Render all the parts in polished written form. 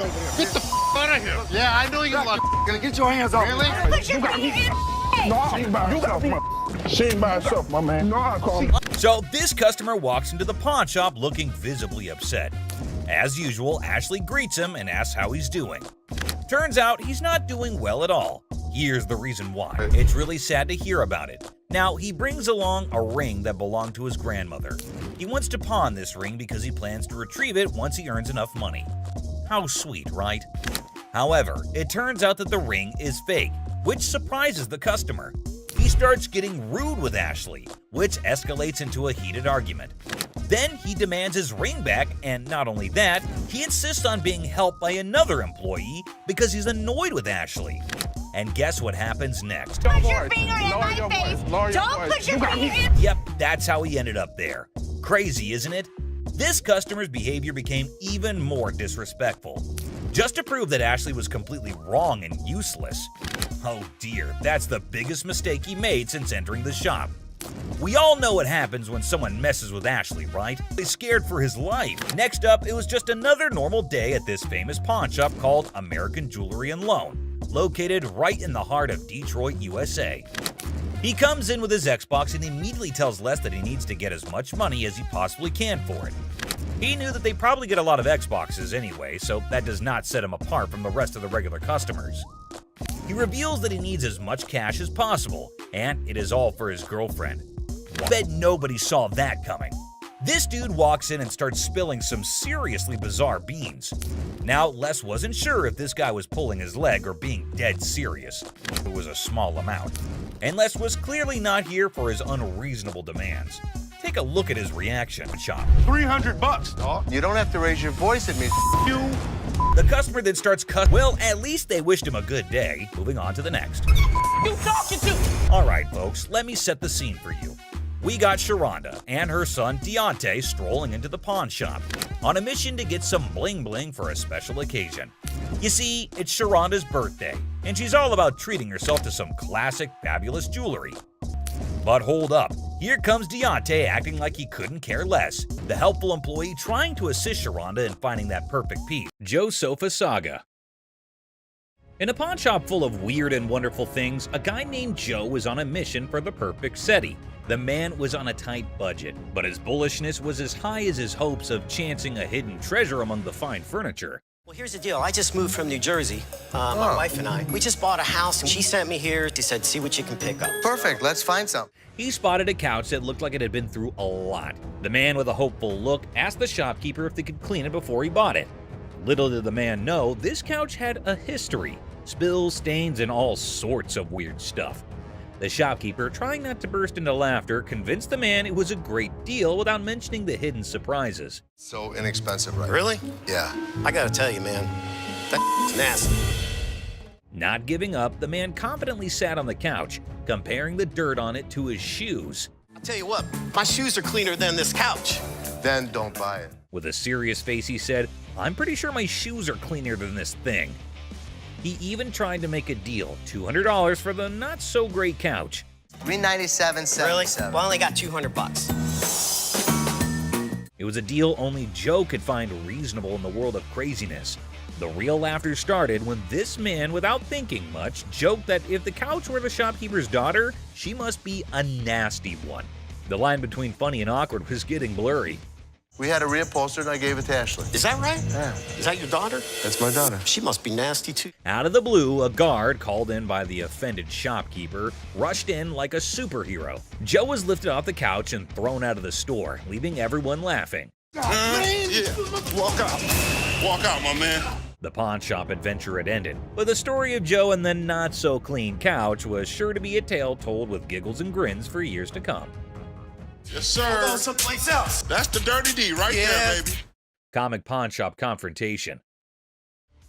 car. Get the out of here. Yeah, I know you want. Gonna get your hands off. Really? You got me. No, she ain't by herself, man. She ain't by herself, my man. No, I call me. So this customer walks into the pawn shop looking visibly upset. As usual, Ashley greets him and asks how he's doing. Turns out he's not doing well at all. Here's the reason why. It's really sad to hear about it. Now, he brings along a ring that belonged to his grandmother. He wants to pawn this ring because he plans to retrieve it once he earns enough money. How sweet, right? However, it turns out that the ring is fake, which surprises the customer. He starts getting rude with Ashley, which escalates into a heated argument. Then he demands his ring back, and not only that, he insists on being helped by another employee because he's annoyed with Ashley. And guess what happens next? Put your finger in my face. Don't put your finger in. Yep, that's how he ended up there. Crazy, isn't it? This customer's behavior became even more disrespectful. Just to prove that Ashley was completely wrong and useless. Oh dear, that's the biggest mistake he made since entering the shop. We all know what happens when someone messes with Ashley, right? He's scared for his life. Next up, it was just another normal day at this famous pawn shop called American Jewelry and Loan, located right in the heart of Detroit, USA. He comes in with his Xbox and immediately tells Les that he needs to get as much money as he possibly can for it. He knew that they probably get a lot of Xboxes anyway, so that does not set him apart from the rest of the regular customers. He reveals that he needs as much cash as possible, and it is all for his girlfriend. I bet nobody saw that coming. This dude walks in and starts spilling some seriously bizarre beans. Now, Les wasn't sure if this guy was pulling his leg or being dead serious. It was a small amount. And Les was clearly not here for his unreasonable demands. Take a look at his reaction, Chop. $300, dog. You don't have to raise your voice at me. You. The customer then starts well, at least they wished him a good day. Moving on to the next. You talking to? Alright folks, let me set the scene for you. We got Sharonda and her son Deontay strolling into the pawn shop on a mission to get some bling bling for a special occasion. You see, it's Sharonda's birthday, and she's all about treating herself to some classic fabulous jewelry. But hold up, here comes Deontay acting like he couldn't care less, the helpful employee trying to assist Sharonda in finding that perfect piece. Joe Sofa Saga. In a pawn shop full of weird and wonderful things, a guy named Joe was on a mission for the perfect SETI. The man was on a tight budget, but his bullishness was as high as his hopes of chancing a hidden treasure among the fine furniture. Well, here's the deal. I just moved from New Jersey, my wife and I. We just bought a house, and she sent me here. She said, see what you can pick up. Perfect, let's find some. He spotted a couch that looked like it had been through a lot. The man with a hopeful look asked the shopkeeper if they could clean it before he bought it. Little did the man know, this couch had a history. Spills, stains, and all sorts of weird stuff. The shopkeeper, trying not to burst into laughter, convinced the man it was a great deal without mentioning the hidden surprises. So inexpensive, right? Really? Yeah. I gotta tell you, man, that's nasty. Not giving up, the man confidently sat on the couch, comparing the dirt on it to his shoes. I'll tell you what, my shoes are cleaner than this couch. Then don't buy it. With a serious face, he said, "I'm pretty sure my shoes are cleaner than this thing." He even tried to make a deal, $200 for the not-so-great couch. $397.77. Really? Well, I only got $200. It was a deal only Joe could find reasonable in the world of craziness. The real laughter started when this man, without thinking much, joked that if the couch were the shopkeeper's daughter, she must be a nasty one. The line between funny and awkward was getting blurry. We had a reupholster and I gave it to Ashley. Is that right? Yeah. Is that your daughter? That's my daughter. She must be nasty, too. Out of the blue, a guard, called in by the offended shopkeeper, rushed in like a superhero. Joe was lifted off the couch and thrown out of the store, leaving everyone laughing. Yeah. Walk out. Walk out, my man. The pawn shop adventure had ended, but the story of Joe and the not-so-clean couch was sure to be a tale told with giggles and grins for years to come. Yes, sir. Go someplace else. That's the dirty D right there, baby. Comic pawn shop confrontation.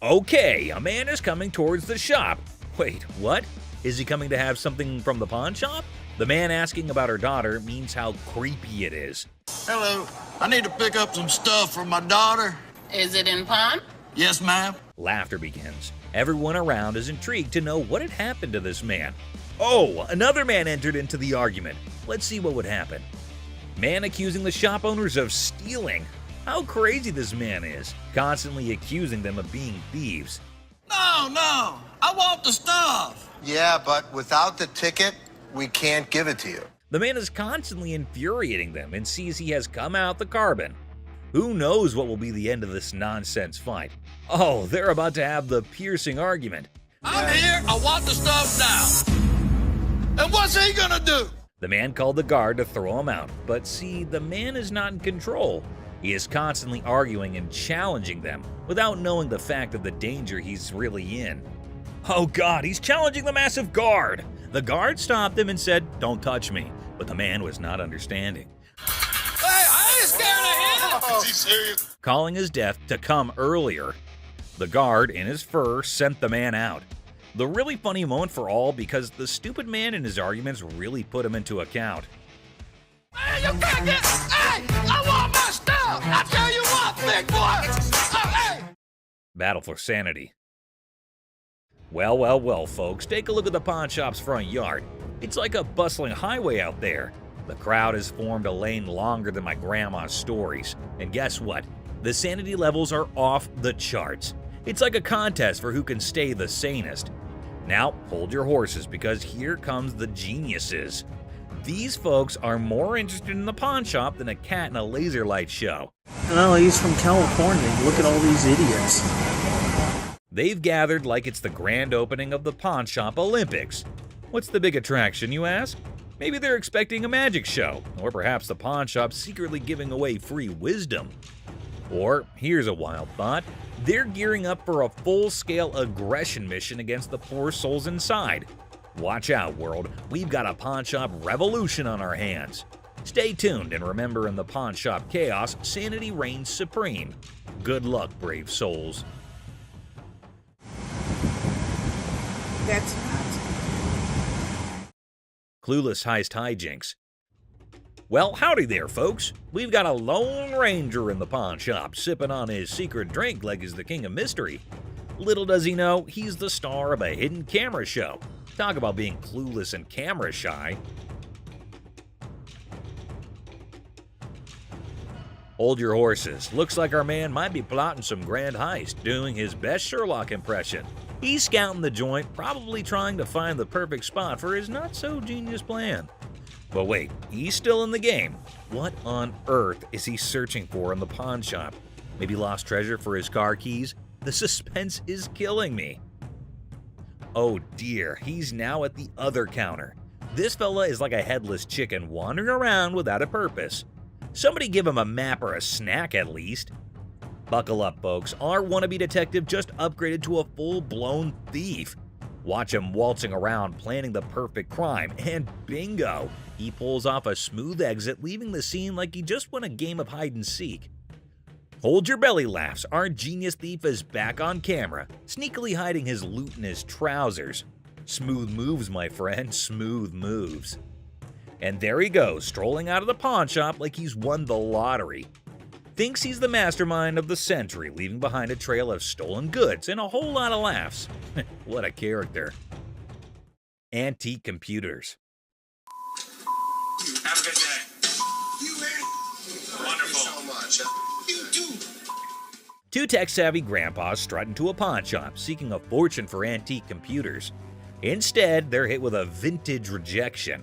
Okay, a man is coming towards the shop. Wait, what? Is he coming to have something from the pawn shop? The man asking about her daughter means how creepy it is. Hello, I need to pick up some stuff for my daughter. Is it in pawn? Yes, ma'am. Laughter begins. Everyone around is intrigued to know what had happened to this man. Oh, another man entered into the argument. Let's see what would happen. Man accusing the shop owners of stealing. how crazy this man is, constantly accusing them of being thieves. No, I want the stuff. Yeah, but without the ticket, we can't give it to you. The man is constantly infuriating them and sees he has come out the carbon. Who knows what will be the end of this nonsense fight? Oh, they're about to have the piercing argument. I'm here, I want the stuff now. And what's he gonna do? The man called the guard to throw him out, but see, the man is not in control. He is constantly arguing and challenging them without knowing the fact of the danger he's really in. Oh God, he's challenging the massive guard! The guard stopped him and said, "Don't touch me," but the man was not understanding. Hey, I ain't scared of him! Is he serious? Calling his death to come earlier. The guard, in his fur, sent the man out. The really funny moment for all because the stupid man in his arguments really put him into account. Hey, you can't get... Hey, I want my stuff! I tell you what, big boy! Hey! Battle for sanity. Well, folks, take a look at the pawn shop's front yard. It's like a bustling highway out there. The crowd has formed a lane longer than my grandma's stories. And guess what? The sanity levels are off the charts. It's like a contest for who can stay the sanest. Now, hold your horses because here comes the geniuses. These folks are more interested in the pawn shop than a cat in a laser light show. Well, he's from California. Look at all these idiots. They've gathered like it's the grand opening of the Pawn Shop Olympics. What's the big attraction, you ask? Maybe they're expecting a magic show, or perhaps the pawn shop's secretly giving away free wisdom. Or, here's a wild thought, they're gearing up for a full-scale aggression mission against the poor souls inside. Watch out, world, we've got a pawn shop revolution on our hands. Stay tuned and remember, in the pawn shop chaos, sanity reigns supreme. Good luck, brave souls. That's not. Clueless heist hijinks. Well, howdy there, folks. We've got a Lone Ranger in the pawn shop, sipping on his secret drink like he's the king of mystery. Little does he know, he's the star of a hidden camera show. Talk about being clueless and camera shy. Hold your horses. Looks like our man might be plotting some grand heist, doing his best Sherlock impression. He's scouting the joint, probably trying to find the perfect spot for his not-so-genius plan. But wait, he's still in the game. What on earth is he searching for in the pawn shop? Maybe lost treasure for his car keys? The suspense is killing me. Oh dear, he's now at the other counter. This fella is like a headless chicken wandering around without a purpose. Somebody give him a map or a snack at least. Buckle up, folks. Our wannabe detective just upgraded to a full-blown thief. Watch him waltzing around planning the perfect crime, and bingo! He pulls off a smooth exit, leaving the scene like he just won a game of hide-and-seek. Hold your belly laughs, our genius thief is back on camera, sneakily hiding his loot in his trousers. Smooth moves, my friend, smooth moves. And there he goes, strolling out of the pawn shop like he's won the lottery. Thinks he's the mastermind of the century, leaving behind a trail of stolen goods and a whole lot of laughs. What a character. Antique computers. Have a good day. You man. Wonderful. So much. You too. Two tech-savvy grandpas strut into a pawn shop, seeking a fortune for antique computers. Instead, they're hit with a vintage rejection.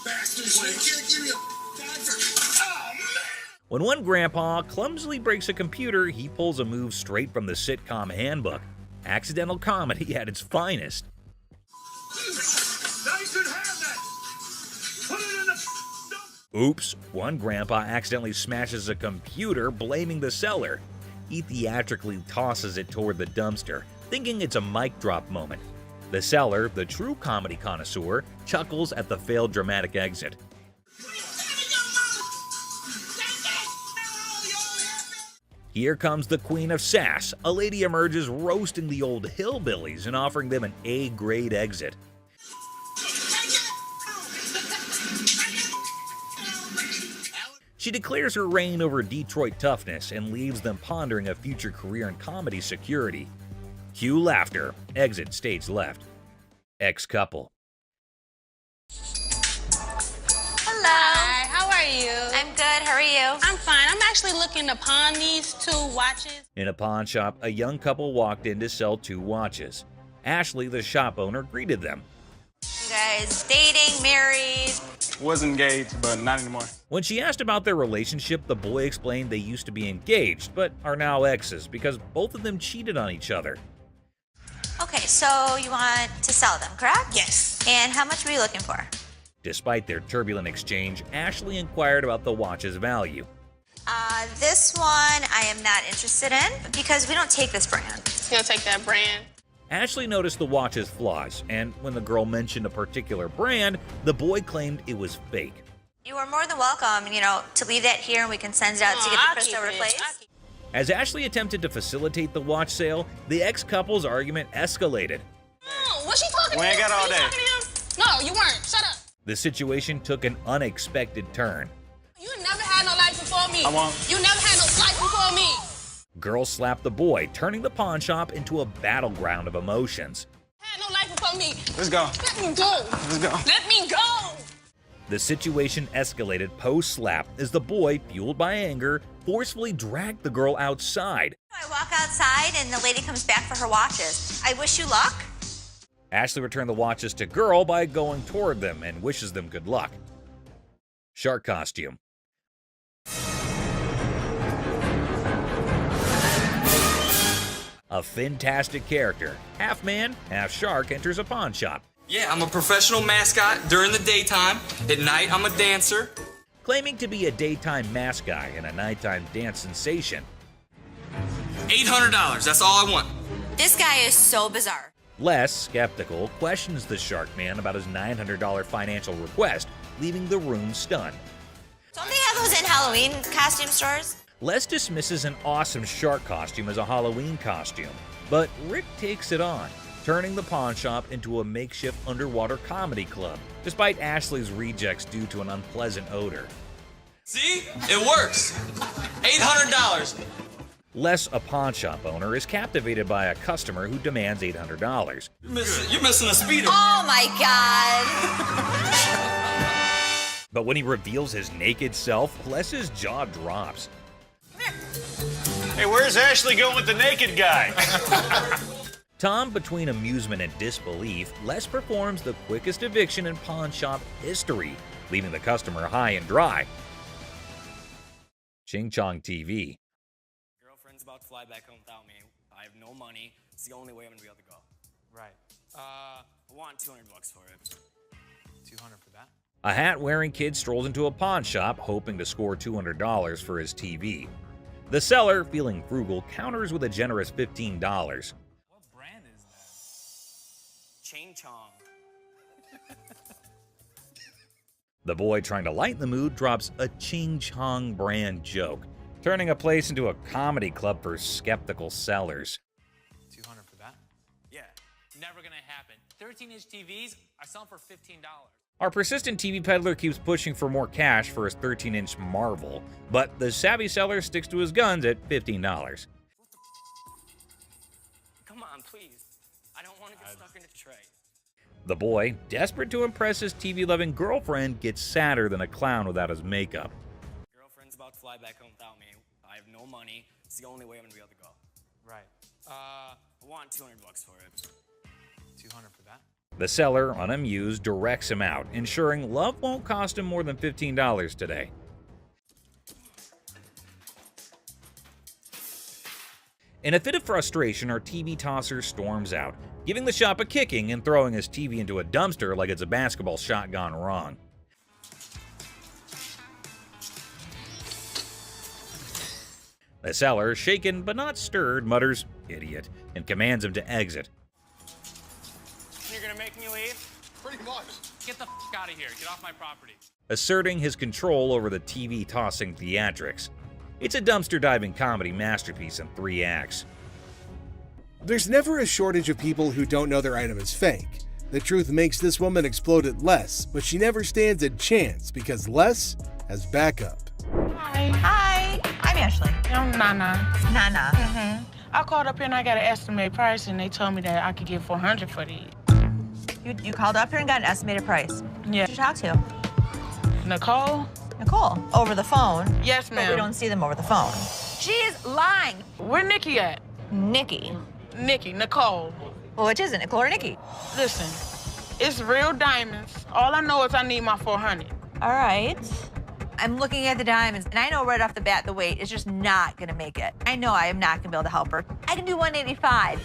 Bastards, you can't give me a dime for... Oh, man. When one grandpa clumsily breaks a computer, he pulls a move straight from the sitcom handbook. Accidental comedy at its finest. Now you should have that. Put it in the dump. Oops, one grandpa accidentally smashes a computer, blaming the seller. He theatrically tosses it toward the dumpster, thinking it's a mic drop moment. The seller, the true comedy connoisseur, chuckles at the failed dramatic exit. Here comes the Queen of Sass. A lady emerges roasting the old hillbillies and offering them an A-grade exit. She declares her reign over Detroit toughness and leaves them pondering a future career in comedy security. Cue laughter. Exit stage left. Ex-couple. Hello. Hi, how are you? I'm good. How are you? I'm fine. I'm actually looking to pawn these 2 watches. In a pawn shop, a young couple walked in to sell 2 watches. Ashley, the shop owner, greeted them. You guys dating, married? Was engaged, but not anymore. When she asked about their relationship, the boy explained they used to be engaged, but are now exes because both of them cheated on each other. Okay, so you want to sell them, correct? Yes. And how much were you looking for? Despite their turbulent exchange, Ashley inquired about the watch's value. This one I am not interested in because we don't take this brand. You don't take that brand? Ashley noticed the watch's flaws, and when the girl mentioned a particular brand, the boy claimed it was fake. You are more than welcome, to leave that here and we can send it out to get the crystal replaced. As Ashley attempted to facilitate the watch sale, the ex-couple's argument escalated. No, what's she talking We ain't got all day. No, you weren't. Shut up. The situation took an unexpected turn. You never had no life before me. I won't. You never had no life before me. Girl slapped the boy, turning the pawn shop into a battleground of emotions. Had no life before me. Let's go. Let me go. Let's go. Let me go. The situation escalated post-slap as the boy, fueled by anger, forcefully dragged the girl outside. I walk outside and the lady comes back for her watches. I wish you luck. Ashley returned the watches to girl by going toward them and wishes them good luck. Shark costume. A fantastic character, half man, half shark, enters a pawn shop. Yeah, I'm a professional mascot during the daytime. At night, I'm a dancer. Claiming to be a daytime mascot and a nighttime dance sensation. $800, that's all I want. This guy is so bizarre. Les, skeptical, questions the shark man about his $900 financial request, leaving the room stunned. Don't they have those in Halloween costume stores? Les dismisses an awesome shark costume as a Halloween costume, but Rick takes it on, turning the pawn shop into a makeshift underwater comedy club, despite Ashley's rejects due to an unpleasant odor. See? It works. $800. Les, a pawn shop owner, is captivated by a customer who demands $800. You're missing a speeder. Oh my God. But when he reveals his naked self, Les's jaw drops. Hey, where's Ashley going with the naked guy? Tom, between amusement and disbelief, Les performs the quickest eviction in pawn shop history, leaving the customer high and dry. Ching Chong TV. Girlfriend's about to fly back home without me. I have no money. It's the only way I'm gonna be able to go. Right. I want $200 for it. 200 for that? A hat-wearing kid strolls into a pawn shop, hoping to score $200 for his TV. The seller, feeling frugal, counters with a generous $15. What brand is that? Ching Chong. The boy, trying to lighten the mood, drops a Ching Chong brand joke, turning a place into a comedy club for skeptical sellers. 200 for that? Yeah. Never gonna happen. 13-inch TVs are selling for $15. Our persistent TV peddler keeps pushing for more cash for his 13-inch Marvel, but the savvy seller sticks to his guns at $15. Come on, please. I don't want to get stuck in a tray. The boy, desperate to impress his TV-loving girlfriend, gets sadder than a clown without his makeup. Girlfriend's about to fly back home without me. I have no money. It's the only way I'm gonna be able to go. Right. I want $200 for it. 200 for that? The seller, unamused, directs him out, ensuring love won't cost him more than $15 today. In a fit of frustration, our TV tosser storms out, giving the shop a kicking and throwing his TV into a dumpster like it's a basketball shot gone wrong. The seller, shaken but not stirred, mutters, "Idiot," and commands him to exit. You're gonna make me leave? Pretty much. Get the f out of here. Get off my property. Asserting his control over the TV-tossing theatrics. It's a dumpster-diving comedy masterpiece in 3 acts. There's never a shortage of people who don't know their item is fake. The truth makes this woman explode at Les, but she never stands a chance because Les has backup. Hi, I'm Ashley. I'm Nana. Nana. I called up here and I got an estimated price and they told me that I could get $400 for these. You called up here and got an estimated price. Yeah. Who did you talk to? Nicole? Nicole, over the phone. Yes, But ma'am. we don't see them over the phone. She's lying. Where Nikki at? Nikki. Nikki, Nicole. Well, which is it, Nicole or Nikki? Listen, it's real diamonds. All I know is I need my 400. All right. I'm looking at the diamonds, and I know right off the bat the weight is just not gonna make it. I know I am not gonna be able to help her. I can do 185.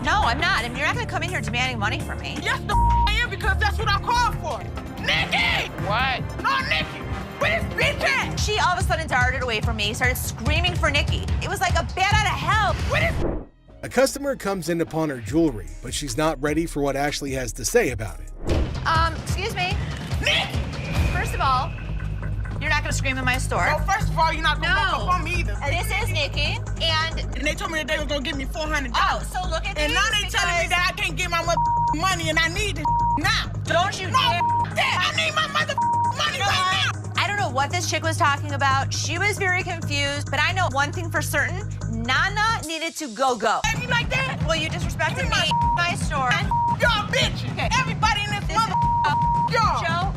No, I'm not. I mean, you're not gonna come in here demanding money from me. Yes, the I am, because that's what I called for. Nikki! What? No, Nikki! Where's bitch at? She all of a sudden darted away from me, started screaming for Nikki. It was like a bat out of hell. A customer comes in to pawn her jewelry, but she's not ready for what Ashley has to say about it. Excuse me. Nikki! First of all, you're not gonna scream in my store. No, first of all, you're not gonna walk up on me either. This is Nikki, and they told me that they was gonna give me $400. oh, so look at And these now they telling me because- that I can't get my money and I need this now. Don't you No, dare. that, I need my money right now. I don't know what this chick was talking about. She was very confused, but I know one thing for certain. Nana needed to go. You like that? Well, you disrespected me, my store. Y'all bitches. Okay. Everybody in this This mother. is Y'all. Joe.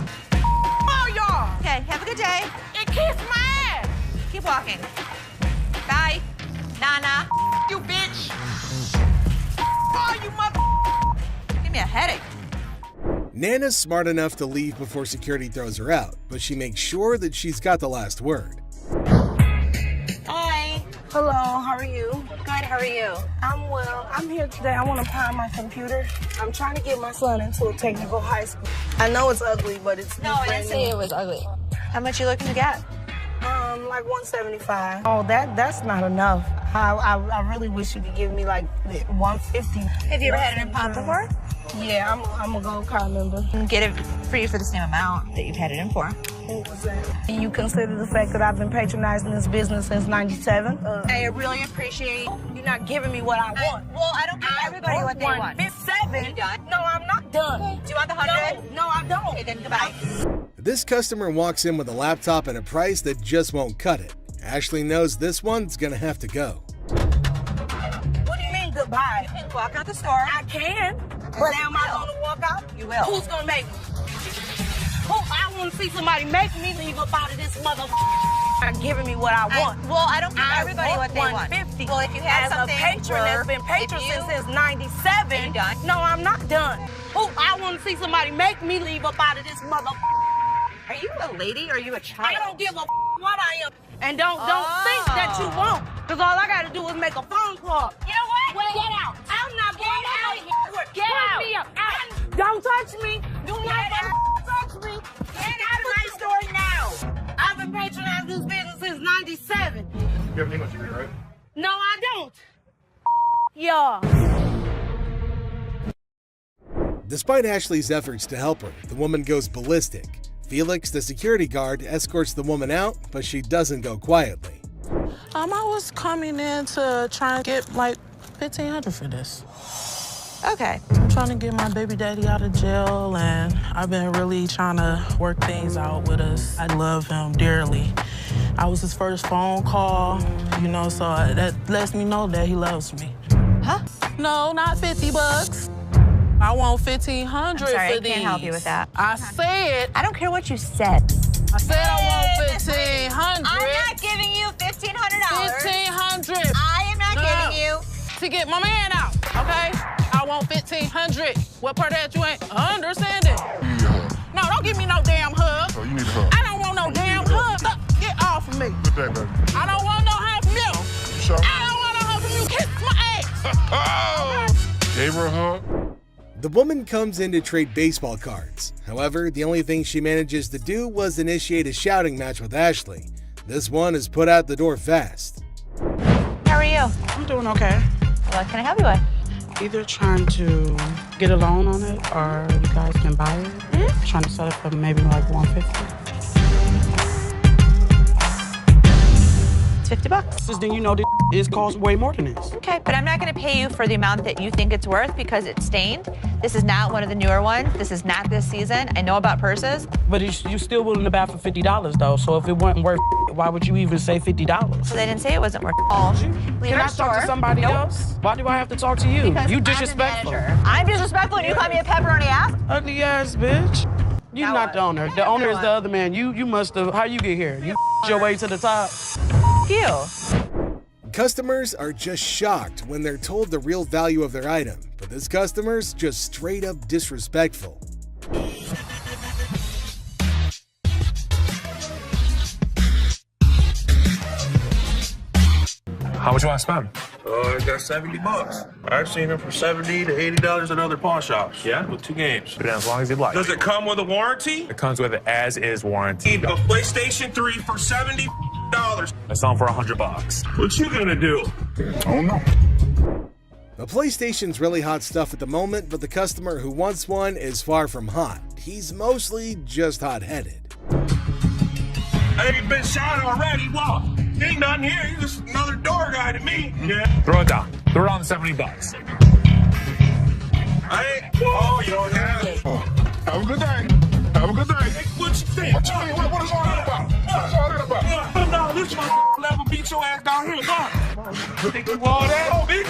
All y'all. Okay, have a good day. And kiss my ass. Keep walking. Bye, Nana. You bitch. All you mother. Give me a headache. Nana's smart enough to leave before security throws her out, but she makes sure that she's got the last word. Hi. Hello, how are you? Good, how are you? I'm well. I'm here today. I want to pawn my computer. I'm trying to get my son into a technical high school. I know it's ugly, but it's No, I didn't say it was ugly. How much you looking to get? Like 175. Oh, that's not enough. I really wish you could give me like 150. Have you ever had an impound before? Yeah, I'm a gold card member. I can get it for you for the same amount that you've had it in for. What was that? You consider the fact that I've been patronizing this business since '97? I really appreciate. You're not giving me what I want. Well, I don't give everybody what they want. 157? You done? No, I'm not done. Okay. Do you want the 100? No, I don't. Okay, then goodbye. This customer walks in with a laptop at a price that just won't cut it. Ashley knows this one's gonna have to go. What do you mean goodbye? You can walk out the store. I can. But am I going to walk out? You will. Who's going to make me? I want to see somebody make me leave up out of this motherfucker. Not giving me what I want. I don't give everybody what they want. 150. Well, if you had As something a patron that's been patron since '97. You done? No, I'm not done. I want to see somebody make me leave up out of this motherfucker. Are you a lady or are you a child? I don't give a what I am. And don't think that you won't. Because all I got to do is make a phone call. You know what? Wait. Get out. I'm not going out of here. Get out. Me up. Don't touch me. Do not touch me. Get out of my store now. I've been patronizing this business since '97. You have an English degree, right? No, I don't. Yeah. Despite Ashley's efforts to help her, the woman goes ballistic. Felix, the security guard, escorts the woman out, but she doesn't go quietly. I was coming in to try and get like $1,500 for this. Okay. I'm trying to get my baby daddy out of jail, and I've been really trying to work things out with us. I love him dearly. I was his first phone call, so that lets me know that he loves me. Huh? No, not $50. I want $1,500 I'm sorry, for I these. can't help you with that. I said. I don't care what you said. I said I want $1,500. I'm not giving you $1,500. $1,500. I am not giving you. To get my man out, okay? I want $1,500. What part of that you ain't understanding? You need a hug. No, don't give me no damn hug. Oh, you need a hug. I don't want no damn hug. Get off of me. Get back, baby. I don't want no hug from you. Sure. I don't want no hug from you. Kiss my ass. Gave her a hug. The woman comes in to trade baseball cards. However, the only thing she manages to do was initiate a shouting match with Ashley. This one is put out the door fast. How are you? I'm doing okay. What can I help you with? Either trying to get a loan on it or you guys can buy it. Mm-hmm. Trying to sell it for maybe like $150. It's $50. Then you know this is cost way more than this. Okay, but I'm not going to pay you for the amount that you think it's worth because it's stained. This is not one of the newer ones. This is not this season. I know about purses. But you still willing to buy for $50 though. So if it wasn't worth, why would you even say $50? So they didn't say it wasn't worth it. Can I talk to somebody else? Why do I have to talk to you? Because You I'm the disrespectful. manager. I'm disrespectful and you call me a pepperoni ass? Ugly ass bitch. You're Now not what? the owner. The owner is the other man. You must have. How you get here? You your way to the top. You. Customers are just shocked when they're told the real value of their item, but this customer's just straight up disrespectful. How much you want to spend? I got $70. I've seen them for $70 to $80 at other pawn shops. Yeah? With 2 games. But as long as you'd like. Does it come with a warranty? It comes with an as-is warranty. A PlayStation 3 for $70. I sell them for $100. What you gonna do? I don't know. The PlayStation's really hot stuff at the moment, but the customer who wants one is far from hot. He's mostly just hot-headed. I ain't been shot already. What? Ain't nothing here. You're just another door guy to me. Yeah. Throw it down. Throw it on $70. I ain't. Oh, you don't have it. Have a good day. Have a good day. Hey, what you think? What you mean? What is all that about? What is all that about? No, this my level beat your ass down here. Come on. Think you all that? Oh, bitch.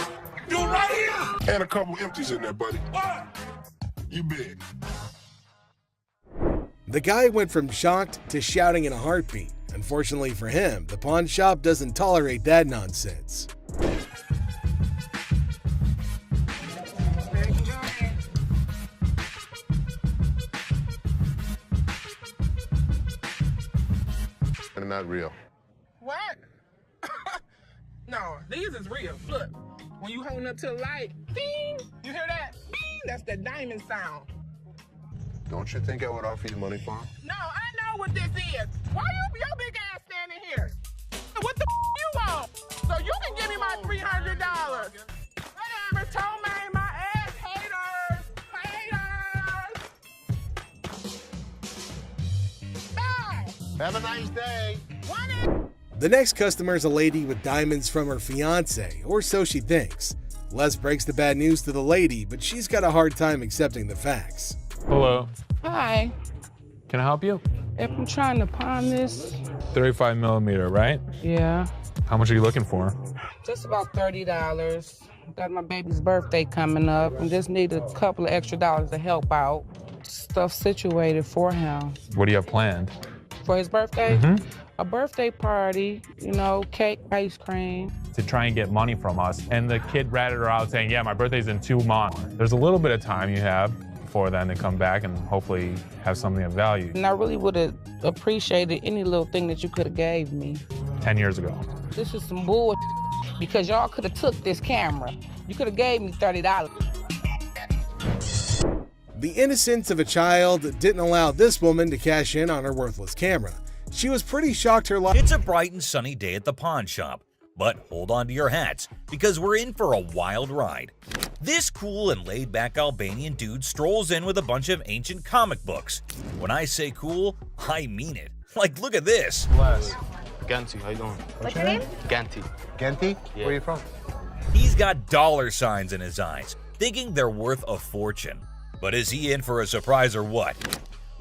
Do it right here. And a couple empties in there, buddy. What? You big. The guy went from shocked to shouting in a heartbeat. Unfortunately for him, the pawn shop doesn't tolerate that nonsense. They're not real. What? No, these is real. Look, when you holding up to the light, ding, you hear that? Ding, that's the diamond sound. Don't you think I would offer you money for them? No, I know what this is. Why your big ass standing here? What the you want? So you can give me my $300. Whatever, Tomei, my ass haters. Bye. Have a nice day. The next customer is a lady with diamonds from her fiance, or so she thinks. Les breaks the bad news to the lady, but she's got a hard time accepting the facts. Hello. Hi. Can I help you? If I'm trying to pawn this, 35 millimeter, right? yeah, How much are you looking for? just about $30. Got my baby's birthday coming up and just need a couple of extra dollars to help out. Stuff situated for him. What do you have planned? For his birthday? Mm-hmm. A birthday party, you know, cake, ice cream. To try and get money from us. And the kid ratted her out saying, yeah, my birthday's in 2 months. There's a little bit of time you have before then to come back and hopefully have something of value. And I really would have appreciated any little thing that you could have gave me. 10 years ago. This is some bull because y'all could have took this camera. You could have gave me $30. The innocence of a child didn't allow this woman to cash in on her worthless camera. She was pretty shocked her life. It's a bright and sunny day at the pawn shop, but hold on to your hats because we're in for a wild ride. This cool and laid-back Albanian dude strolls in with a bunch of ancient comic books. When I say cool, I mean it. Like, look at this. Les. Ganti, how you doing? What's your name? Ganti. Genty? Yeah. Where are you from? He's got dollar signs in his eyes, thinking they're worth a fortune. But is he in for a surprise or what?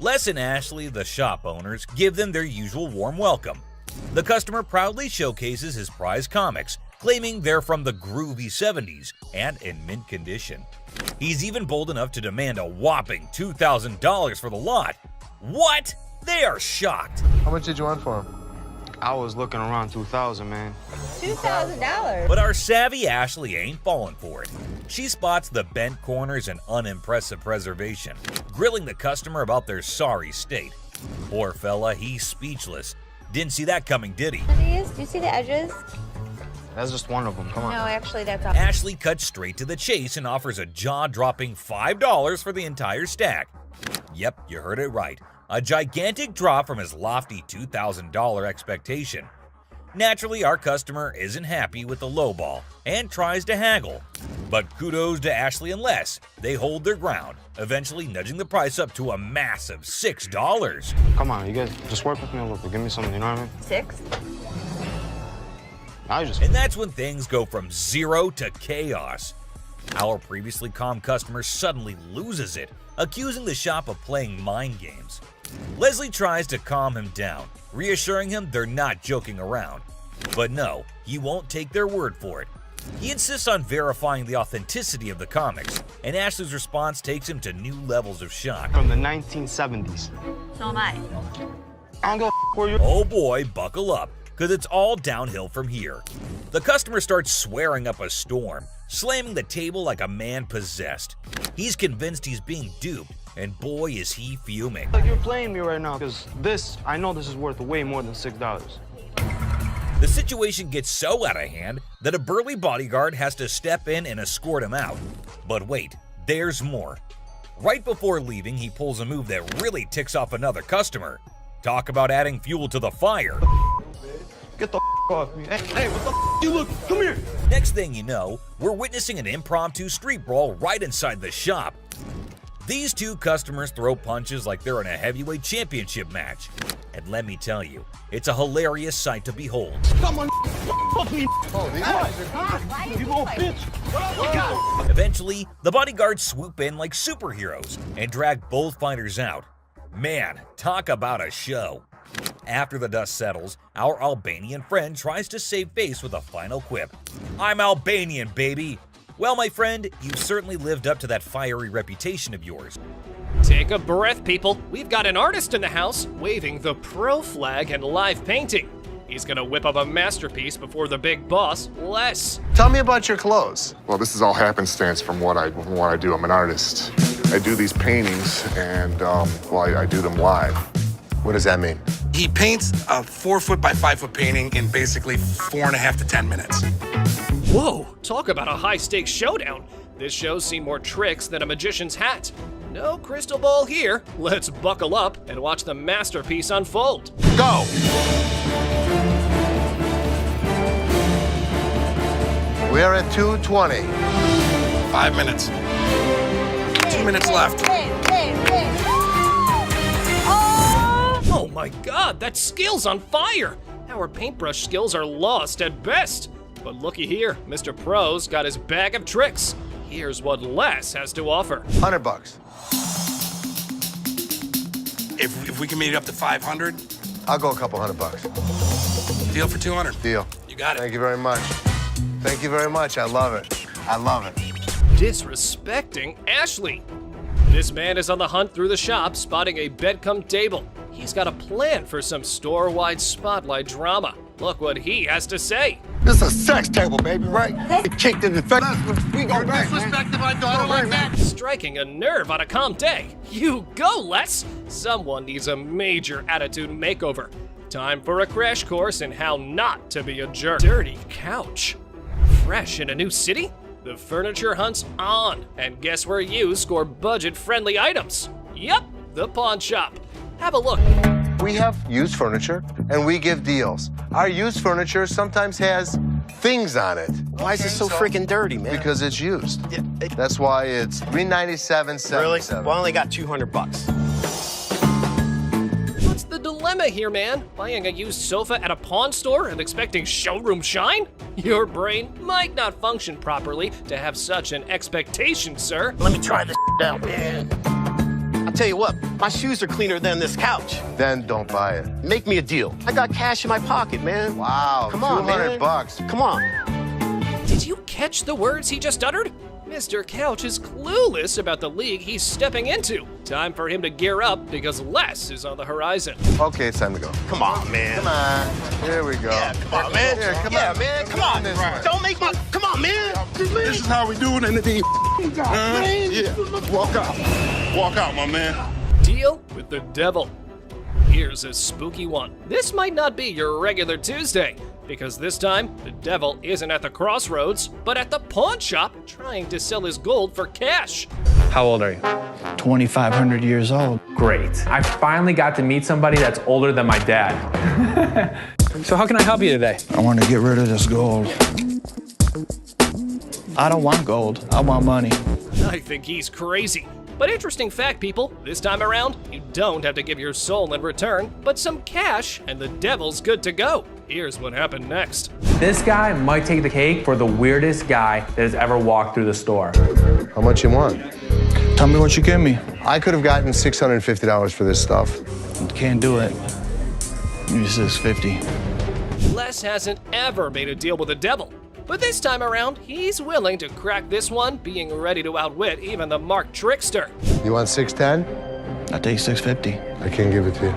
Les and Ashley, the shop owners, give them their usual warm welcome. The customer proudly showcases his prize comics, claiming they're from the groovy 70s and in mint condition. He's even bold enough to demand a whopping $2,000 for the lot. What? They are shocked. How much did you want for him? I was looking around 2,000, man. $2,000. But our savvy Ashley ain't falling for it. She spots the bent corners and unimpressive preservation, grilling the customer about their sorry state. Poor fella, he's speechless. Didn't see that coming, did he? Do you see the edges? That's just one of them. Come on. No, actually, that's all. Ashley cuts straight to the chase and offers a jaw-dropping $5 for the entire stack. Yep, you heard it right. A gigantic drop from his lofty $2,000 expectation. Naturally, our customer isn't happy with the lowball and tries to haggle. But kudos to Ashley and Les. They hold their ground, eventually nudging the price up to a massive $6. Come on, you guys, just work with me a little bit. Give me something, you know what I mean? 6? And that's when things go from zero to chaos. Our previously calm customer suddenly loses it, accusing the shop of playing mind games. Leslie tries to calm him down, reassuring him they're not joking around. But no, he won't take their word for it. He insists on verifying the authenticity of the comics, and Ashley's response takes him to new levels of shock. From the 1970s. So am I. I'm gonna for you. Oh boy, buckle up, because it's all downhill from here. The customer starts swearing up a storm, slamming the table like a man possessed. He's convinced he's being duped, and boy is he fuming. You're playing me right now, because I know this is worth way more than $6. The situation gets so out of hand that a burly bodyguard has to step in and escort him out. But wait, there's more. Right before leaving, he pulls a move that really ticks off another customer. Talk about adding fuel to the fire. Get the off me. Hey, what the you look? Come here. Next thing you know, we're witnessing an impromptu street brawl right inside the shop. These two customers throw punches like they're in a heavyweight championship match. And let me tell you, it's a hilarious sight to behold. Come on, fuck me. You little bitch. Eventually, the bodyguards swoop in like superheroes and drag both fighters out. Man, talk about a show. After the dust settles, our Albanian friend tries to save face with a final quip. I'm Albanian, baby. Well, my friend, you've certainly lived up to that fiery reputation of yours. Take a breath, people. We've got an artist in the house waving the pro flag and live painting. He's gonna whip up a masterpiece before the big boss, Les. Tell me about your clothes. Well, this is all happenstance from what I do. I'm an artist. I do these paintings, and I do them live. What does that mean? He paints a 4-foot by 5-foot painting in basically 4.5 to 10 minutes. Whoa, talk about a high-stakes showdown. This show's seen more tricks than a magician's hat. No crystal ball here. Let's buckle up and watch the masterpiece unfold. Go! We're at 2:20. 5 minutes. 2 minutes left. Oh my god, that skill's on fire! Our paintbrush skills are lost at best. But looky here, Mr. Pro's got his bag of tricks. Here's what Les has to offer. $100. If we can meet it up to 500, I'll go a couple $100. deal for 200. Deal. You got it. Thank you very much. Thank you very much. I love it. I love it. Disrespecting Ashley. This man is on the hunt through the shop, spotting a bedcom table. He's got a plan for some store-wide spotlight drama. Look what he has to say. This is a sex table, baby, right? It kicked in the face. We go back, Disrespecting my daughter like that. Striking a nerve on a calm day. You go, Les. Someone needs a major attitude makeover. Time for a crash course in how not to be a jerk. Dirty couch. Fresh in a new city? The furniture hunt's on. And guess where you score budget-friendly items? Yup, the pawn shop. Have a look. We have used furniture, and we give deals. Our used furniture sometimes has things on it. Why is it so freaking dirty, man? Because it's used. That's why it's $397.77. Really? Well, I only got $200. What's the dilemma here, man? Buying a used sofa at a pawn store and expecting showroom shine? Your brain might not function properly to have such an expectation, sir. Let me try this out, man. I'll tell you what, my shoes are cleaner than this couch. Then don't buy it. Make me a deal. I got cash in my pocket, man. Wow, Come on, man. $200. Come on. Did you catch the words he just uttered? Mr. Couch is clueless about the league he's stepping into. Time for him to gear up because Les is on the horizon. Okay, it's time to go. Come on, man. Come on. Here we go. Yeah, come on, man. Here, come yeah, on. man. Come on. Right. Don't make my. Come on, man. This is how we do it in the D. Yeah. Walk out. Walk out, my man. Deal with the devil. Here's a spooky one. This might not be your regular Tuesday, because this time, the devil isn't at the crossroads, but at the pawn shop trying to sell his gold for cash. How old are you? 2,500 years old. Great. I finally got to meet somebody that's older than my dad. So how can I help you today? I want to get rid of this gold. I don't want gold. I want money. I think he's crazy. But interesting fact, people, this time around, you don't have to give your soul in return, but some cash, and the devil's good to go. Here's what happened next. This guy might take the cake for the weirdest guy that has ever walked through the store. How much you want? Tell me what you give me. I could have gotten $650 for this stuff. Can't do it. Give me $650. Les hasn't ever made a deal with the devil. But this time around, he's willing to crack this one, being ready to outwit even the Mark Trickster. You want 610? I'll take 650. I can't give it to you.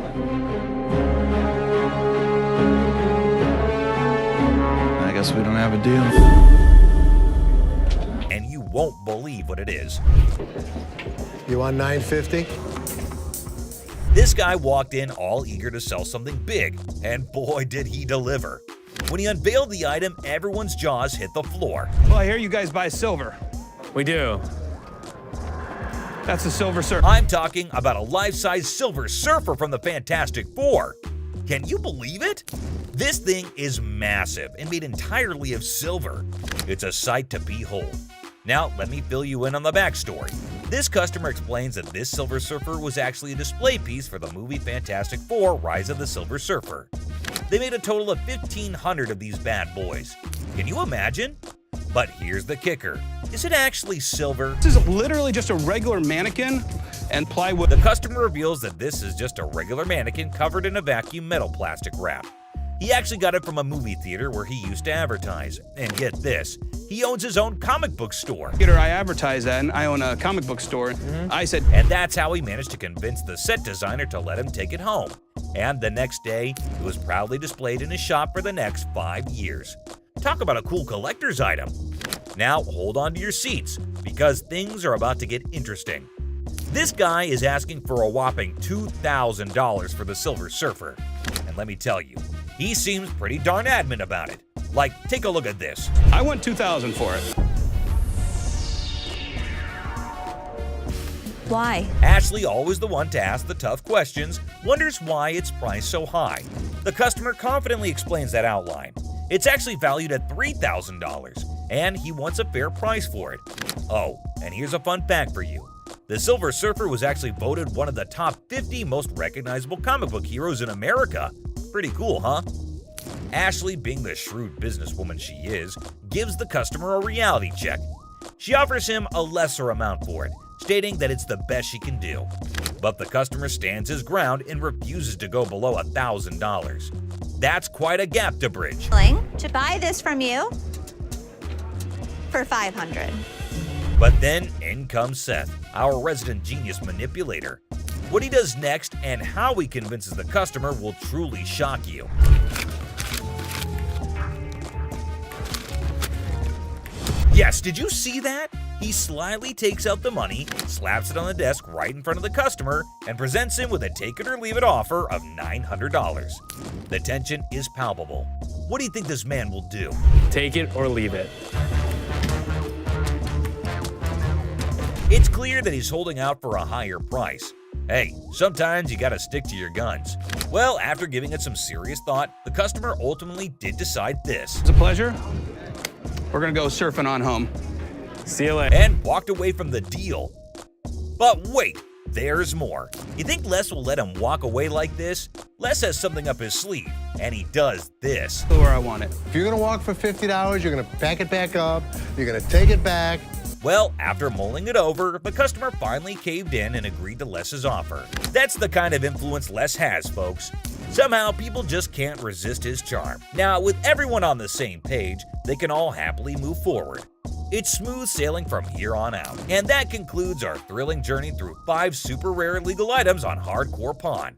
I guess we don't have a deal. And you won't believe what it is. You want 950? This guy walked in all eager to sell something big, and boy did he deliver. When he unveiled the item, everyone's jaws hit the floor. Well, I hear you guys buy silver. We do. That's a Silver Surfer. I'm talking about a life-size Silver Surfer from the Fantastic Four. Can you believe it? This thing is massive and made entirely of silver. It's a sight to behold. Now, let me fill you in on the backstory. This customer explains that this Silver Surfer was actually a display piece for the movie Fantastic Four: Rise of the Silver Surfer. They made a total of 1,500 of these bad boys. Can you imagine? But here's the kicker. Is it actually silver? This is literally just a regular mannequin and plywood. The customer reveals that this is just a regular mannequin covered in a vacuum metal plastic wrap. He actually got it from a movie theater where he used to advertise. And get this, he owns his own comic book store. I advertise that, and I own a comic book store. I said, and that's how he managed to convince the set designer to let him take it home. And the next day, it was proudly displayed in his shop for the next 5 years. Talk about a cool collector's item. Now hold on to your seats, because things are about to get interesting. This guy is asking for a whopping $2,000 for the Silver Surfer. And let me tell you, he seems pretty darn adamant about it. Like, take a look at this. I want $2,000 for it. Why? Ashley, always the one to ask the tough questions, wonders why it's priced so high. The customer confidently explains that outline. It's actually valued at $3,000, and he wants a fair price for it. Oh, and here's a fun fact for you. The Silver Surfer was actually voted one of the top 50 most recognizable comic book heroes in America. Pretty cool, huh? Ashley, being the shrewd businesswoman she is, gives the customer a reality check. She offers him a lesser amount for it, stating that it's the best she can do. But the customer stands his ground and refuses to go below $1,000. That's quite a gap to bridge. To buy this from you for $500. But then in comes Seth, our resident genius manipulator. What he does next and how he convinces the customer will truly shock you. Yes, did you see that? He slyly takes out the money, slaps it on the desk right in front of the customer, and presents him with a take it or leave it offer of $900. The tension is palpable. What do you think this man will do? Take it or leave it. It's clear that he's holding out for a higher price. Hey, sometimes you gotta stick to your guns. Well, after giving it some serious thought, the customer ultimately did decide this. It's a pleasure. We're gonna go surfing on home. See you later. And walked away from the deal. But wait, there's more. You think Les will let him walk away like this? Les has something up his sleeve, and he does this. Where I want it. If you're gonna walk for $50, you're gonna pack it back up, you're gonna take it back. Well, after mulling it over, the customer finally caved in and agreed to Les's offer. That's the kind of influence Les has, folks. Somehow, people just can't resist his charm. Now, with everyone on the same page, they can all happily move forward. It's smooth sailing from here on out. And that concludes our thrilling journey through 5 super rare illegal items on Hardcore Pawn.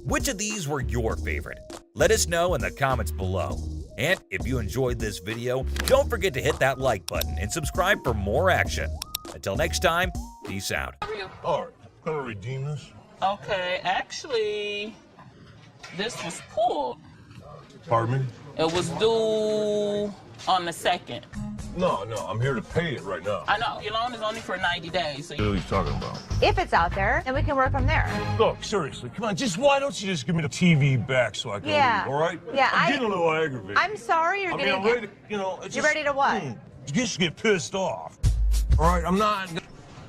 Which of these were your favorite? Let us know in the comments below. And if you enjoyed this video, don't forget to hit that like button and subscribe for more action. Until next time, peace out. All right, I'm gonna redeem this. Okay, actually, this was pulled. Pardon me? It was due on the 2nd. No, I'm here to pay it right now. I know, your loan is only for 90 days. So What are you talking about? If it's out there, then we can work from there. Look, seriously, come on, why don't you just give me the TV back so I can Yeah. leave, all right? Yeah, I'm getting a little aggravated. I'm sorry you're getting... I'm ready to, it's You're just, ready to what? Just get pissed off. All right, I'm not...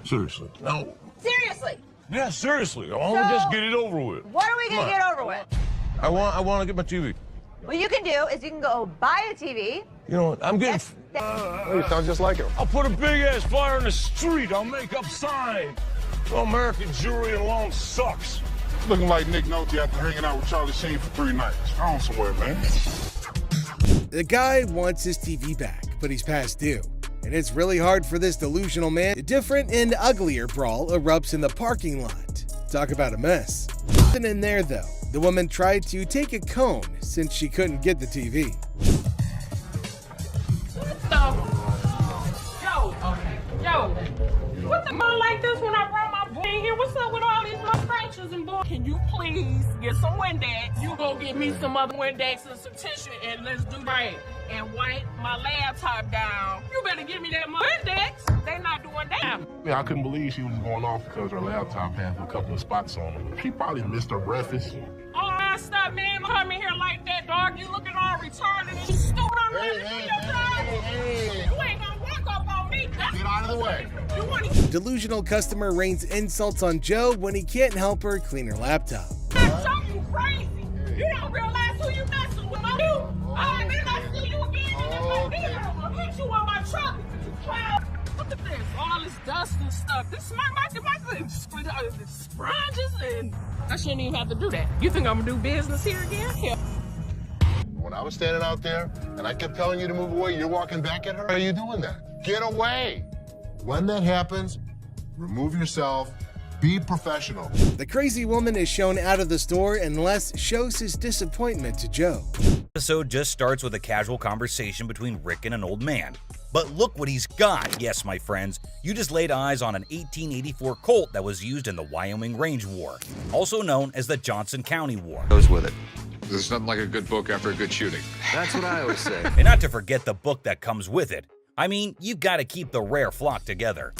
Seriously, no. Seriously? Yeah, seriously, I want to just get it over with. What are we going to get over with? I want to get my TV. What you can do is you can go buy a TV. You know what, I'm getting... You sound just like him. I'll put a big-ass flyer in the street. I'll make up signs. Well, American jewelry alone sucks. Looking like Nick Nolte after hanging out with Charlie Sheen for 3 nights. I don't swear, man. The guy wants his TV back, but he's past due. And it's really hard for this delusional man. A different and uglier brawl erupts in the parking lot. Talk about a mess. Nothing in there though. The woman tried to take a cone since she couldn't get the TV. What's the mom like this when I brought my boy in here? What's up with all these little scratches and boy? Can you please get some Windex? You go get me some other Windex and some tissue and let's do right. And wipe my laptop down. You better give me that Windex. They not doing that. Yeah, I couldn't believe she was going off because her laptop had a couple of spots on it. She probably missed her breakfast. Oh, stop, man. Don't come in here like that, dog. You looking all retarded and you stupid on Hey. You ain't gonna walk up on me. Get out of the way. You want to Delusional customer rains insults on Joe when he can't help her clean her laptop. show you crazy. You don't realize who you messing with. I then I see you again in the video. I'll hit you on my truck. You clown. Look at this. All this dust and stuff. This my sponges and I shouldn't even have to do that. You think I'm gonna do business here again? Hell. When I was standing out there and I kept telling you to move away, you're walking back at her? Why are you doing that? Get away! When that happens, remove yourself, be professional. The crazy woman is shown out of the store and Les shows his disappointment to Joe. The episode just starts with a casual conversation between Rick and an old man. But look what he's got. Yes, my friends, you just laid eyes on an 1884 Colt that was used in the Wyoming Range War, also known as the Johnson County War. Goes with it. There's nothing like a good book after a good shooting. That's what I always say. And not to forget the book that comes with it. I mean, you've got to keep the rare flock together.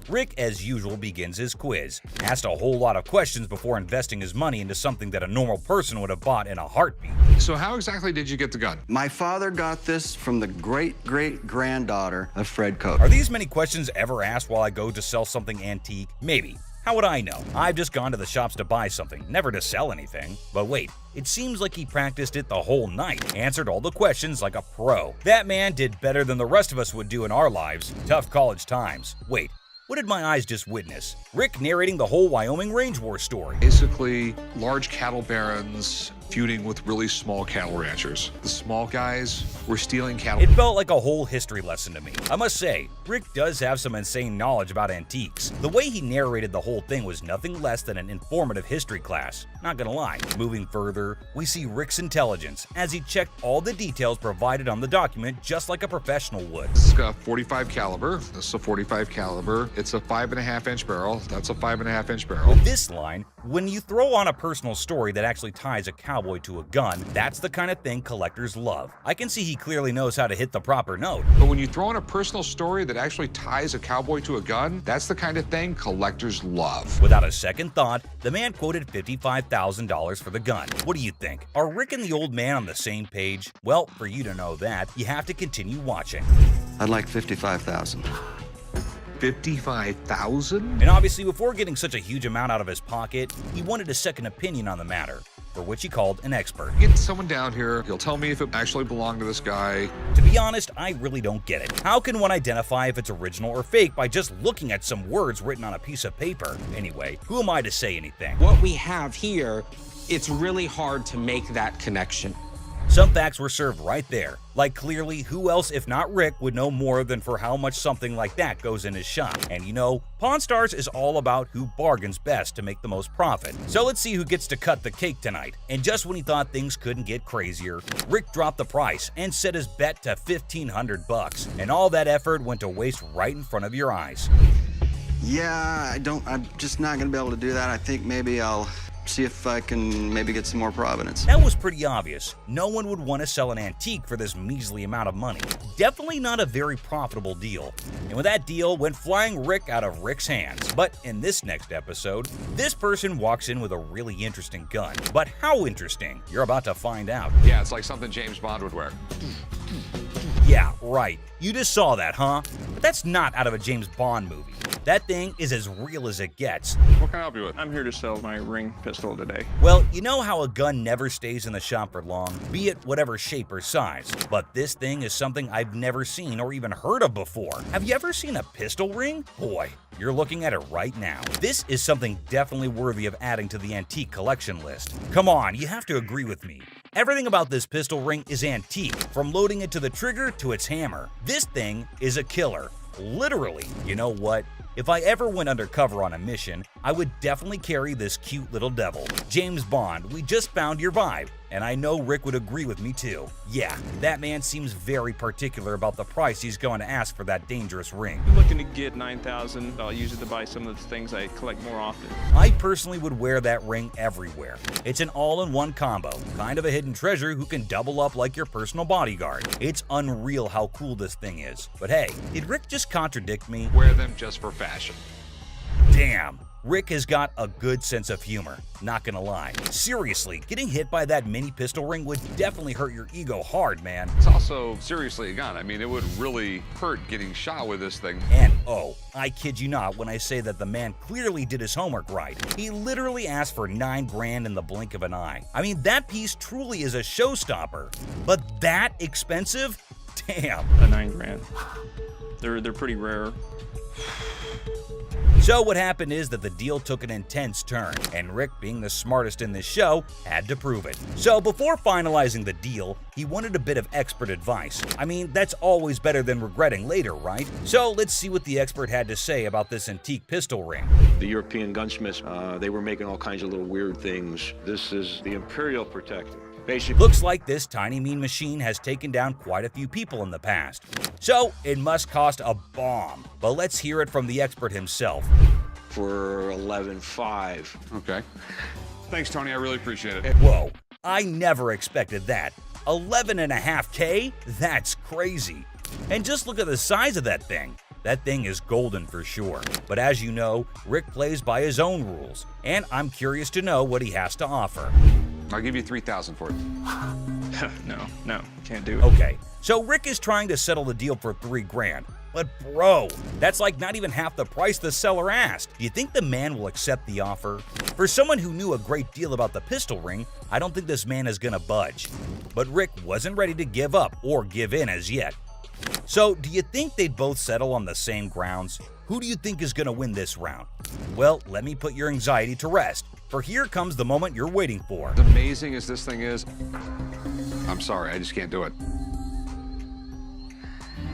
Rick, as usual, begins his quiz, asked a whole lot of questions before investing his money into something that a normal person would have bought in a heartbeat. So how exactly did you get the gun? My father got this from the great-great-granddaughter of Fred Koch. Are these many questions ever asked while I go to sell something antique? Maybe. How would I know? I've just gone to the shops to buy something, never to sell anything. But wait, it seems like he practiced it the whole night, answered all the questions like a pro. That man did better than the rest of us would do in our lives. Tough college times. Wait, what did my eyes just witness? Rick narrating the whole Wyoming Range War story. Basically, large cattle barons feuding with really small cattle ranchers. The small guys were stealing cattle. It felt like a whole history lesson to me. I must say, Rick does have some insane knowledge about antiques. The way he narrated the whole thing was nothing less than an informative history class. Not gonna lie. Moving further, we see Rick's intelligence as he checked all the details provided on the document just like a professional would. This is a 45 caliber. This is a 45 caliber. It's a 5.5-inch barrel. That's a 5.5-inch barrel. With this line, when you throw on a personal story that actually ties a cowboy to a gun, that's the kind of thing collectors love. I can see he clearly knows how to hit the proper note. But when you throw in a personal story that actually ties a cowboy to a gun, that's the kind of thing collectors love. Without a second thought, the man quoted $55,000 for the gun. What do you think? Are Rick and the old man on the same page? Well, for you to know that, you have to continue watching. I'd like $55,000. $55,000? And obviously, before getting such a huge amount out of his pocket, he wanted a second opinion on the matter, for which he called an expert. Get someone down here, he'll tell me if it actually belonged to this guy. To be honest, I really don't get it. How can one identify if it's original or fake by just looking at some words written on a piece of paper? Anyway, who am I to say anything? What we have here, it's really hard to make that connection. Some facts were served right there. Like clearly, who else if not Rick would know more than for how much something like that goes in his shop. And you know, Pawn Stars is all about who bargains best to make the most profit. So let's see who gets to cut the cake tonight. And just when he thought things couldn't get crazier, Rick dropped the price and set his bet to $1,500. And all that effort went to waste right in front of your eyes. Yeah, I'm just not gonna be able to do that. I think maybe I'll see if I can maybe get some more provenance. That was pretty obvious. No one would want to sell an antique for this measly amount of money. Definitely not a very profitable deal. And with that deal went flying Rick out of Rick's hands. But in this next episode, this person walks in with a really interesting gun. But how interesting? You're about to find out. Yeah, it's like something James Bond would wear. Yeah, right. You just saw that, huh? But that's not out of a James Bond movie. That thing is as real as it gets. What can I help you with? I'm here to sell my ring pistol today. Well, you know how a gun never stays in the shop for long, be it whatever shape or size. But this thing is something I've never seen or even heard of before. Have you ever seen a pistol ring? Boy, you're looking at it right now. This is something definitely worthy of adding to the antique collection list. Come on, you have to agree with me. Everything about this pistol ring is antique, from loading it to the trigger to its hammer. This thing is a killer. Literally. You know what? If I ever went undercover on a mission, I would definitely carry this cute little devil. James Bond, we just found your vibe. And I know Rick would agree with me too. Yeah, that man seems very particular about the price he's going to ask for that dangerous ring. I'm looking to get $9,000. I'll use it to buy some of the things I collect more often. I personally would wear that ring everywhere. It's an all-in-one combo, kind of a hidden treasure who can double up like your personal bodyguard. It's unreal how cool this thing is. But hey, did Rick just contradict me? Wear them just for fashion. Damn. Rick has got a good sense of humor, not gonna lie. Seriously, getting hit by that mini pistol ring would definitely hurt your ego hard, man. It's also seriously a gun. I mean, it would really hurt getting shot with this thing. And oh, I kid you not when I say that the man clearly did his homework right. He literally asked for $9 grand in the blink of an eye. I mean, that piece truly is a showstopper. But that expensive? Damn. A $9 grand. They're pretty rare. So what happened is that the deal took an intense turn, and Rick, being the smartest in this show, had to prove it. So before finalizing the deal, he wanted a bit of expert advice. I mean, that's always better than regretting later, right? So let's see what the expert had to say about this antique pistol ring. The European gunsmiths, they were making all kinds of little weird things. This is the Imperial Protector. Basically, looks like this tiny mean machine has taken down quite a few people in the past. So it must cost a bomb. But let's hear it from the expert himself. For $11,500. Okay. Thanks, Tony. I really appreciate it. Whoa, I never expected that. $11.5K? That's crazy. And just look at the size of that thing. That thing is golden for sure. But as you know, Rick plays by his own rules. And I'm curious to know what he has to offer. I'll give you $3,000 for it. No, can't do it. Okay, so Rick is trying to settle the deal for $3 grand. But bro, that's like not even half the price the seller asked. Do you think the man will accept the offer? For someone who knew a great deal about the pistol ring, I don't think this man is gonna budge. But Rick wasn't ready to give up or give in as yet. So do you think they'd both settle on the same grounds? Who do you think is gonna win this round? Well, let me put your anxiety to rest. For here comes the moment you're waiting for. As amazing as this thing is, I'm sorry, I just can't do it.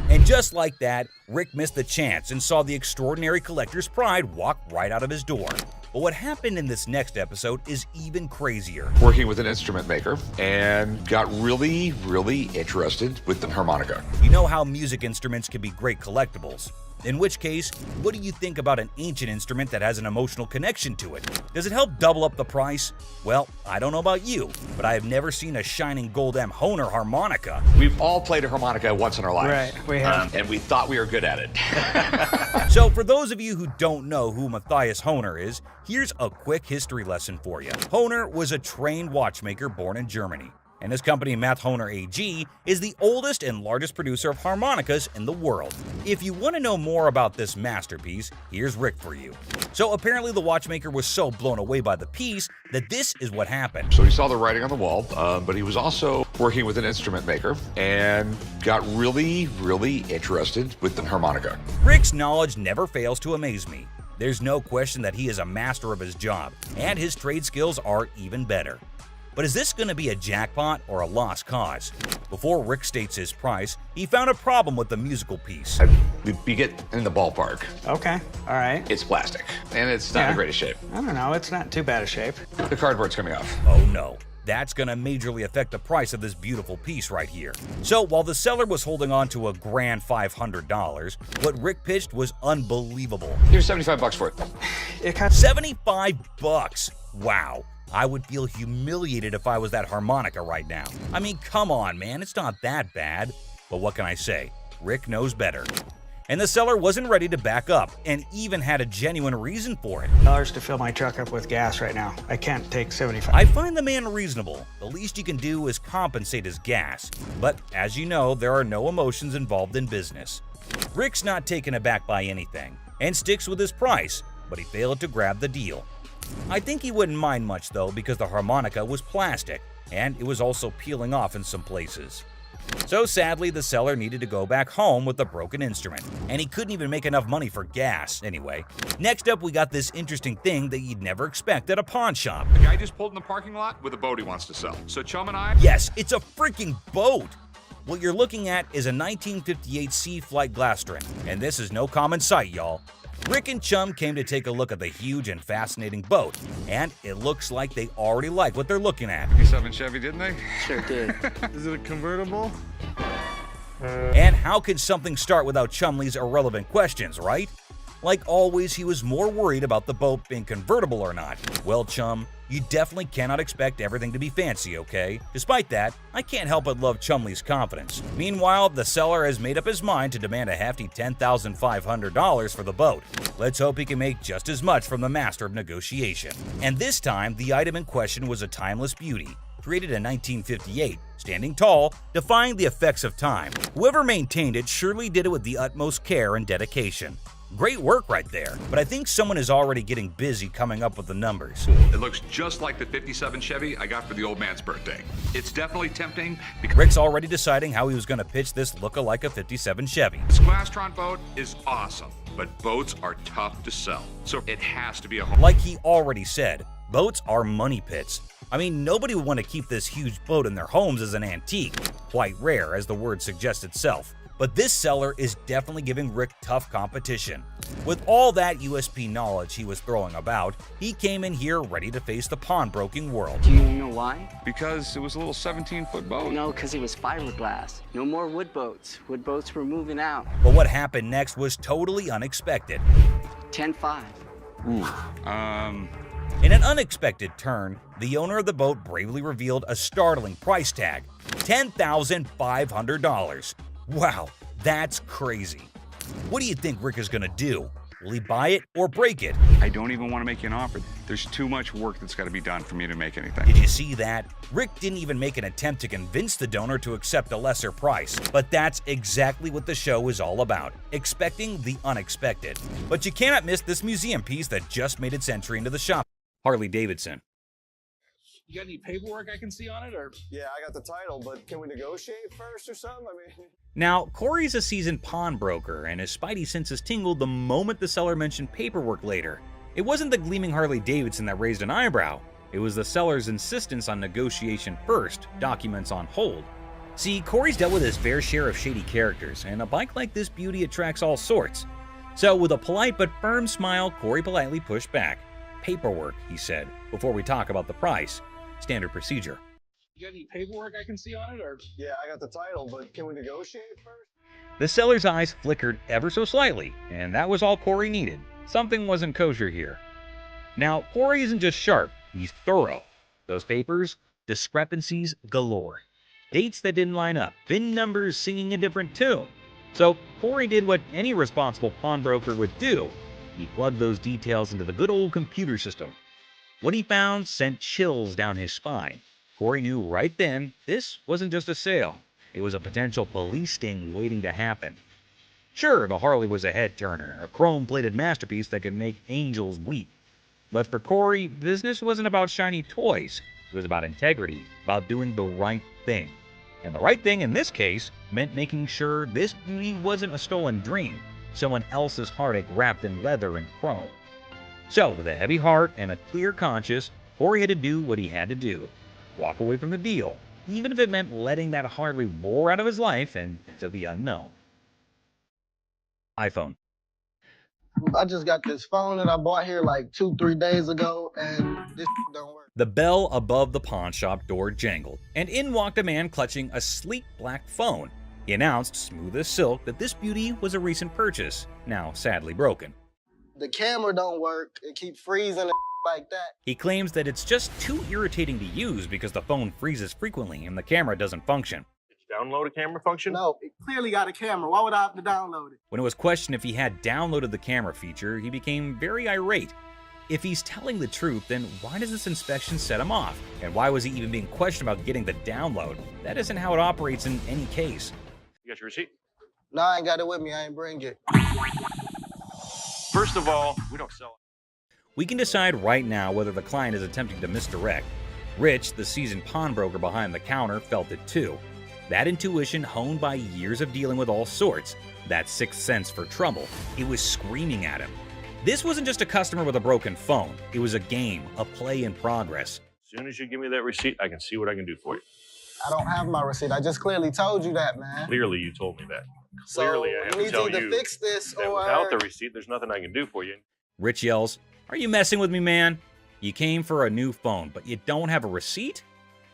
And just like that, Rick missed the chance and saw the extraordinary collector's pride walk right out of his door. But what happened in this next episode is even crazier. Working with an instrument maker and got really, really interested with the harmonica. You know how music instruments can be great collectibles. In which case, what do you think about an ancient instrument that has an emotional connection to it? Does it help double up the price? Well, I don't know about you, but I have never seen a shining gold M Hohner harmonica. We've all played a harmonica once in our lives. Right, we have. And we thought we were good at it. So for those of you who don't know who Matthias Hohner is, here's a quick history lesson for you. Hohner was a trained watchmaker born in Germany. And his company, Math Hohner AG, is the oldest and largest producer of harmonicas in the world. If you want to know more about this masterpiece, here's Rick for you. So apparently the watchmaker was so blown away by the piece that this is what happened. So he saw the writing on the wall, but he was also working with an instrument maker and got really, really interested with the harmonica. Rick's knowledge never fails to amaze me. There's no question that he is a master of his job, and his trade skills are even better. But is this going to be a jackpot or a lost cause? Before Rick states his price, he found a problem with the musical piece. We get in the ballpark. Okay, all right. It's plastic, and it's not in the greatest shape. I don't know, it's not too bad a shape. The cardboard's coming off. Oh no, that's going to majorly affect the price of this beautiful piece right here. So while the seller was holding on to a grand $500, what Rick pitched was unbelievable. Here's $75 for it. $75? Wow. I would feel humiliated if I was that harmonica right now. I mean, come on, man, it's not that bad. But what can I say? Rick knows better. And the seller wasn't ready to back up, and even had a genuine reason for it. $1 to fill my truck up with gas right now. I can't take 75. I find the man reasonable. The least you can do is compensate his gas. But as you know, there are no emotions involved in business. Rick's not taken aback by anything, and sticks with his price, but he failed to grab the deal. I think he wouldn't mind much though, because the harmonica was plastic, and it was also peeling off in some places. So sadly, the seller needed to go back home with the broken instrument, and he couldn't even make enough money for gas anyway. Next up, we got this interesting thing that you'd never expect at a pawn shop. The guy just pulled in the parking lot with a boat he wants to sell. So Chum and I... Yes, it's a freaking boat! What you're looking at is a 1958 Sea Flight Glastron, and this is no common sight, y'all. Rick and Chum came to take a look at the huge and fascinating boat, and it looks like they already like what they're looking at. 57 Chevy, didn't they? Sure did. Is it a convertible? And how could something start without Chumley's irrelevant questions, right? Like always, he was more worried about the boat being convertible or not. Well, Chum, you definitely cannot expect everything to be fancy, okay? Despite that, I can't help but love Chumley's confidence. Meanwhile, the seller has made up his mind to demand a hefty $10,500 for the boat. Let's hope he can make just as much from the master of negotiation. And this time, the item in question was a timeless beauty, created in 1958, standing tall, defying the effects of time. Whoever maintained it surely did it with the utmost care and dedication. Great work right there, but I think someone is already getting busy coming up with the numbers. It looks just like the 57 Chevy I got for the old man's birthday. It's definitely tempting because Rick's already deciding how he was going to pitch this look-alike a 57 Chevy. this Glastron boat is awesome, but boats are tough to sell, so it has to be a home. Like he already said, boats are money pits. I mean, nobody would want to keep this huge boat in their homes as an antique. Quite rare, as the word suggests itself. But this seller is definitely giving Rick tough competition. With all that USP knowledge he was throwing about, he came in here ready to face the pawnbroking world. Do you know why? Because it was a little 17-foot boat. No, because it was fiberglass. No more wood boats. Wood boats were moving out. But what happened next was totally unexpected. 10-5. In an unexpected turn, the owner of the boat bravely revealed a startling price tag, $10,500. Wow, that's crazy. What do you think Rick is gonna do? Will he buy it or break it? I don't even want to make you an offer. There's too much work that's got to be done for me to make anything. Did you see that? Rick didn't even make an attempt to convince the donor to accept a lesser price. But that's exactly what the show is all about, expecting the unexpected. But you cannot miss this museum piece that just made its entry into the shop. Harley Davidson. You got any paperwork I can see on it, or? Yeah, I got the title, but can we negotiate first or something? I mean... Now, Corey's a seasoned pawnbroker, and his spidey senses tingled the moment the seller mentioned paperwork later. It wasn't the gleaming Harley Davidson that raised an eyebrow. It was the seller's insistence on negotiation first, documents on hold. See, Corey's dealt with his fair share of shady characters, and a bike like this beauty attracts all sorts. So, with a polite but firm smile, Corey politely pushed back. Paperwork, he said, before we talk about the price. Standard procedure. You got any paperwork I can see on it, or? Yeah, I got the title, but can we negotiate first? The seller's eyes flickered ever so slightly, and that was all Corey needed. Something wasn't kosher here. Now, Corey isn't just sharp, he's thorough. Those papers, discrepancies galore. Dates that didn't line up, VIN numbers singing a different tune. So, Corey did what any responsible pawnbroker would do. He plugged those details into the good old computer system. What he found sent chills down his spine. Corey knew right then this wasn't just a sale. It was a potential police sting waiting to happen. Sure, the Harley was a head-turner, a chrome-plated masterpiece that could make angels weep. But for Corey, business wasn't about shiny toys. It was about integrity, about doing the right thing. And the right thing in this case meant making sure this beauty wasn't a stolen dream, someone else's heartache wrapped in leather and chrome. So, with a heavy heart and a clear conscience, Corey had to do what he had to do. Walk away from the deal, even if it meant letting that Harley roar out of his life and into the unknown. iPhone. I just got this phone that I bought here like 2-3 days ago, and this don't work. The bell above the pawn shop door jangled, and in walked a man clutching a sleek black phone. He announced, smooth as silk, that this beauty was a recent purchase, now sadly broken. The camera don't work. It keeps freezing and like that. He claims that it's just too irritating to use because the phone freezes frequently and the camera doesn't function. Did you download a camera function? No, it clearly got a camera. Why would I have to download it? When it was questioned if he had downloaded the camera feature, he became very irate. If he's telling the truth, then why does this inspection set him off? And why was he even being questioned about getting the download? That isn't how it operates in any case. You got your receipt? No, I ain't got it with me. I ain't bring it. First of all, we don't sell it. We can decide right now whether the client is attempting to misdirect. Rich, the seasoned pawnbroker behind the counter, felt it too. That intuition, honed by years of dealing with all sorts, that sixth sense for trouble, it was screaming at him. This wasn't just a customer with a broken phone. It was a game, a play in progress. As soon as you give me that receipt, I can see what I can do for you. I don't have my receipt. I just clearly told you that, man. Clearly, you told me that. So Clearly, I have we to tell need to you either fix this that or... without the receipt, there's nothing I can do for you. Rich yells, "Are you messing with me, man? You came for a new phone, but you don't have a receipt?"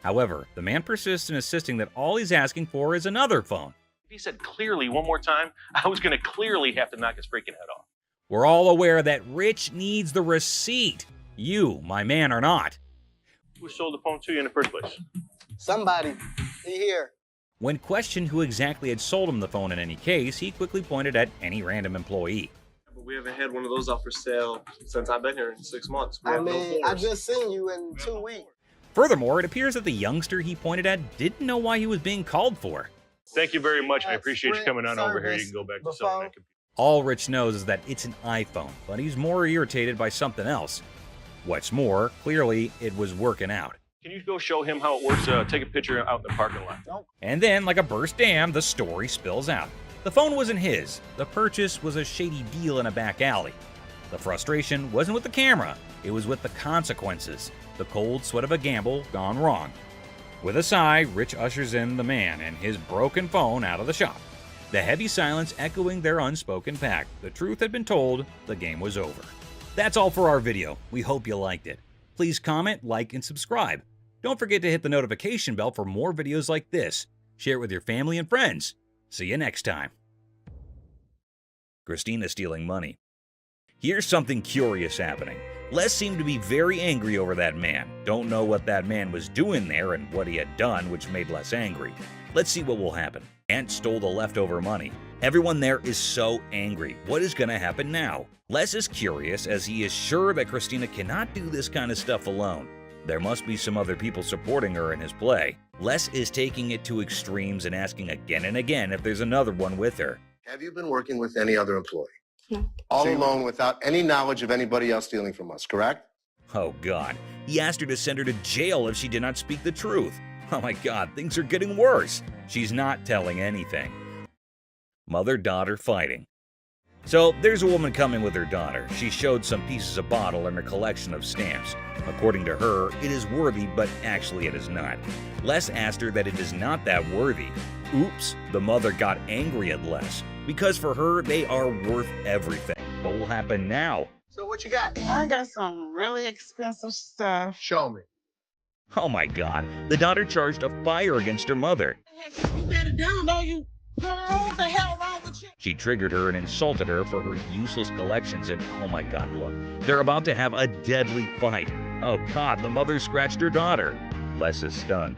However, the man persists in insisting that all he's asking for is another phone. If he said clearly one more time, I was going to clearly have to knock his freaking head off. We're all aware that Rich needs the receipt. You, my man, are not. Who sold the phone to you in the first place? Somebody. He here. When questioned who exactly had sold him the phone in any case, he quickly pointed at any random employee. But we haven't had one of those up for sale since I've been here in 6 months. I mean, I just seen you in 2 weeks. Furthermore, it appears that the youngster he pointed at didn't know why he was being called for. Thank you very much. I appreciate you coming on over here. You can go back to selling that computer. All Rich knows is that it's an iPhone, but he's more irritated by something else. What's more, clearly it was working out. Can you go show him how it works? Take a picture out in the parking lot. And then, like a burst dam, the story spills out. The phone wasn't his. The purchase was a shady deal in a back alley. The frustration wasn't with the camera. It was with the consequences. The cold sweat of a gamble gone wrong. With a sigh, Rich ushers in the man and his broken phone out of the shop. The heavy silence echoing their unspoken pact. The truth had been told, the game was over. That's all for our video. We hope you liked it. Please comment, like, and subscribe. Don't forget to hit the notification bell for more videos like this. Share it with your family and friends. See you next time. Christina stealing money. Here's something curious happening. Les seemed to be very angry over that man. Don't know what that man was doing there and what he had done, which made Les angry. Let's see what will happen. Ant stole the leftover money. Everyone there is so angry. What is going to happen now? Les is curious as he is sure that Christina cannot do this kind of stuff alone. There must be some other people supporting her in his play. Les is taking it to extremes and asking again and again if there's another one with her. Have you been working with any other employee? No. All alone without any knowledge of anybody else stealing from us, correct? Oh God, he asked her to send her to jail if she did not speak the truth. Oh my God, things are getting worse. She's not telling anything. Mother-daughter fighting. So there's a woman coming with her daughter. She showed some pieces of bottle and a collection of stamps. According to her, it is worthy, but actually it is not. Les asked her that it is not that worthy. Oops, the mother got angry at Les, because for her, they are worth everything. What will happen now? So what you got? I got some really expensive stuff. Show me. Oh my God, the daughter charged a fire against her mother. You better down, no, you. What the hell wrong with you? She triggered her and insulted her for her useless collections, and oh my God, look, they're about to have a deadly fight. Oh God, the mother scratched her daughter. Les is stunned.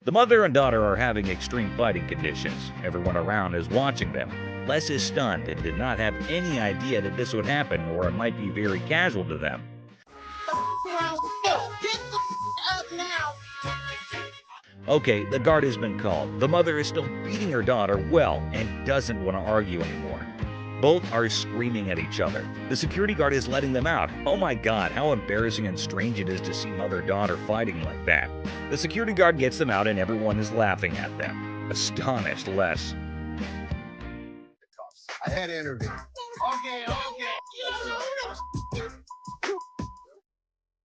The mother and daughter are having extreme fighting conditions. Everyone around is watching them. Les is stunned and did not have any idea that this would happen, or it might be very casual to them. Okay, the guard has been called. The mother is still beating her daughter well and doesn't want to argue anymore. Both are screaming at each other. The security guard is letting them out. Oh my God, how embarrassing and strange it is to see mother-daughter fighting like that. The security guard gets them out and everyone is laughing at them. Astonished Les. I had to intervene. Okay.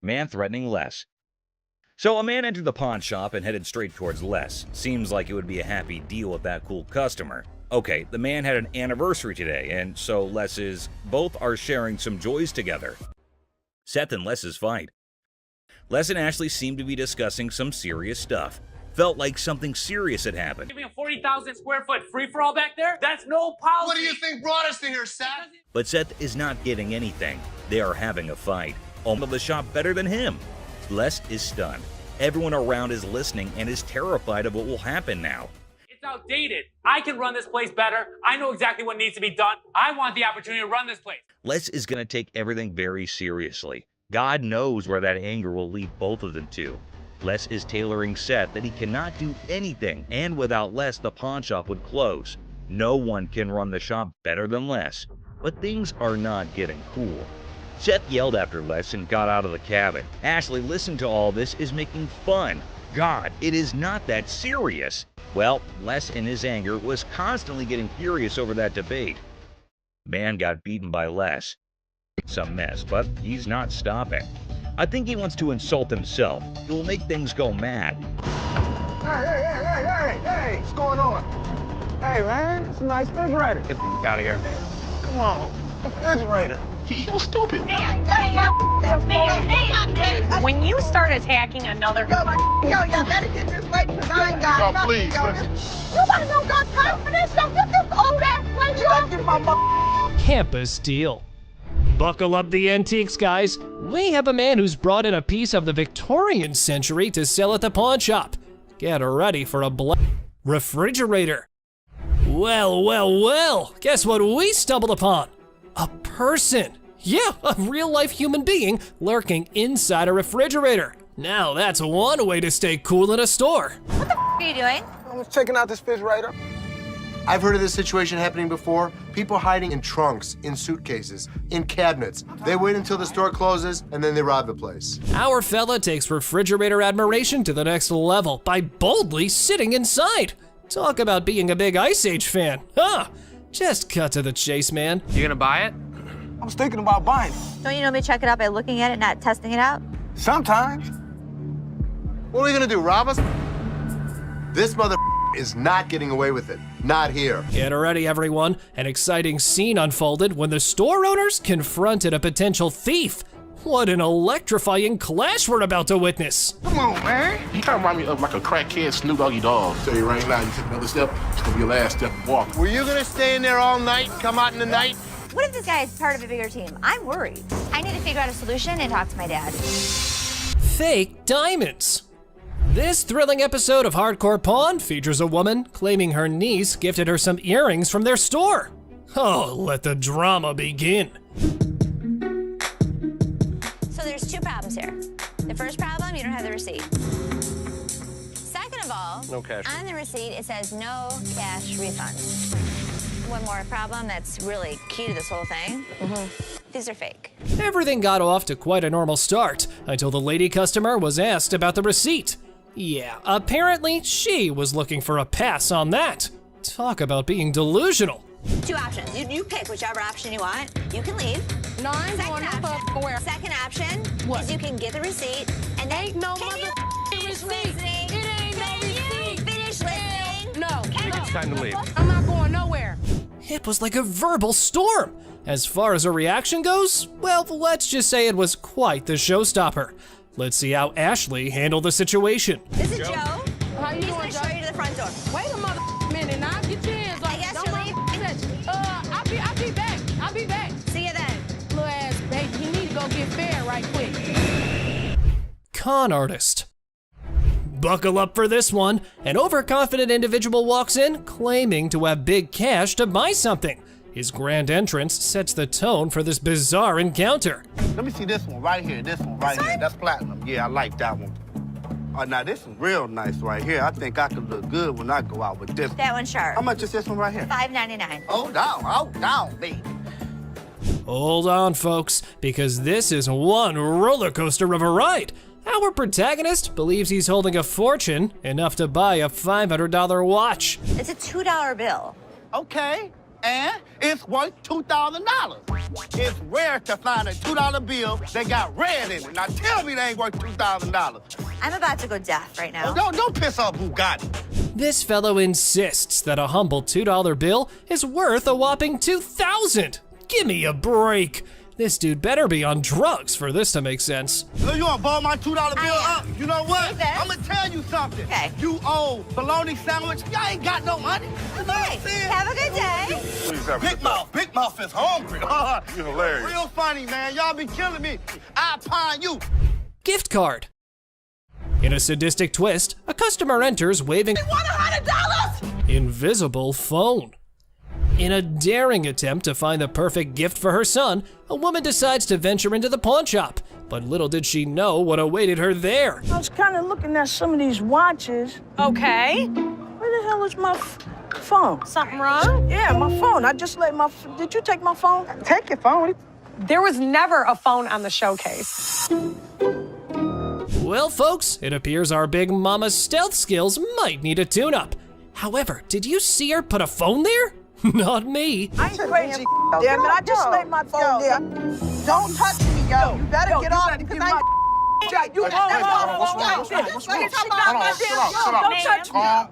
Man threatening Les. So a man entered the pawn shop and headed straight towards Les. Seems like it would be a happy deal with that cool customer. Okay, the man had an anniversary today, and so both are sharing some joys together. Seth and Les's fight. Les and Ashley seemed to be discussing some serious stuff. Felt like something serious had happened. Giving a 40,000 square foot free-for-all back there? That's no policy! What do you think brought us to here, Seth? But Seth is not getting anything. They are having a fight. Owner of the shop better than him. Les is stunned. Everyone around is listening and is terrified of what will happen now. It's outdated. I can run this place better. I know exactly what needs to be done. I want the opportunity to run this place. Les is going to take everything very seriously. God knows where that anger will lead both of them to. Les is tailoring Seth that he cannot do anything, and without Les, the pawn shop would close. No one can run the shop better than Les. But things are not getting cool. Seth yelled after Les and got out of the cabin. Ashley listened to all this as making fun. God, it is not that serious. Well, Les in his anger was constantly getting furious over that debate. Man got beaten by Les. It's a mess, but he's not stopping. I think he wants to insult himself. It will make things go mad. Hey, what's going on? Hey, man, it's a nice refrigerator. Get the out of here. Come on, refrigerator. You're stupid. When you start attacking another... Yo, you better get this right because I ain't got nothing. Please, nobody don't got time for this. Don't get this old ass refrigerator. Campus deal. Buckle up the antiques, guys. We have a man who's brought in a piece of the Victorian century to sell at the pawn shop. Get ready for a black refrigerator. Well, well, well, guess what we stumbled upon? A person. Yeah, a real-life human being lurking inside a refrigerator. Now that's one way to stay cool in a store. What the are you doing? I was checking out this refrigerator. I've heard of this situation happening before. People hiding in trunks, in suitcases, in cabinets. They wait until the store closes and then they rob the place. Our fella takes refrigerator admiration to the next level by boldly sitting inside. Talk about being a big Ice Age fan, huh? Just cut to the chase, man. You gonna buy it? I was thinking about buying it. Don't you normally check it out by looking at it, not testing it out? Sometimes. What are we gonna do, rob us? This mother is not getting away with it. Not here. Get ready, everyone. An exciting scene unfolded when the store owners confronted a potential thief. What an electrifying clash we're about to witness. Come on, man. You kind of remind me of like a crackhead Snoop Doggy Dogg. Tell you right now, you take another step, it's gonna be your last step walking. Were you gonna stay in there all night, come out in the night? What if this guy is part of a bigger team? I'm worried. I need to figure out a solution and talk to my dad. Fake diamonds. This thrilling episode of Hardcore Pawn features a woman claiming her niece gifted her some earrings from their store. Oh, let the drama begin. So there's two problems here. The first problem, you don't have the receipt. Second of all, No cash. on the receipt it says no cash refund. One more problem that's really key to this whole thing. These are fake. Everything got off to quite a normal start until the lady customer was asked about the receipt. Yeah, apparently she was looking for a pass on that. Talk about being delusional. Two options. You pick whichever option you want. You can leave. No, I ain't going nowhere. Second option is you can get the receipt and then Ain't no finish receipt. listening? It ain't no receipt. Finish listening? No. It's time to leave. I'm not going nowhere. It was like a verbal storm. As far as a reaction goes, well, let's just say it was quite the showstopper. Let's see how Ashley handled the situation. This is Joe. How you He's doing, gonna show Joe? you to the front door. Wait a minute now. Get your hands off. I guess Don't you're mind leaving. touch. I'll be back. I'll be back. See you then. Little ass baby, you need to go get fed right quick. Con artist. Buckle up for this one. An overconfident individual walks in claiming to have big cash to buy something. His grand entrance sets the tone for this bizarre encounter. Let me see this one right here. This one right here. That's platinum. Yeah, I like that one. Oh, now this is real nice right here. I think I could look good when I go out with this. That one's sharp. How much is this one right here? $5.99. Hold down, baby. Hold on, folks, because this is one roller coaster of a ride. Our protagonist believes he's holding a fortune, enough to buy a $500 watch. It's a $2 bill. Okay, and it's worth $2,000. It's rare to find a $2 bill that got red in it. Now tell me they ain't worth $2,000. I'm about to go deaf right now. Oh, don't piss off Bugatti. This fellow insists that a humble $2 bill is worth a whopping $2,000. Give me a break. This dude better be on drugs for this to make sense. So you wanna ball my $2 bill up? You know what? Hey, I'm gonna tell you something. Okay. You owe bologna sandwich. Y'all ain't got no money. You know what I'm saying? Have a good day. Please have a Big Mouth is hungry. You're hilarious. Real funny, man. Y'all be killing me. I pine you. Gift card. In a sadistic twist, a customer enters waving $100? invisible phone. In a daring attempt to find the perfect gift for her son, a woman decides to venture into the pawn shop. But little did she know what awaited her there. I was kind of looking at some of these watches. Okay. Where the hell is my phone? Something wrong? Yeah, my phone. I just let did you take my phone? Take your phone. There was never a phone on the showcase. Well, folks, it appears our big mama's stealth skills might need a tune-up. However, did you see her put a phone there? Not me. I ain't crazy. Damn it, I just laid my phone there. Don't touch me, yo. You better get off because I ain't. You Calm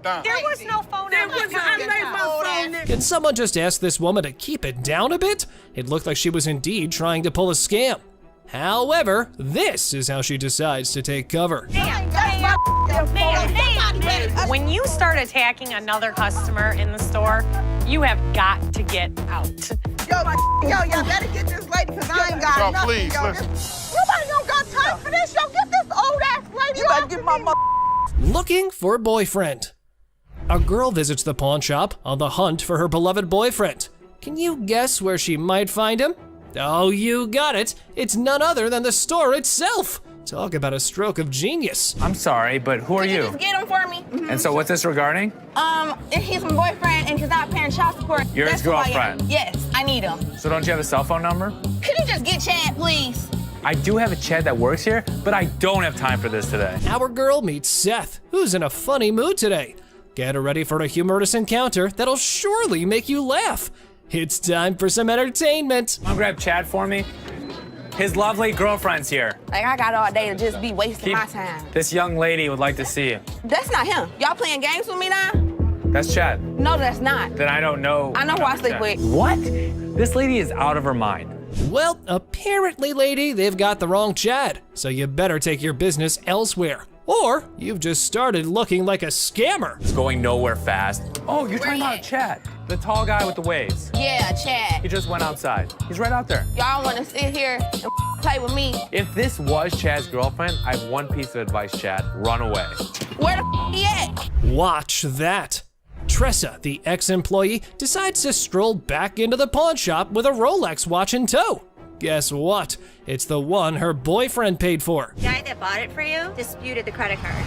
down. There was no phone. I laid my phone there. Can someone just ask this woman to keep it down a bit? It looked like she was indeed trying to pull a scam. However, this is how she decides to take cover. When you start attacking another customer in the store, you have got to get out. Yo, better get this lady because I ain't got nothing. Please, listen. Nobody don't got time for this. Yo, get this old ass lady off get my mother. Looking for a boyfriend. A girl visits the pawn shop on the hunt for her beloved boyfriend. Can you guess where she might find him? Oh, you got it. It's none other than the store itself. Talk about a stroke of genius. I'm sorry, but who are you? Just get him for me. And so what's this regarding? He's my boyfriend and he's not paying child support. You're his girlfriend? Yes, I need him. So don't you have a cell phone number? Could you just get Chad, please? I do have a Chad that works here, but I don't have time for this today. Our girl meets Seth, who's in a funny mood today. Get her ready for a humorous encounter that'll surely make you laugh. It's time for some entertainment. Come on, grab Chad for me. His lovely girlfriend's here. Like, I got all day to just be wasting my time. This young lady would like to see you. That's not him. Y'all playing games with me now? That's Chad. No, that's not. Then I don't know. I know who I sleep with. What? This lady is out of her mind. Well, apparently, lady, they've got the wrong Chad, so you better take your business elsewhere. Or you've just started looking like a scammer. It's going nowhere fast. Oh, you're talking about Chad, the tall guy with the waves. Yeah, Chad. He just went outside. He's right out there. Y'all want to sit here and play with me? If this was Chad's girlfriend, I have one piece of advice, Chad. Run away. Where the he at? Watch that. Tressa, the ex-employee, decides to stroll back into the pawn shop with a Rolex watch in tow. Guess what? It's the one her boyfriend paid for. The guy that bought it for you disputed the credit card.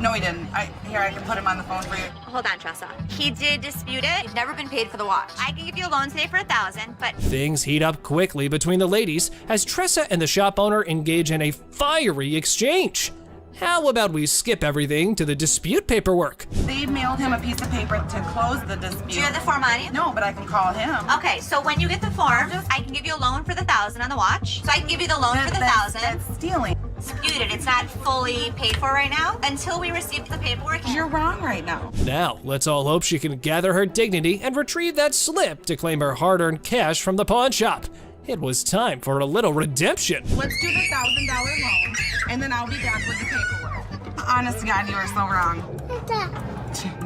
No, he didn't. Here, I can put him on the phone for you. Hold on, Tressa. He did dispute it. He's never been paid for the watch. I can give you a loan today for $1,000, but Things heat up quickly between the ladies as Tressa and the shop owner engage in a fiery exchange. How about we skip everything to the dispute paperwork? They mailed him a piece of paper to close the dispute. do you have the form on you? No, but I can call him. Okay, so when you get the form, I can give you a loan for the $1,000 on the watch. So I can give you the loan for the $1,000. That's stealing. Disputed. It's not fully paid for right now until we receive the paperwork. You're wrong right now. Now, let's all hope she can gather her dignity and retrieve that slip to claim her hard-earned cash from the pawn shop. It was time for a little redemption. Let's do the $1,000 loan, and then I'll be back with the paperwork. Honest to God, you are so wrong.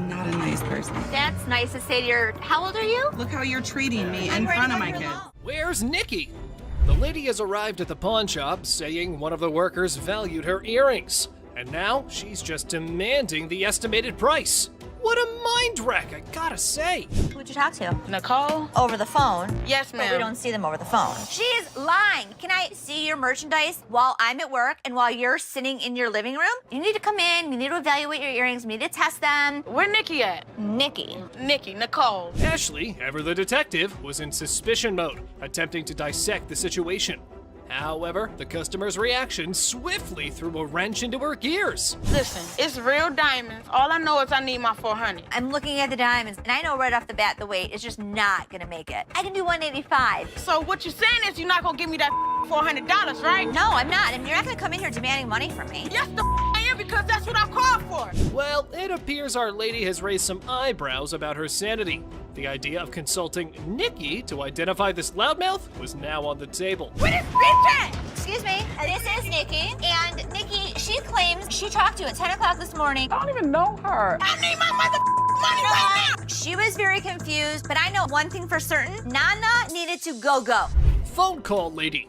Not a nice person. That's nice to say to your, how old are you? Look how you're treating me in front of my kids. Where's Nikki? The lady has arrived at the pawn shop saying one of the workers valued her earrings. And now she's just demanding the estimated price. What a mind wreck, I gotta say. Who'd you talk to? Nicole? Over the phone. Yes, But ma'am. we don't see them over the phone. She is lying. Can I see your merchandise while I'm at work and while you're sitting in your living room? You need to come in, you need to evaluate your earrings, we need to test them. Where Nikki at? Nikki. Nicole. Ashley, ever the detective, was in suspicion mode, attempting to dissect the situation. However, the customer's reaction swiftly threw a wrench into her gears. Listen, it's real diamonds. All I know is I need my 400. I'm looking at the diamonds, and I know right off the bat the weight is just not gonna make it. I can do 185. So what you're saying is you're not gonna give me that $400, right? No, I'm not. And you're not gonna come in here demanding money from me. Yes, I am, because that's what I called for. Well, it appears our lady has raised some eyebrows about her sanity. The idea of consulting Nikki to identify this loudmouth was now on the table. What is bitch at? Excuse me, this is Nikki, and Nikki, she claims she talked to you at 10 o'clock this morning. I don't even know her. I need my money right now. She was very confused, but I know one thing for certain, Nana needed to go. Phone call lady.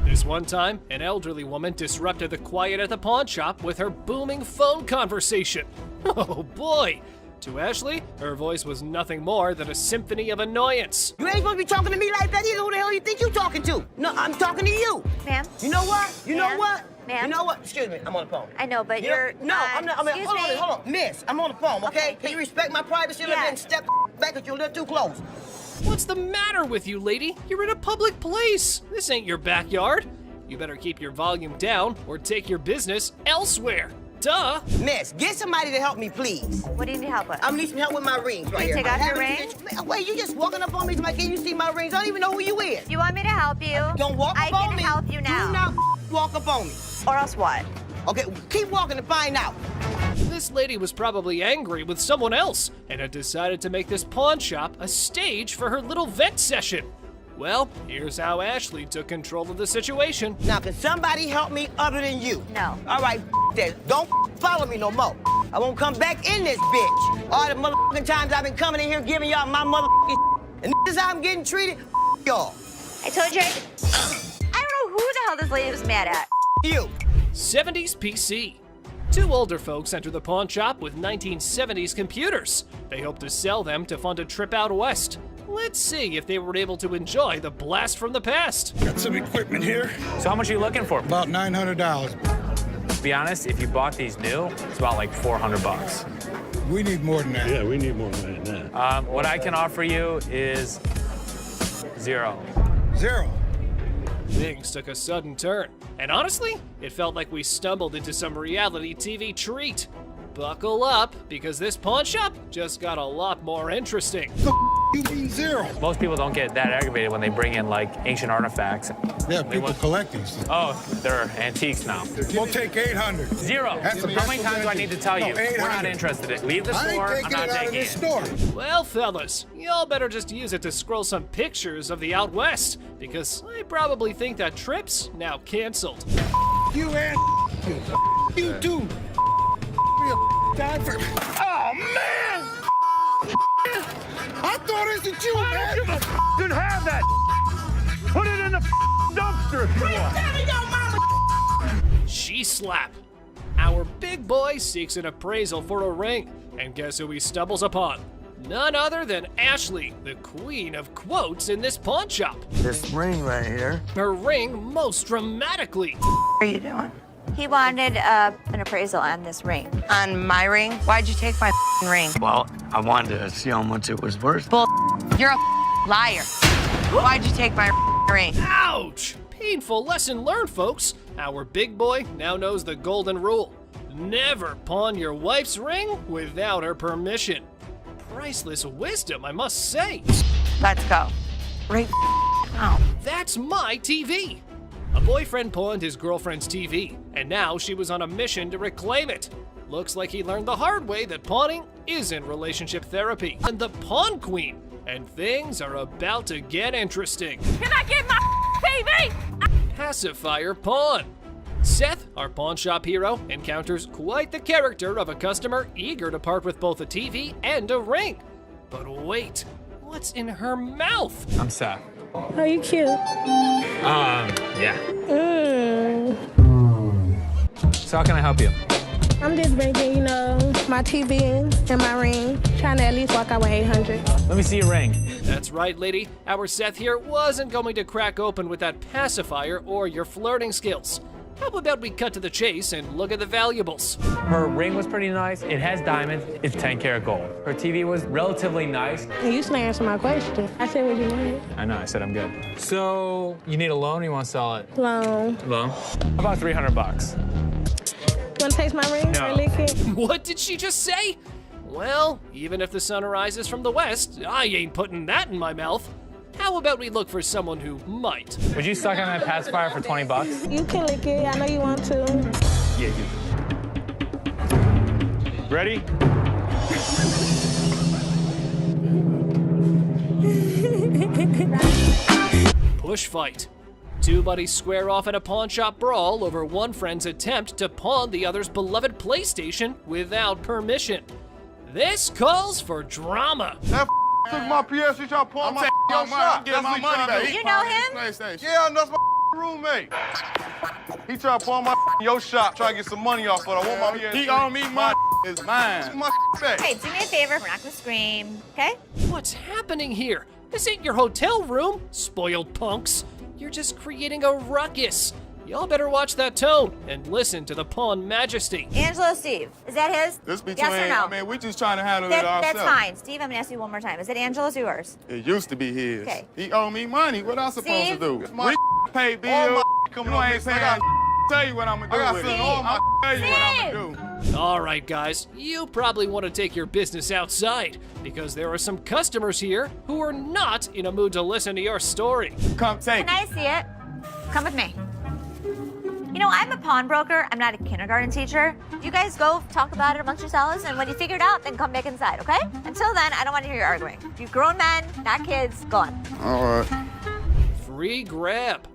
This one time, an elderly woman disrupted the quiet at the pawn shop with her booming phone conversation. Oh boy. To Ashley, her voice was nothing more than a symphony of annoyance. You ain't supposed to be talking to me like that either. Who the hell you think you talking to? No, I'm talking to you. Ma'am? You know what? You know Ma'am? what? Ma'am? You know what? Excuse me, I'm on the phone. I know, but You know- you're No, not. I'm not. Excuse me. Hold on. Miss, I'm on the phone, okay? Okay, Can you respect my privacy a little Yeah. bit and step back because you're a little too close? What's the matter with you, lady? You're in a public place. This ain't your backyard. You better keep your volume down or take your business elsewhere. Duh. Miss, get somebody to help me, please. What do you need help with? I'm need some help with my rings right here. Take off your ring? Wait, you just walking up on me like, can you see my rings? I don't even know who you is. You want me to help you? Don't walk up on me. I can help you now. Do not walk up on me. Or else what? Okay, keep walking to find out. This lady was probably angry with someone else and had decided to make this pawn shop a stage for her little vent session. Well, here's how Ashley took control of the situation. Now, can somebody help me other than you? No. All right, that. Don't follow me no more. I won't come back in this bitch. All the motherfucking times I've been coming in here giving y'all my motherfucking and this is how I'm getting treated, y'all. I told you I don't know who the hell this lady was mad at. You. 70s PC. Two older folks enter the pawn shop with 1970s computers. They hope to sell them to fund a trip out west. Let's see if they were able to enjoy the blast from the past. Got some equipment here. So how much are you looking for? About $900. To be honest, if you bought these new, it's about like 400 bucks. We need more than that. Yeah, we need more than that. What I can offer you is $0. $0. Things took a sudden turn, and honestly, it felt like we stumbled into some reality TV treat. Buckle up, because this pawn shop just got a lot more interesting. You mean $0? Most people don't get that aggravated when they bring in like ancient artifacts. Yeah, people collect these. Oh, they're antiques now. We'll take $800. $0. How many times do I need to tell you? We're not interested in it. Leave the store. I'm not taking it. Store. Well, fellas, y'all better just use it to scroll some pictures of the out west, because I probably think that trip's now canceled. You and you too. Oh, man! I thought it was you, man! I don't give a didn't have that! Put it in the dumpster if you want! She slap. Our big boy seeks an appraisal for a ring, and guess who he stumbles upon? None other than Ashley, the queen of quotes in this pawn shop. This ring right here. Her ring most dramatically. What are you doing? He wanted an appraisal on this ring. On my ring? Why'd you take my ring? Well, I wanted to see how much it was worth. Bull. You're a liar. Why'd you take my ring? Ouch! Painful lesson learned, folks. Our big boy now knows the golden rule. Never pawn your wife's ring without her permission. Priceless wisdom, I must say. Let's go. Right now. That's my TV. A boyfriend pawned his girlfriend's TV, and now she was on a mission to reclaim it. Looks like he learned the hard way that pawning isn't relationship therapy. And the pawn queen, and things are about to get interesting. Can I get my TV? Pacifier pawn. Seth, our pawn shop hero, encounters quite the character of a customer eager to part with both a TV and a ring. But wait, what's in her mouth? I'm Seth. Oh, you cute. Yeah. Mm. So how can I help you? I'm just bringing, my TV and my ring. Trying to at least walk out with 800. Let me see your ring. That's right, lady. Our Seth here wasn't going to crack open with that pacifier or your flirting skills. How about we cut to the chase and look at the valuables? Her ring was pretty nice. It has diamonds. It's 10 karat gold. Her TV was relatively nice. You still answer my question. I said what you wanted. I know, I said I'm good. So, you need a loan or you want to sell it? Loan. Loan? About 300 bucks. Want to taste my ring? No. Or lick it? What did she just say? Well, even if the sun rises from the west, I ain't putting that in my mouth. How about we look for someone who might? Would you suck on that pacifier for 20 bucks? You can lick it. I know you want to. Yeah, you. Ready? Push fight. Two buddies square off in a pawn shop brawl over one friend's attempt to pawn the other's beloved PlayStation without permission. This calls for drama. That took my PS, he tried to pawn my shop. Get my money back. You know him? Yeah, that's my roommate. He tried to pawn my your shop, try to get some money off, but I want my PS. He owe me money. It's mine. My back. Hey, do me a favor. We're not gonna scream, okay? What's happening here? This ain't your hotel room, spoiled punks. You're just creating a ruckus. y'all better watch that tone and listen to the Pawn Majesty. Angelo Steve, is that his? This between, yes or no? I mean, we just trying to handle it ourselves. That's fine. Steve, I'm gonna ask you one more time. Is it Angelo's or yours? It used to be his. Okay. He owe me money. What I supposed Steve? to do? We pay bills. You ain't paying. Tell you what I'm gonna do with it. I'll tell you what I'm gonna do. All right, guys, you probably want to take your business outside because there are some customers here who are not in a mood to listen to your story. Come take Can I see it? Come with me. You know, I'm a pawnbroker. I'm not a kindergarten teacher. You guys go talk about it amongst yourselves, and when you figure it out, then come back inside, okay? Until then, I don't want to hear you arguing. You grown men, not kids, go on. All right. Free grab.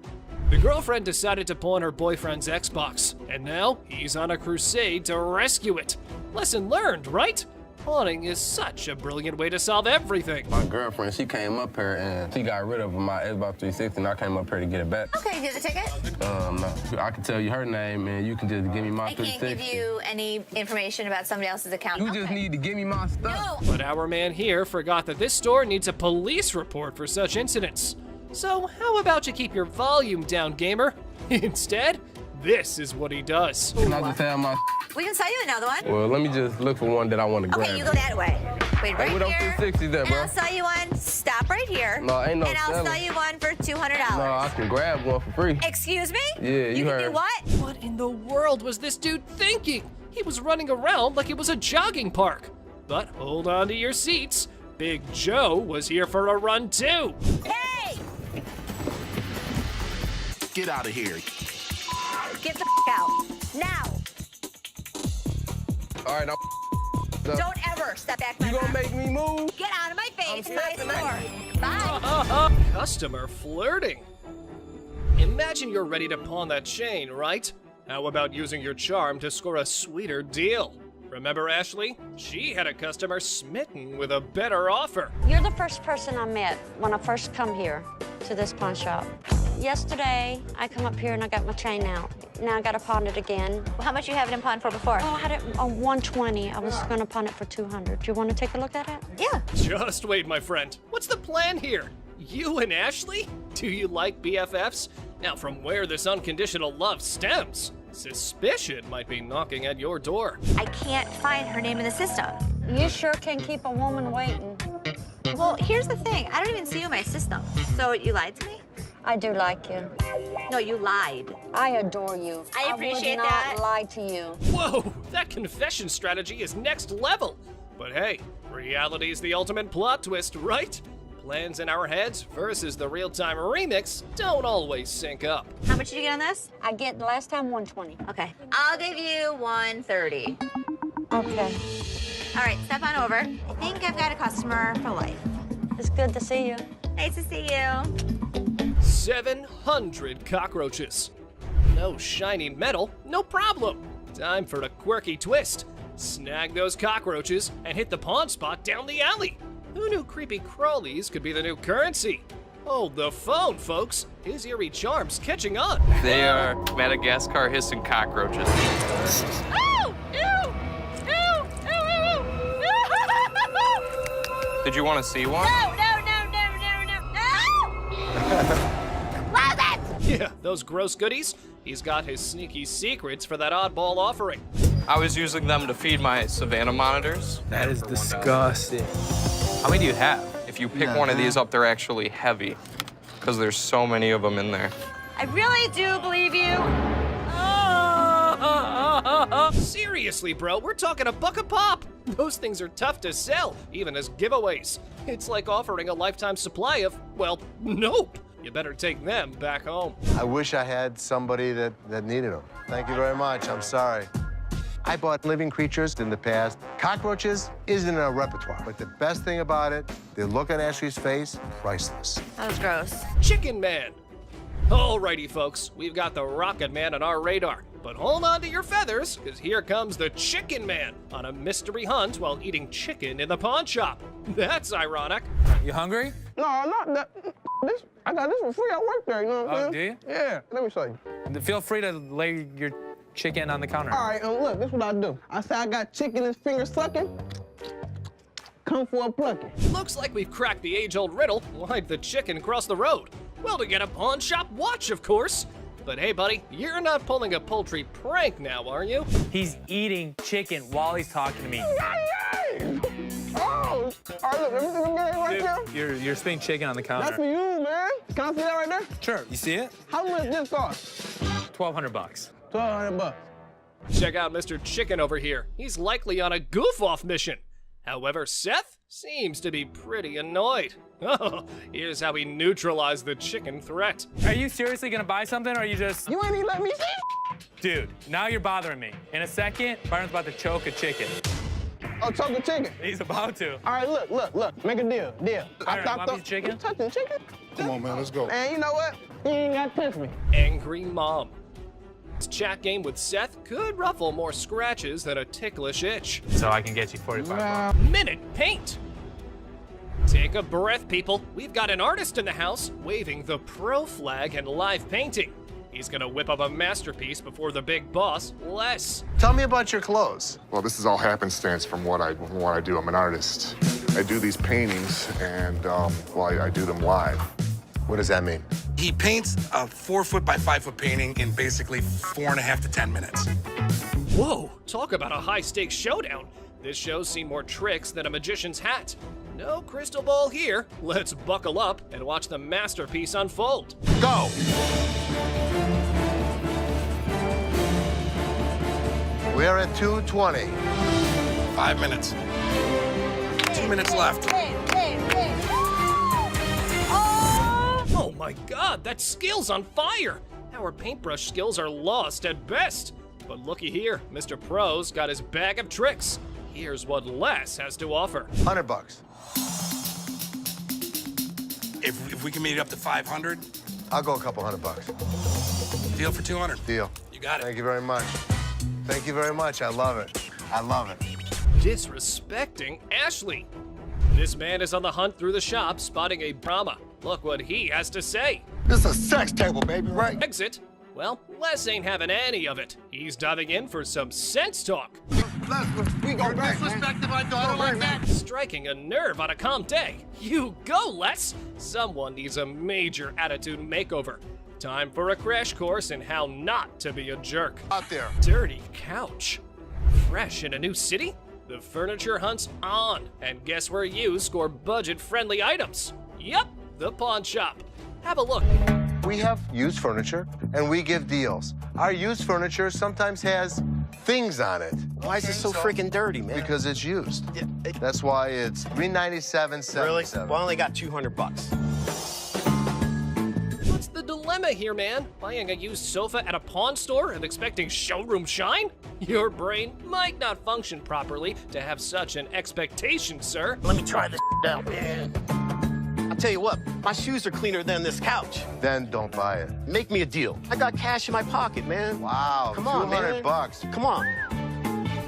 The girlfriend decided to pawn her boyfriend's Xbox, and now he's on a crusade to rescue it. Lesson learned, right? Pawning is such a brilliant way to solve everything. My girlfriend, she came up here and she got rid of my Xbox 360 and I came up here to get it back. Okay, you get the ticket? No. I can tell you her name and you can just give me my I can't 360. give you any information about somebody else's account. You just need to give me my stuff. But our man here forgot that this store needs a police report for such incidents. So how about you keep your volume down, gamer? Instead, this is what he does. Can I just have my... We can sell you another one. Well, let me just look for one that I want to grab. Okay, you go that way. Wait, right Hey, what here. up 360 there, And bro? I'll sell you one. Stop right here. No, ain't no And I'll selling. sell you one for $200. No, I can grab one for free. Excuse me? Yeah, you can heard. do what? What in the world was this dude thinking? He was running around like it was a jogging park. But hold on to your seats. Big Joe was here for a run too. Hey! Get out of here. Get the out. Now. All right, Don't ever step back my You gonna make me move? Get out of my face. My store. Bye. Customer flirting. Imagine you're ready to pawn that chain, right? How about using your charm to score a sweeter deal? Remember Ashley? She had a customer smitten with a better offer. You're the first person I met when I first come here to this pawn shop. Yesterday, I come up here and I got my chain out. Now I got to pawn it again. How much you have it in pawn for before? Oh, I had it on 120. I was going to pawn it for 200. Do you want to take a look at it? Yeah. Just wait, my friend. What's the plan here? You and Ashley? Do you like BFFs? Now, from where this unconditional love stems, suspicion might be knocking at your door. I can't find her name in the system. You sure can keep a woman waiting. Well, here's the thing. I don't even see you in my system. So you lied to me? I do like you. No, you lied. I adore you. I appreciate would not that. lie to you. Whoa, that confession strategy is next level. But hey, reality is the ultimate plot twist, right? Plans in our heads versus the real-time remix don't always sync up. How much did you get on this? I get last time 120. Okay. I'll give you 130. Okay. All right, step on over. I think I've got a customer for life. It's good to see you. Nice to see you. 700 cockroaches. No shiny metal, no problem. Time for a quirky twist. Snag those cockroaches and hit the pawn spot down the alley. Who knew creepy crawlies could be the new currency? Hold the phone, folks. His eerie charm's catching on. They are Madagascar hissing cockroaches. Oh! Ew! Ew! Ew! Ew! Ew! Did you want to see one? No! Close it! Yeah, those gross goodies. He's got his sneaky secrets for that oddball offering. I was using them to feed my Savannah monitors. That is disgusting. How many do you have? If you pick one of these up, they're actually heavy because there's so many of them in there. I really do believe you. Seriously, bro, we're talking a buck a pop. Those things are tough to sell, even as giveaways. It's like offering a lifetime supply of, well, nope. You better take them back home. I wish I had somebody that needed them. Thank you very much. I'm sorry. I bought living creatures in the past. Cockroaches isn't in our repertoire, but the best thing about it, the look on Ashley's face, priceless. That was gross. Chicken Man. Alrighty, folks, we've got the Rocket Man on our radar. But hold on to your feathers, because here comes the Chicken Man on a mystery hunt while eating chicken in the pawn shop. That's ironic. You hungry? No, not that. I got this for free. I work there, you know what I'm Oh, saying? do you? Yeah, let me show you. Feel free to lay your chicken on the counter. All right, look, this is what I do. I say I got chicken and finger sucking. Come for a plucking. Looks like we've cracked the age-old riddle. Why'd the chicken cross the road? Well, to get a pawn shop watch, of course. But hey, buddy, you're not pulling a poultry prank now, are you? He's eating chicken while he's talking to me. Oh, all right, look, let me see the man right there. You're spinning chicken on the counter. That's for you, man. Can I see that right there? Sure. You see it? How much this cost? $1,200. $1,200. Check out Mr. Chicken over here. He's likely on a goof-off mission. However, Seth seems to be pretty annoyed. Oh, here's how he neutralized the chicken threat. Are you seriously gonna buy something, or are you just... You ain't even let me see. Dude, now you're bothering me. In a second, Byron's about to choke a chicken. Oh, choke a chicken? He's about to. All right, look. Make a deal. Byron, want a piece of chicken? You touching chicken? Come on, man, let's go. Man, you know what? You ain't got to touch me. Angry mom. This chat game with Seth could ruffle more scratches than a ticklish itch. So I can get you 45 bucks. Minute paint. Take a breath, people. We've got an artist in the house waving the pro flag and live painting. He's gonna whip up a masterpiece before the big boss, Les. Tell me about your clothes. Well, this is all happenstance from what I do. I'm an artist. I do these paintings, and I do them live. What does that mean? He paints a 4-foot by 5-foot painting in basically 4.5 to 10 minutes. Whoa, talk about a high-stakes showdown. This show's seen more tricks than a magician's hat. No crystal ball here. Let's buckle up and watch the masterpiece unfold. Go! We're at 2:20. 5 minutes. 2 minutes left. Oh my god, that skill's on fire! Our paintbrush skills are lost at best. But looky here, Mr. Pro's got his bag of tricks. Here's what Les has to offer. $100. If we can meet it up to 500, I'll go a couple $100. deal for 200. Deal. You got it. Thank you very much. Thank you very much. I love it. I love it. Disrespecting Ashley. This man is on the hunt through the shop, spotting a Brahma. Look what he has to say. This is a sex table, baby, right? Exit? Well, Les ain't having any of it. He's diving in for some sense talk. We go back, disrespecting my daughter like that. Striking a nerve on a calm day. You go, Les. Someone needs a major attitude makeover. Time for a crash course in how not to be a jerk. Out there. Dirty couch. Fresh in a new city? The furniture hunt's on. And guess where you score budget-friendly items? Yup, the pawn shop. Have a look. We have used furniture, and we give deals. Our used furniture sometimes has things on it. Why is it so freaking dirty, man? Because it's used. That's why it's $397.77. Really? Well, I only got $200. What's the dilemma here, man? Buying a used sofa at a pawn store and expecting showroom shine? Your brain might not function properly to have such an expectation, sir. Let me try this out, man. I'll tell you what, my shoes are cleaner than this couch. Then don't buy it. Make me a deal. I got cash in my pocket, man. Wow, Come on, man. $200. Come on.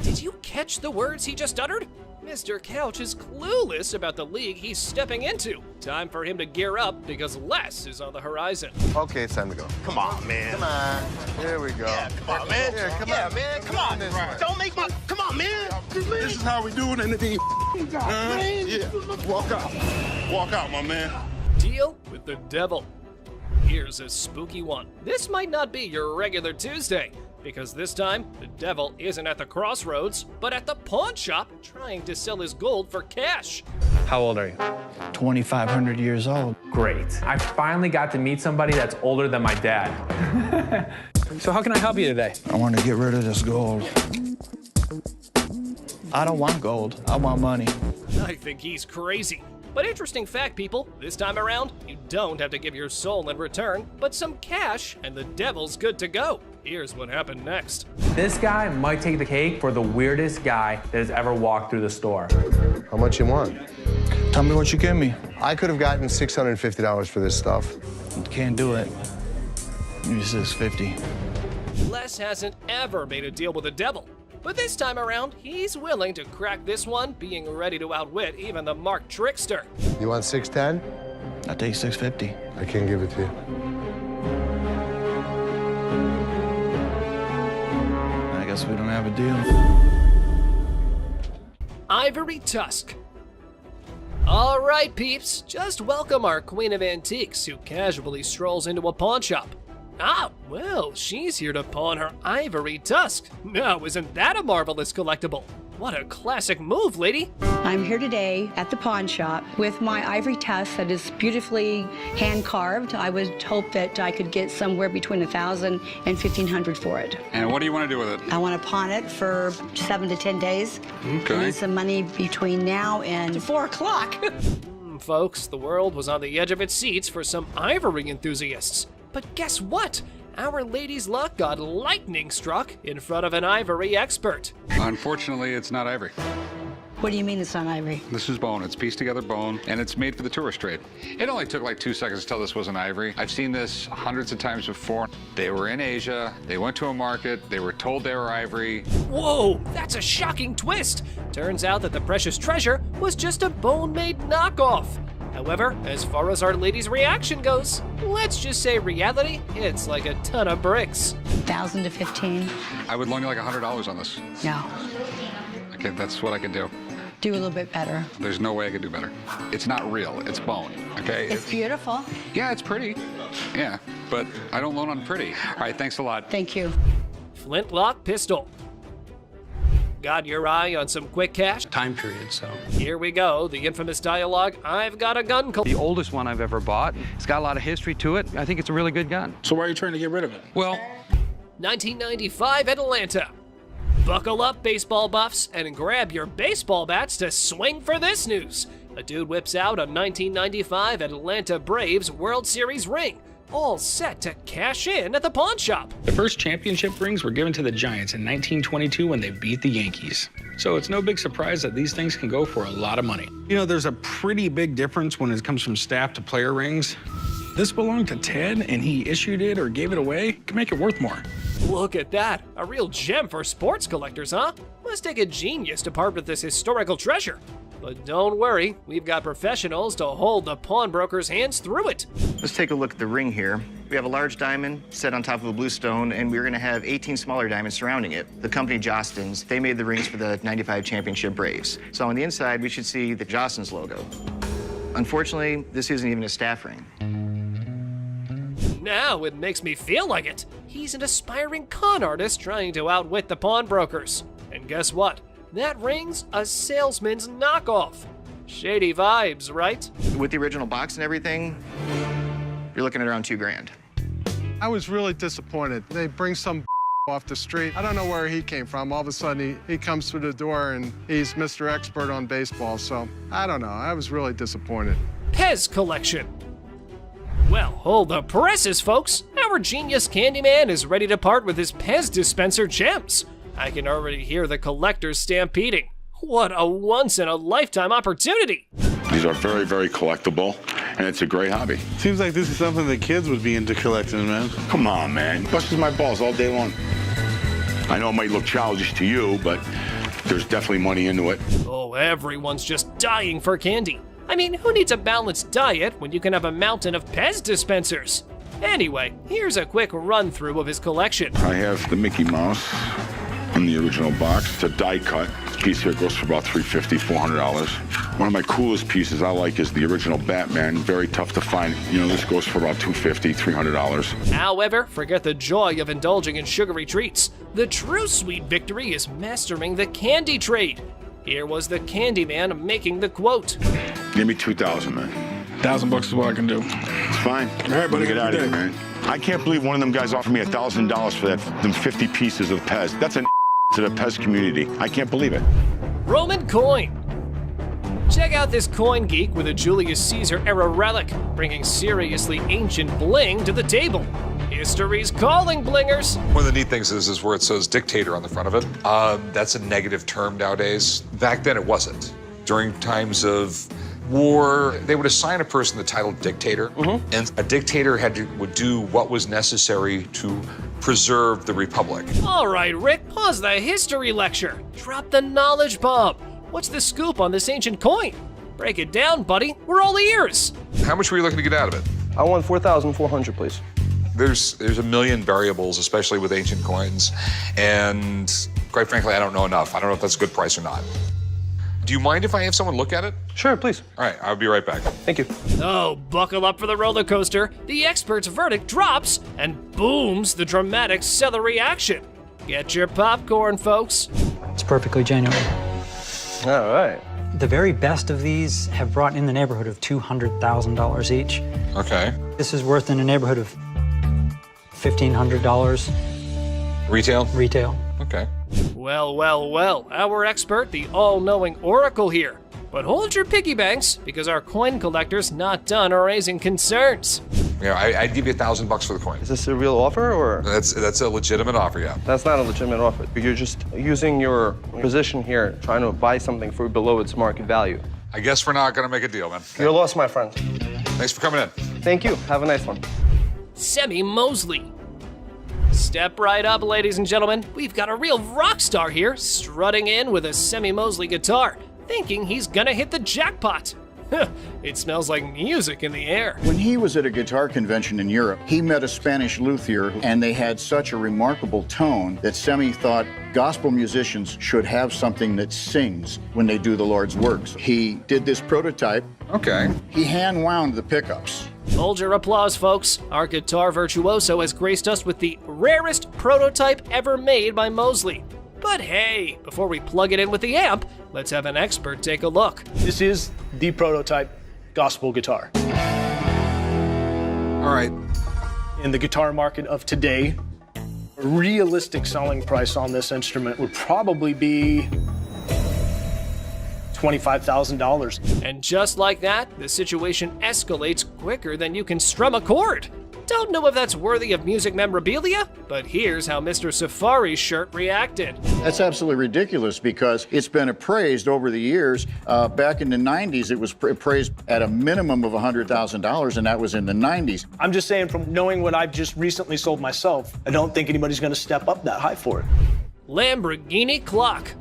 Did you catch the words he just uttered? Mr. Couch is clueless about the league he's stepping into. Time for him to gear up because Les is on the horizon. Okay, it's time to go. Come on, man. Come on. Here we go. Yeah, come on, man. Here, come yeah, on. man. Come on. Right. Don't make my... Come on, man. This is how we do it in the man. Yeah. Walk out. Walk out, my man. Deal with the devil. Here's a spooky one. This might not be your regular Tuesday, because this time, the devil isn't at the crossroads, but at the pawn shop trying to sell his gold for cash. How old are you? 2,500 years old. Great. I finally got to meet somebody that's older than my dad. So how can I help you today? I want to get rid of this gold. I don't want gold. I want money. I think he's crazy. But interesting fact, people, this time around, you don't have to give your soul in return, but some cash, and the devil's good to go. Here's what happened next. This guy might take the cake for the weirdest guy that has ever walked through the store. How much you want? Tell me what you give me. I could have gotten $650 for this stuff. Can't do it. Maybe $650. Les hasn't ever made a deal with the devil. But this time around, he's willing to crack this one, being ready to outwit even the Mark Trickster. You want $610? I'll take $650. I can't give it to you. I guess we don't have a deal. Ivory Tusk. All right, peeps, just welcome our queen of antiques who casually strolls into a pawn shop. Ah, well, she's here to pawn her ivory tusk. Now, isn't that a marvelous collectible? What a classic move, lady. I'm here today at the pawn shop with my ivory tusk that is beautifully hand-carved. I would hope that I could get somewhere between $1,000 and $1,500 for it. And what do you want to do with it? I want to pawn it for 7 to 10 days. Okay. I need some money between now and 4 o'clock. Folks, the world was on the edge of its seats for some ivory enthusiasts. But guess what? Our lady's luck got lightning struck in front of an ivory expert. Unfortunately, it's not ivory. What do you mean it's not ivory? This is bone. It's pieced together bone, and it's made for the tourist trade. It only took like 2 seconds to tell this wasn't ivory. I've seen this hundreds of times before. They were in Asia. They went to a market. They were told they were ivory. Whoa, that's a shocking twist. Turns out that the precious treasure was just a bone-made knockoff. However, as far as Our Lady's reaction goes, let's just say reality, it's like a ton of bricks. 1,000 to 15. I would loan you like $100 on this. No. Okay, that's what I can do. Do a little bit better. There's no way I could do better. It's not real. It's bone, okay? It's beautiful. Yeah, it's pretty. Yeah, but I don't loan on pretty. All right, thanks a lot. Thank you. Flintlock pistol. Got your eye on some quick cash? Time period, so. Here we go, the infamous dialogue, I've got a gun. The oldest one I've ever bought. It's got a lot of history to it. I think it's a really good gun. So why are you trying to get rid of it? Well, 1995 Atlanta. Buckle up, baseball buffs, and grab your baseball bats to swing for this news. A dude whips out a 1995 Atlanta Braves World Series ring, all set to cash in at the pawn shop. the first championship rings were given to the Giants in 1922 when they beat the Yankees. So it's no big surprise that these things can go for a lot of money. You know, there's a pretty big difference when it comes from staff to player rings. This belonged to Ted, and he issued it or gave it away. It can make it worth more. Look at that, a real gem for sports collectors, huh? Must take a genius to part with this historical treasure. But don't worry, we've got professionals to hold the pawnbroker's hands through it. Let's take a look at the ring here. We have a large diamond set on top of a blue stone, and we're going to have 18 smaller diamonds surrounding it. The company Jostens, they made the rings for the 95 championship Braves. So on the inside, we should see the Jostens logo. Unfortunately, this isn't even a staff ring. Now it makes me feel like it. He's an aspiring con artist trying to outwit the pawnbrokers. And guess what? That ring's a salesman's knockoff. Shady vibes, right? With the original box and everything, you're looking at around $2,000. I was really disappointed. They bring some off the street. I don't know where he came from. All of a sudden, he comes through the door and he's Mr. Expert on baseball. So I don't know. I was really disappointed. Pez collection. Well, hold the presses, folks. Our genius Candyman is ready to part with his Pez dispenser gems. I can already hear the collectors stampeding. What a once-in-a-lifetime opportunity. These are very, very collectible, and it's a great hobby. Seems like this is something the kids would be into collecting, man. Come on, man. Busts my balls all day long. I know it might look childish to you, but there's definitely money into it. Oh, everyone's just dying for candy. I mean, who needs a balanced diet when you can have a mountain of Pez dispensers? Anyway, here's a quick run-through of his collection. I have the Mickey Mouse in the original box. It's a die cut. This piece here goes for about $350, $400. One of my coolest pieces I like is the original Batman. Very tough to find. You know, this goes for about $250, $300. However, forget the joy of indulging in sugary treats. The true sweet victory is mastering the candy trade. Here was the Candyman making the quote. Give me $2,000, man. $1,000 is what I can do. It's fine. All right, buddy, get out of here, man. I can't believe one of them guys offered me $1,000 for them 50 pieces of Pez. That's a to the Pez community. I can't believe it. Roman coin. Check out this coin geek with a Julius Caesar era relic, bringing seriously ancient bling to the table. History's calling, blingers. One of the neat things is where it says dictator on the front of it. That's a negative term nowadays. Back then it wasn't. During times of war, they would assign a person the title dictator, and a dictator would do what was necessary to preserve the republic. All right, Rick, pause the history lecture. Drop the knowledge bomb. What's the scoop on this ancient coin? Break it down, buddy. We're all ears. How much were you looking to get out of it? I want $4,400, please. There's a million variables, especially with ancient coins, and quite frankly, I don't know enough. I don't know if that's a good price or not. Do you mind if I have someone look at it? Sure, please. All right, I'll be right back. Thank you. Oh, buckle up for the roller coaster. The expert's verdict drops and booms the dramatic celery action. Get your popcorn, folks. It's perfectly genuine. All right. The very best of these have brought in the neighborhood of $200,000 each. Okay. This is worth in the neighborhood of $1,500. Retail? Retail. Okay. Well, well, well, our expert, the all-knowing oracle here. But hold your piggy banks, because our coin collector's not done raising concerns. Yeah, I'd give you $1,000 for the coin. Is this a real offer, or? That's a legitimate offer, yeah. That's not a legitimate offer. You're just using your position here, trying to buy something for below its market value. I guess we're not gonna make a deal, man. You're lost, my friend. Thanks for coming in. Thank you. Have a nice one. Semi Mosley. Step right up, ladies and gentlemen. We've got a real rock star here, strutting in with a Semi Mosley guitar, thinking he's gonna hit the jackpot. It smells like music in the air. When he was at a guitar convention in Europe, he met a Spanish luthier, and they had such a remarkable tone that Semi thought gospel musicians should have something that sings when they do the Lord's works. He did this prototype. Okay. He hand wound the pickups. Hold your applause, folks. Our guitar virtuoso has graced us with the rarest prototype ever made by Mosley. But hey, before we plug it in with the amp, let's have an expert take a look. This is the prototype gospel guitar. All right. In the guitar market of today, a realistic selling price on this instrument would probably be $25,000. And just like that, the situation escalates quicker than you can strum a chord. Don't know if that's worthy of music memorabilia, but here's how Mr. Safari's shirt reacted. That's absolutely ridiculous because it's been appraised over the years. Back in the 90s, it was appraised at a minimum of $100,000, and that was in the 90s. I'm just saying, from knowing what I've just recently sold myself, I don't think anybody's going to step up that high for it. Lamborghini clock.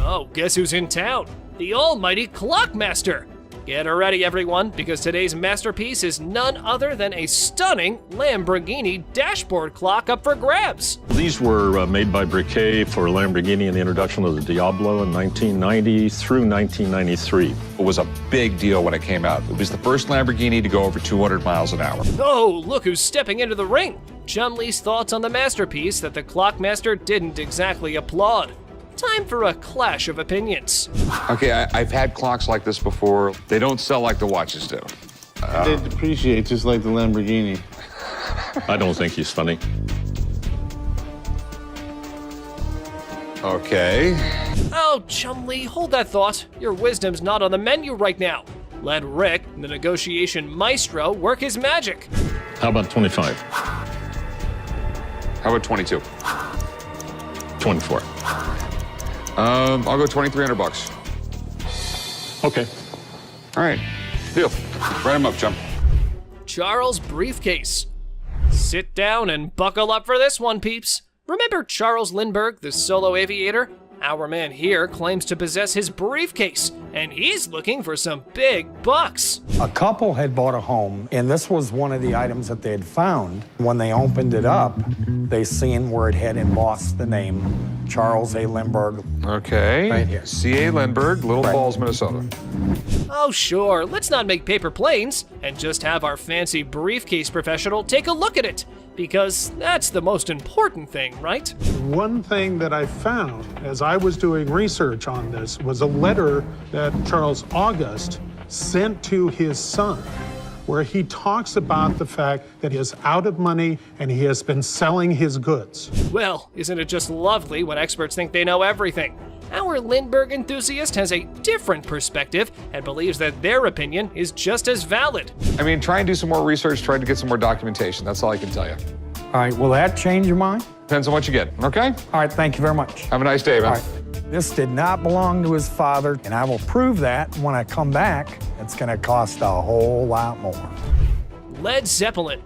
Oh, guess who's in town? The almighty Clockmaster. Get ready, everyone, because today's masterpiece is none other than a stunning Lamborghini dashboard clock up for grabs. These were made by Briquet for Lamborghini in the introduction of the Diablo in 1990 through 1993. It was a big deal when it came out. It was the first Lamborghini to go over 200 miles an hour. Oh, look who's stepping into the ring. Chumley's thoughts on the masterpiece that the Clockmaster didn't exactly applaud. Time for a clash of opinions. Okay, I've had clocks like this before. They don't sell like the watches do. They depreciate just like the Lamborghini. I don't think he's funny. Okay. Oh, Chumley, hold that thought. Your wisdom's not on the menu right now. Let Rick, the negotiation maestro, work his magic. How about 25? How about 22? 24. I'll go $2,300. Okay. All right. Deal. Write him up, Chum. Charles Briefcase. Sit down and buckle up for this one, peeps. Remember Charles Lindbergh, the solo aviator? Our man here claims to possess his briefcase, and he's looking for some big bucks. A couple had bought a home, and this was one of the items that they had found. When they opened it up, they seen where it had embossed the name Charles A. Lindbergh. Okay. Right here. C.A. Lindbergh, Little Falls, Minnesota. Oh, sure, let's not make paper planes and just have our fancy briefcase professional take a look at it. Because that's the most important thing, right? One thing that I found as I was doing research on this was a letter that Charles August sent to his son, where he talks about the fact that he is out of money and he has been selling his goods. Well, isn't it just lovely when experts think they know everything? Our Lindbergh enthusiast has a different perspective and believes that their opinion is just as valid. I mean, try and do some more research, try to get some more documentation. That's all I can tell you. All right, will that change your mind? Depends on what you get, okay? All right, thank you very much. Have a nice day, man. All right. This did not belong to his father, and I will prove that when I come back. It's gonna cost a whole lot more. Led Zeppelin.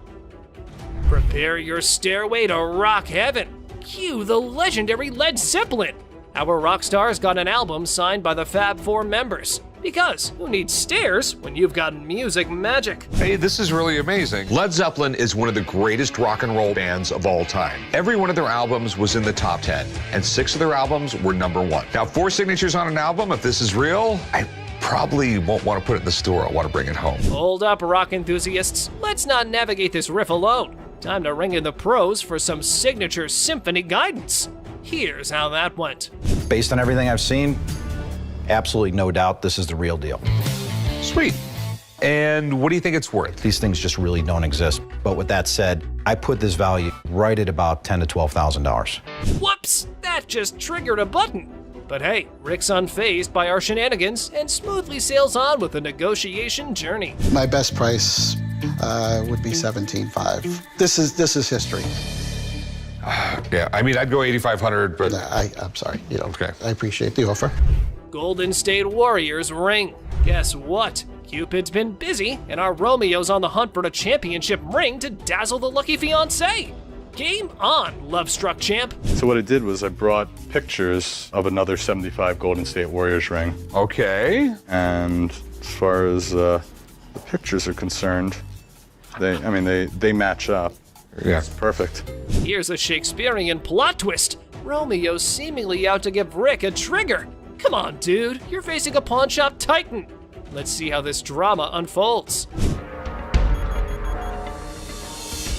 Prepare your stairway to rock heaven. Cue the legendary Led Zeppelin. Our rock stars got an album signed by the Fab Four members. Because who needs stairs when you've got music magic? Hey, this is really amazing. Led Zeppelin is one of the greatest rock and roll bands of all time. Every one of their albums was in the top 10, and 6 of their albums were #1. Now, 4 signatures on an album, if this is real, I probably won't want to put it in the store. I want to bring it home. Hold up, rock enthusiasts. Let's not navigate this riff alone. Time to ring in the pros for some signature symphony guidance. Here's how that went. Based on everything I've seen, absolutely no doubt this is the real deal. Sweet. And what do you think it's worth? These things just really don't exist. But with that said, I put this value right at about $10,000 to $12,000. Whoops, that just triggered a button. But hey, Rick's unfazed by our shenanigans and smoothly sails on with the negotiation journey. My best price would be $17,500. This is history. Yeah, I mean, I'd go 8,500, but I'm sorry. Okay. I appreciate the offer. Golden State Warriors ring. Guess what? Cupid's been busy, and our Romeo's on the hunt for a championship ring to dazzle the lucky fiancé. Game on, love-struck champ. So what I did was I brought pictures of another 75 Golden State Warriors ring. Okay. And as far as the pictures are concerned, they match up. Yeah. It's perfect. Here's a Shakespearean plot twist. Romeo's seemingly out to give Rick a trigger. Come on, dude, you're facing a pawn shop titan. Let's see how this drama unfolds.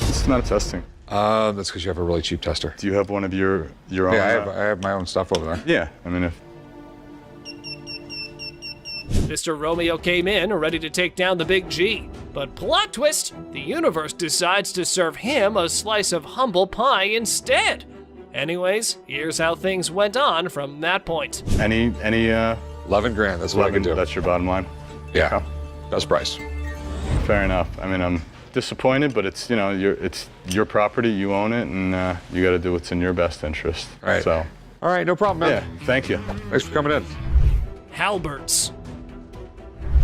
It's not a testing. That's because you have a really cheap tester. Do you have one of your own? Yeah, I have my own stuff over there. Yeah, I mean, if Mr. Romeo came in ready to take down the big G. But plot twist, the universe decides to serve him a slice of humble pie instead. Anyways, here's how things went on from that point. any 11 grand, that's what I can do. That's your bottom line? Yeah, Okay. best price. Fair enough. I mean, I'm disappointed, but it's it's your property, you own it, and you got to do what's in your best interest. Right. So. All right, no problem, man. Yeah, thank you. Thanks for coming in. Halberds.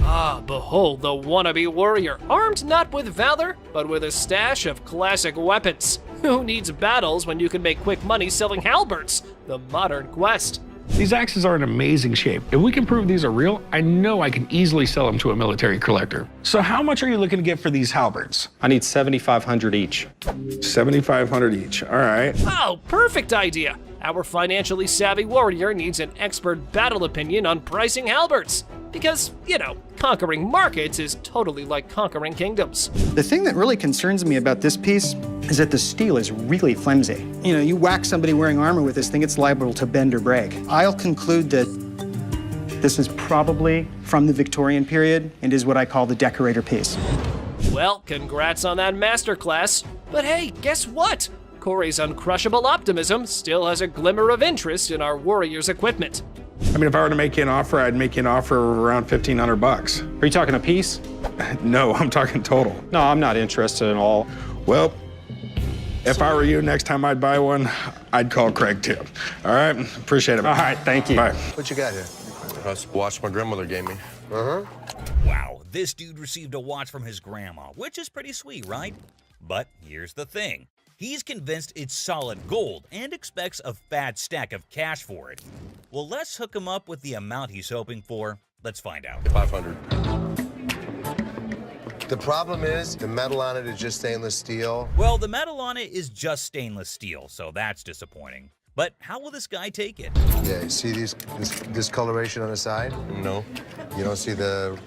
Ah, behold the wannabe warrior, armed not with valor, but with a stash of classic weapons. Who needs battles when you can make quick money selling halberds? The modern quest. These axes are in amazing shape. If we can prove these are real, I know I can easily sell them to a military collector. So how much are you looking to get for these halberds? I need $7,500 each. $7,500 each, all right. Oh, perfect idea. Our financially savvy warrior needs an expert battle opinion on pricing halberds. Because, conquering markets is totally like conquering kingdoms. The thing that really concerns me about this piece is that the steel is really flimsy. You whack somebody wearing armor with this thing, it's liable to bend or break. I'll conclude that this is probably from the Victorian period and is what I call the decorator piece. Well, congrats on that masterclass. But hey, guess what? Corey's uncrushable optimism still has a glimmer of interest in our warrior's equipment. I mean, if I were to make you an offer, I'd make you an offer of around $1,500. Are you talking a piece? No, I'm talking total. No, I'm not interested at all. Well, if I were you, next time I'd buy one, I'd call Craig too. All right, appreciate it. All right, thank you. Bye. What you got here? That's a watch my grandmother gave me. Wow, this dude received a watch from his grandma, which is pretty sweet, right? But here's the thing. He's convinced it's solid gold and expects a fat stack of cash for it. Well, let's hook him up with the amount he's hoping for. Let's find out. 500. The problem is the metal on it is just stainless steel. Well, the metal on it is just stainless steel, so that's disappointing. But how will this guy take it? Yeah, you see this discoloration on the side? No. You don't see the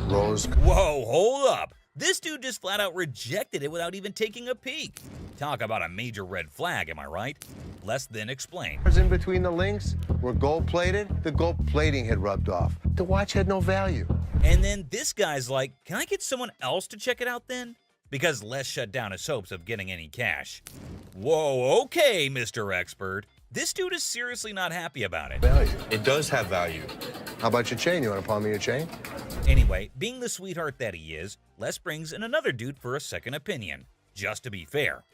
rose? Whoa, hold up. This dude just flat out rejected it without even taking a peek. Talk about a major red flag, am I right? Less than explain. In between the links were gold plated. The gold plating had rubbed off. The watch had no value. And then this guy's like, can I get someone else to check it out then? Because Les shut down his hopes of getting any cash. Whoa, okay, Mr. Expert. This dude is seriously not happy about it. Value. It does have value. How about your chain? You want to pawn me your chain? Anyway, being the sweetheart that he is, Les brings in another dude for a second opinion, just to be fair.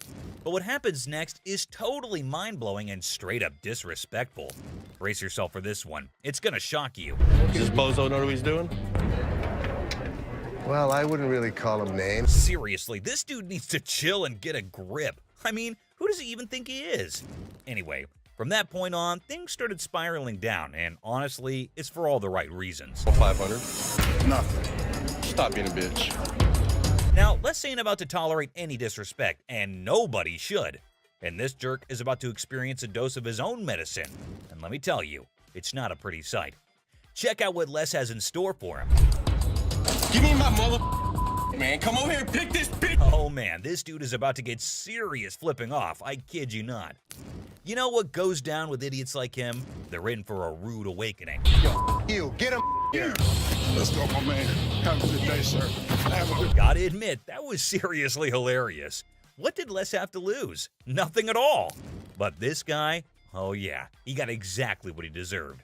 But what happens next is totally mind-blowing and straight up disrespectful. Brace yourself for this one. It's gonna shock you. Does Bozo know what he's doing? Well, I wouldn't really call him names. Seriously, this dude needs to chill and get a grip. I mean, who does he even think he is? Anyway, From that point on, things started spiraling down, and honestly, it's for all the right reasons. 500. Nothing. Stop being a bitch. Now, Les ain't about to tolerate any disrespect, and nobody should. And this jerk is about to experience a dose of his own medicine. And let me tell you, it's not a pretty sight. Check out what Les has in store for him. Give me my mother. Man, come over here and pick this bitch. Oh man, this dude is about to get serious flipping off, I kid you not. You know what goes down with idiots like him? They're in for a rude awakening. Yo, you, get him here. Let's go, my man. Have a good day, sir. Gotta admit, that was seriously hilarious. What did Les have to lose? Nothing at all. But this guy, oh yeah, he got exactly what he deserved.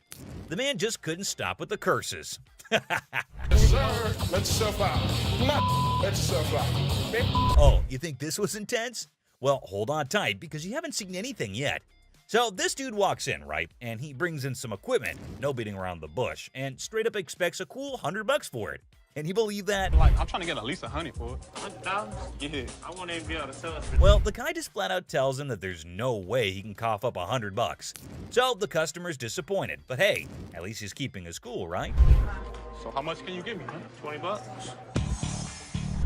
The man just couldn't stop with the curses. Sir, let yourself out. Let yourself out. Oh, you think this was intense? Well, hold on tight because you haven't seen anything yet. So this dude walks in, right? And he brings in some equipment, no beating around the bush, and straight up expects a cool $100 for it. Can you believe that? Like, I'm trying to get at least 100 for it. 100,000? Yeah. I won't even be able to sell it. Well, the guy just flat out tells him that there's no way he can cough up $100. So the customer's disappointed, but hey, at least he's keeping his cool, right? So how much can you give me, man? 20 bucks.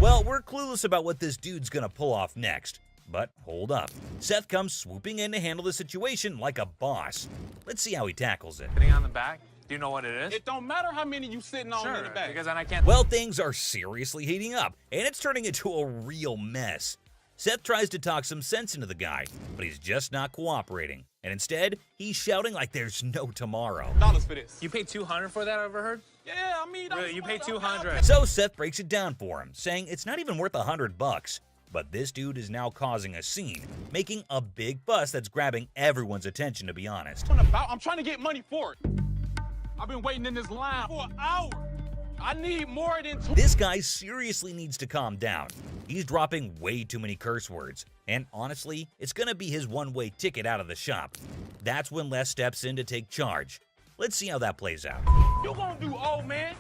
Well, we're clueless about what this dude's gonna pull off next. But hold up. Seth comes swooping in to handle the situation like a boss. Let's see how he tackles it. Sitting on the back? Do you know what it is? It don't matter how many you sitting on in the back. Because then I can't. Well, things are seriously heating up, and it's turning into a real mess. Seth tries to talk some sense into the guy, but he's just not cooperating. And instead, he's shouting like there's no tomorrow. Dollars for this. You paid $200 for that, I overheard? Yeah, I mean, Really, you paid $200. So Seth breaks it down for him, saying it's not even worth $100. But this dude is now causing a scene, making a big fuss that's grabbing everyone's attention, to be honest. I'm trying to get money for it. I've been waiting in this line for an hour. I need more than two. This guy seriously needs to calm down. He's dropping way too many curse words. And honestly, it's gonna be his one-way ticket out of the shop. That's when Les steps in to take charge. Let's see how that plays out. You gonna do old man?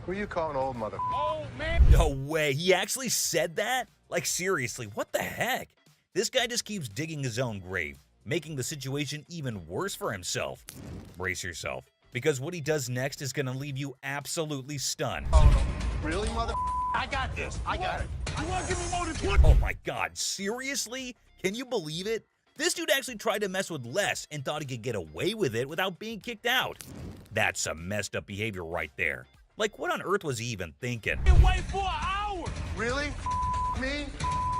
Who you calling old mother? Old man? No way, he actually said that? Like seriously, what the heck? This guy just keeps digging his own grave, making the situation even worse for himself. Brace yourself, because what he does next is gonna leave you absolutely stunned. Really, mother? I got this. I got it. You wanna give me more than 20? Oh my god, seriously? Can you believe it? This dude actually tried to mess with Les and thought he could get away with it without being kicked out. That's some messed up behavior right there. Like, what on earth was he even thinking? Wait for an hour. Really? Me?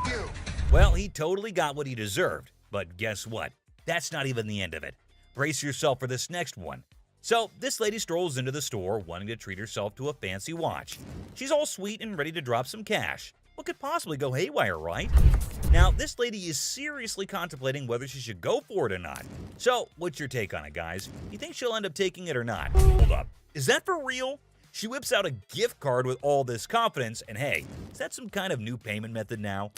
You. Well, he totally got what he deserved. But guess what? That's not even the end of it. Brace yourself for this next one. So, this lady strolls into the store wanting to treat herself to a fancy watch. She's all sweet and ready to drop some cash. What could possibly go haywire, right? Now, this lady is seriously contemplating whether she should go for it or not. So, what's your take on it, guys? You think she'll end up taking it or not? Hold up. Is that for real? She whips out a gift card with all this confidence, and hey, is that some kind of new payment method now?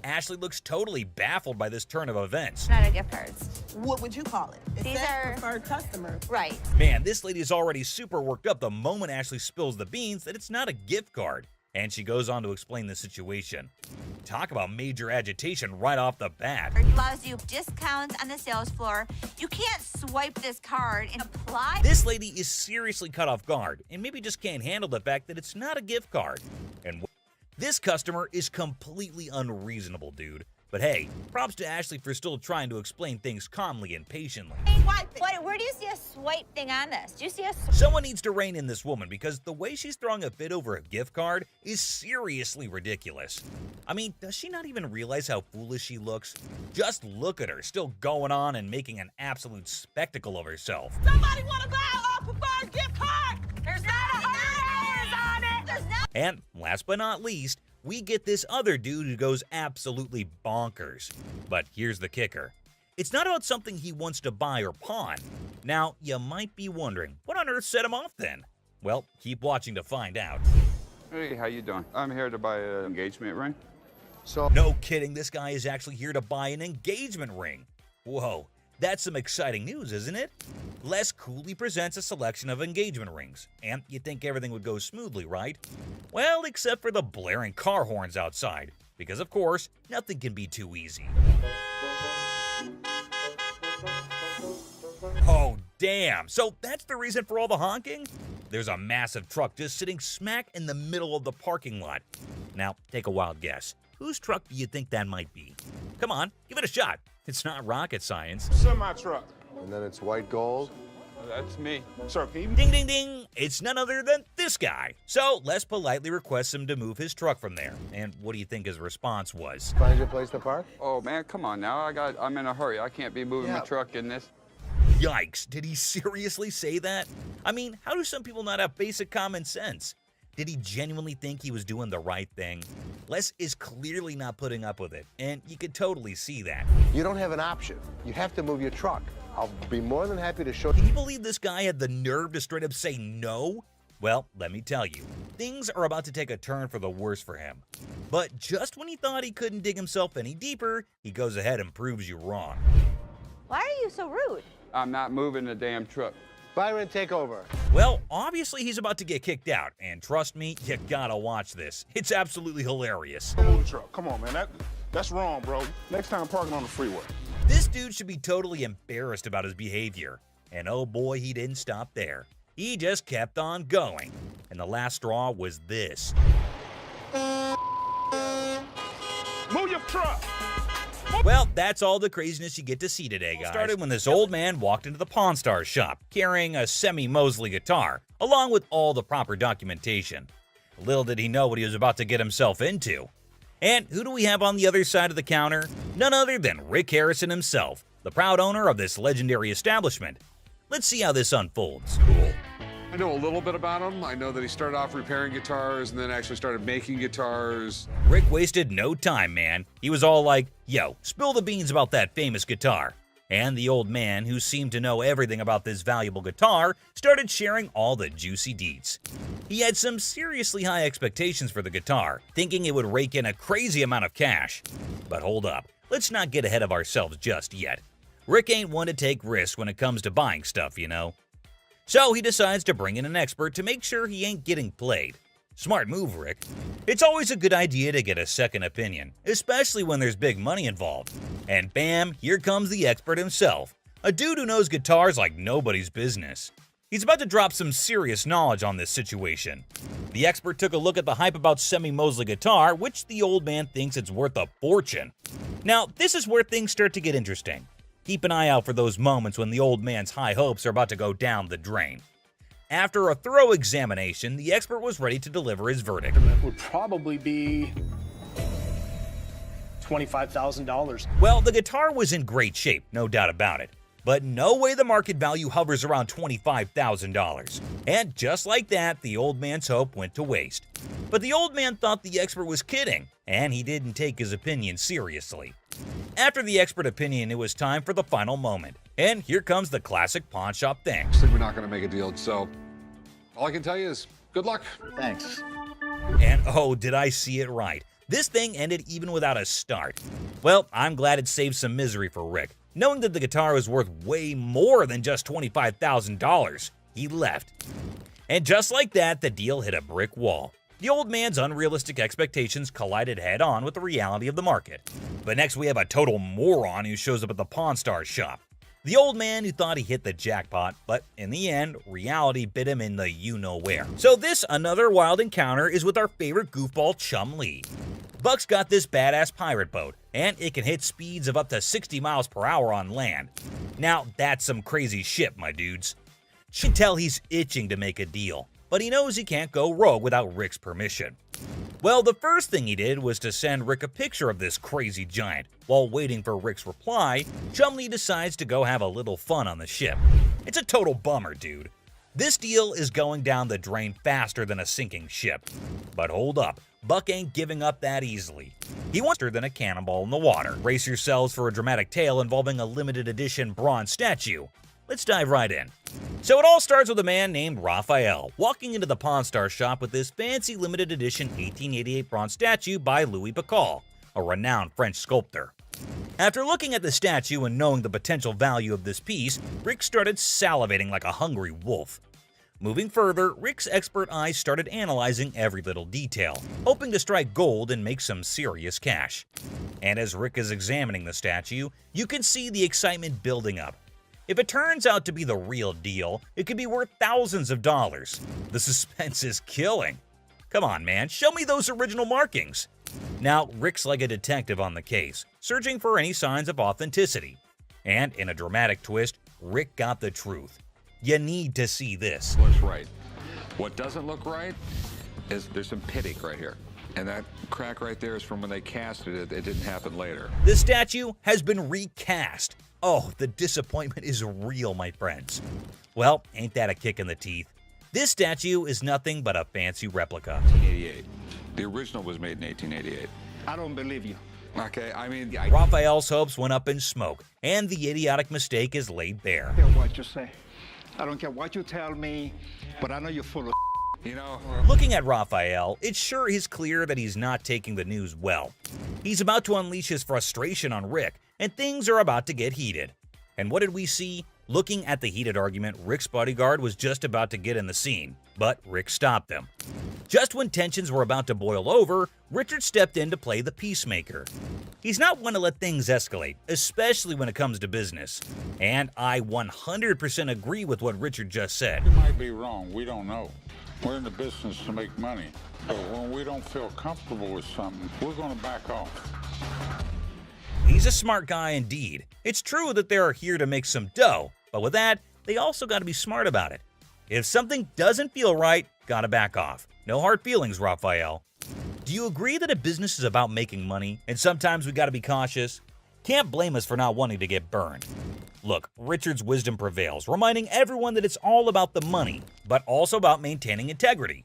Ashley looks totally baffled by this turn of events. Not a gift cards. What would you call it? These are preferred customers. Right. Man, this lady is already super worked up the moment Ashley spills the beans that it's not a gift card. And she goes on to explain the situation. Talk about major agitation right off the bat. It allows you discounts on the sales floor. You can't swipe this card and apply. This lady is seriously caught off guard and maybe just can't handle the fact that it's not a gift card. And this customer is completely unreasonable, dude. But hey, props to Ashley for still trying to explain things calmly and patiently. Where do you see a swipe thing on this? Do you see a Someone needs to rein in this woman because the way she's throwing a fit over a gift card is seriously ridiculous. I mean, does she not even realize how foolish she looks? Just look at her, still going on and making an absolute spectacle of herself. Somebody want to buy our preferred gift card? There's not $100 on it. There's not. And last but not least, we get this other dude who goes absolutely bonkers. But here's the kicker. It's not about something he wants to buy or pawn. Now, you might be wondering, what on earth set him off then? Well, keep watching to find out. Hey, how you doing? I'm here to buy an engagement ring. No kidding, this guy is actually here to buy an engagement ring. Whoa, that's some exciting news, isn't it? Les coolly presents a selection of engagement rings, and you'd think everything would go smoothly, right? Well, except for the blaring car horns outside, because of course, nothing can be too easy. damn. So that's the reason for all the honking? There's a massive truck just sitting smack in the middle of the parking lot. Now, take a wild guess. Whose truck do you think that might be? Come on, give it a shot. It's not rocket science. Semi-truck. And then it's white gold. That's me. Sir, can you... Ding, ding, ding. It's none other than this guy. So Les politely requests him to move his truck from there. And what do you think his response was? Find your place to park? Oh man, come on now. I'm in a hurry. I can't be moving my truck in this. Yikes, did he seriously say that? I mean, how do some people not have basic common sense? Did he genuinely think he was doing the right thing? Les is clearly not putting up with it, and you could totally see that. You don't have an option. You have to move your truck. I'll be more than happy to show Can you. you believe this guy had the nerve to straight up say no? Well, let me tell you, things are about to take a turn for the worse for him. But just when he thought he couldn't dig himself any deeper, he goes ahead and proves you wrong. Why are you so rude? I'm not moving the damn truck. Byron, take over. Well, obviously he's about to get kicked out, and trust me, you gotta watch this. It's absolutely hilarious. Move the truck. Come on, man. That's wrong, bro. Next time, parking on the freeway. This dude should be totally embarrassed about his behavior. And oh boy, he didn't stop there. He just kept on going. And the last straw was this. Move your truck. Well, that's all the craziness you get to see today, guys. It started when this old man walked into the Pawn Stars shop carrying a semi-Mosley guitar, along with all the proper documentation. Little did he know what he was about to get himself into. And who do we have on the other side of the counter? None other than Rick Harrison himself, the proud owner of this legendary establishment. Let's see how this unfolds. Cool. I know a little bit about him. I know that he started off repairing guitars and then actually started making guitars. Rick wasted no time, man. He was all like, yo, spill the beans about that famous guitar. And the old man, who seemed to know everything about this valuable guitar, started sharing all the juicy deets. He had some seriously high expectations for the guitar, thinking it would rake in a crazy amount of cash. But hold up, let's not get ahead of ourselves just yet. Rick ain't one to take risks when it comes to buying stuff, you know. So he decides to bring in an expert to make sure he ain't getting played. Smart move, Rick. It's always a good idea to get a second opinion, especially when there's big money involved. And bam, here comes the expert himself, a dude who knows guitars like nobody's business. He's about to drop some serious knowledge on this situation. The expert took a look at the hype about Semi-Mosley guitar, which the old man thinks it's worth a fortune. Now, this is where things start to get interesting. Keep an eye out for those moments when the old man's high hopes are about to go down the drain. After a thorough examination, the expert was ready to deliver his verdict. It would probably be $25,000. Well, the guitar was in great shape, no doubt about it. But no way the market value hovers around $25,000. And just like that, the old man's hope went to waste. But the old man thought the expert was kidding, and he didn't take his opinion seriously. After the expert opinion, it was time for the final moment. And here comes the classic pawn shop thing. I think we're not going to make a deal, so all I can tell you is good luck. Thanks. And oh, did I see it right. This thing ended even without a start. Well, I'm glad it saved some misery for Rick. Knowing that the guitar was worth way more than just $25,000, he left. And just like that, the deal hit a brick wall. The old man's unrealistic expectations collided head-on with the reality of the market. But next we have a total moron who shows up at the Pawn Stars shop. The old man who thought he hit the jackpot, but in the end, reality bit him in the you-know-where. So this another wild encounter is with our favorite goofball Chum Lee. Buck's got this badass pirate boat, and it can hit speeds of up to 60 miles per hour on land. Now that's some crazy shit, my dudes. You can tell he's itching to make a deal, but he knows he can't go rogue without Rick's permission. Well, the first thing he did was to send Rick a picture of this crazy giant. While waiting for Rick's reply, Chum Lee decides to go have a little fun on the ship. It's a total bummer, dude. This deal is going down the drain faster than a sinking ship. But hold up, Buck ain't giving up that easily. He wants faster than a cannonball in the water. Brace yourselves for a dramatic tale involving a limited edition bronze statue. Let's dive right in. So it all starts with a man named Raphael walking into the Pawn Stars shop with this fancy limited edition 1888 bronze statue by Louis Bacall, a renowned French sculptor. After looking at the statue and knowing the potential value of this piece, Rick started salivating like a hungry wolf. Moving further, Rick's expert eyes started analyzing every little detail, hoping to strike gold and make some serious cash. And as Rick is examining the statue, you can see the excitement building up. If it turns out to be the real deal, it could be worth thousands of dollars. The suspense is killing. Come on, man, show me those original markings. Now, Rick's like a detective on the case, searching for any signs of authenticity. And in a dramatic twist, Rick got the truth. You need to see this. Looks right. What doesn't look right is there's some pitting right here. And that crack right there is from when they casted it. It didn't happen later. The statue has been recast. Oh, the disappointment is real, my friends. Well, ain't that a kick in the teeth? This statue is nothing but a fancy replica. 1888. The original was made in 1888. I don't believe you. Okay, I mean... Raphael's hopes went up in smoke, and the idiotic mistake is laid bare. I don't care what you say. I don't care what you tell me, but I know you're full of You know... Looking at Raphael, it sure is clear that he's not taking the news well. He's about to unleash his frustration on Rick, and things are about to get heated. And what did we see? Looking at the heated argument, Rick's bodyguard was just about to get in the scene, but Rick stopped them. Just when tensions were about to boil over, Richard stepped in to play the peacemaker. He's not one to let things escalate, especially when it comes to business. And I 100% agree with what Richard just said. You might be wrong, we don't know. We're in the business to make money. But when we don't feel comfortable with something, we're going to back off. He's a smart guy indeed. It's true that they're here to make some dough, but with that, they also got to be smart about it. If something doesn't feel right, gotta back off. No hard feelings, Raphael. Do you agree that a business is about making money, and sometimes we gotta be cautious? Can't blame us for not wanting to get burned. Look, Richard's wisdom prevails, reminding everyone that it's all about the money, but also about maintaining integrity.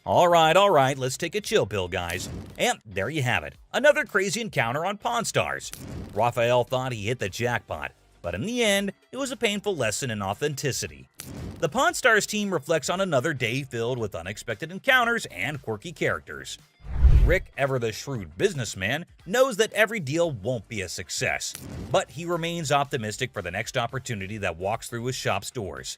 All right, let's take a chill pill, guys. And there you have it, another crazy encounter on Pawn Stars. Raphael thought he hit the jackpot, but in the end, it was a painful lesson in authenticity. The Pawn Stars team reflects on another day filled with unexpected encounters and quirky characters. Rick, ever the shrewd businessman, knows that every deal won't be a success, but he remains optimistic for the next opportunity that walks through his shop's doors.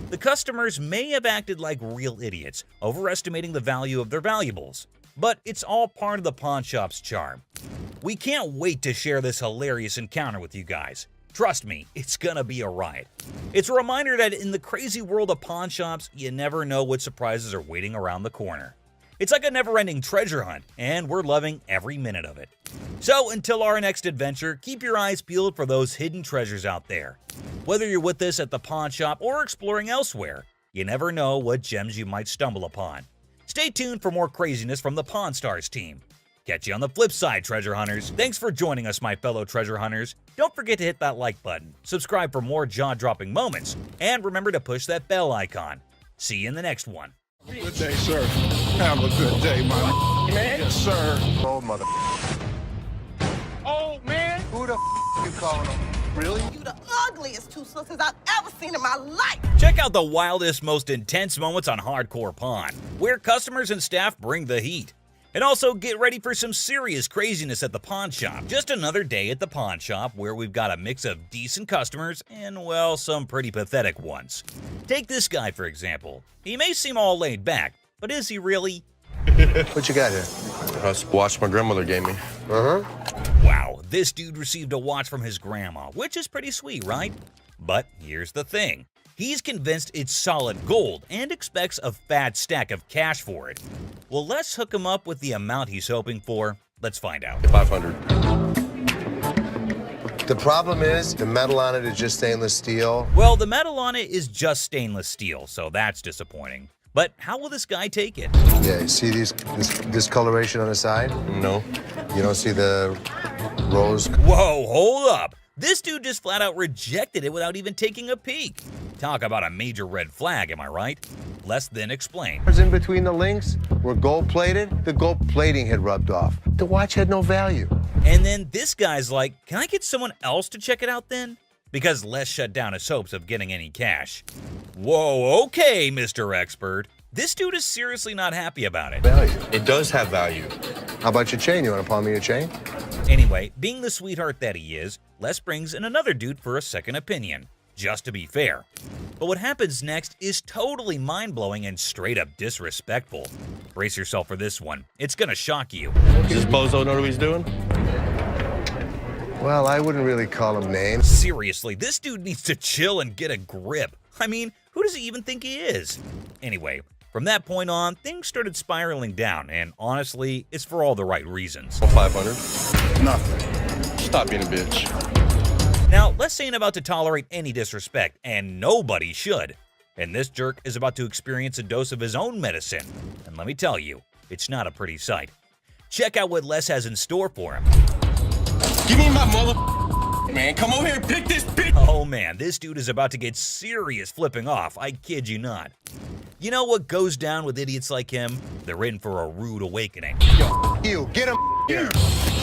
The customers may have acted like real idiots, overestimating the value of their valuables, but it's all part of the pawn shop's charm. We can't wait to share this hilarious encounter with you guys. Trust me, it's gonna be a riot. It's a reminder that in the crazy world of pawn shops, you never know what surprises are waiting around the corner. It's like a never-ending treasure hunt, and we're loving every minute of it. So until our next adventure, keep your eyes peeled for those hidden treasures out there. Whether you're with us at the pawn shop or exploring elsewhere, you never know what gems you might stumble upon. Stay tuned for more craziness from the Pawn Stars team. Catch you on the flip side, treasure hunters. Thanks for joining us, my fellow treasure hunters. Don't forget to hit that like button, subscribe for more jaw-dropping moments, and remember to push that bell icon. See you in the next one. Good day, sir. Have a good day, my man. Yes, sir. Oh, mother. Oh, man. Who the you calling him? Really? You the ugliest two sisters I've ever seen in my life. Check out the wildest, most intense moments on Hardcore Pawn, where customers and staff bring the heat. And also get ready for some serious craziness at the pawn shop. Just another day at the pawn shop where we've got a mix of decent customers and, well, some pretty pathetic ones. Take this guy, for example. He may seem all laid back, but is he really? What you got here? That's a watch my grandmother gave me. Wow, this dude received a watch from his grandma, which is pretty sweet, right? But here's the thing. He's convinced it's solid gold and expects a fat stack of cash for it. Well, let's hook him up with the amount he's hoping for. Let's find out. 500. The problem is the metal on it is just stainless steel. Well, the metal on it is just stainless steel, so that's disappointing. But how will this guy take it? Yeah, you see this discoloration on the side? No. You don't see the rose? Whoa, hold up. This dude just flat out rejected it without even taking a peek. Talk about a major red flag, am I right? Less than explain. In between the links were gold plated. The gold plating had rubbed off. The watch had no value. And then this guy's like, can I get someone else to check it out then? Because Les shut down his hopes of getting any cash. Whoa, okay, Mr. Expert. This dude is seriously not happy about it. Value. It does have value. How about your chain? You want to pawn me your chain? Anyway, being the sweetheart that he is, Les brings in another dude for a second opinion, just to be fair. But what happens next is totally mind-blowing and straight up disrespectful. Brace yourself for this one. It's gonna shock you. Does this bozo know what he's doing? Well, I wouldn't really call him names. Seriously, this dude needs to chill and get a grip. I mean, who does he even think he is? Anyway, from that point on, things started spiraling down, and honestly, it's for all the right reasons. 500. Nothing. Stop being a bitch. Now, Les ain't about to tolerate any disrespect, and nobody should. And this jerk is about to experience a dose of his own medicine. And let me tell you, it's not a pretty sight. Check out what Les has in store for him. Give me my mother, man. Come over here and pick this bitch. Oh man, this dude is about to get serious flipping off. I kid you not. You know what goes down with idiots like him? They're in for a rude awakening. Yo, you, get him here.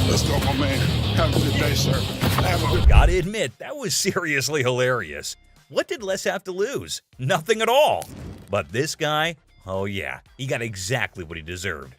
Let's go, my man. Have a good day, sir. Have a good. Gotta admit, that was seriously hilarious. What did Les have to lose? Nothing at all. But this guy, oh yeah, he got exactly what he deserved.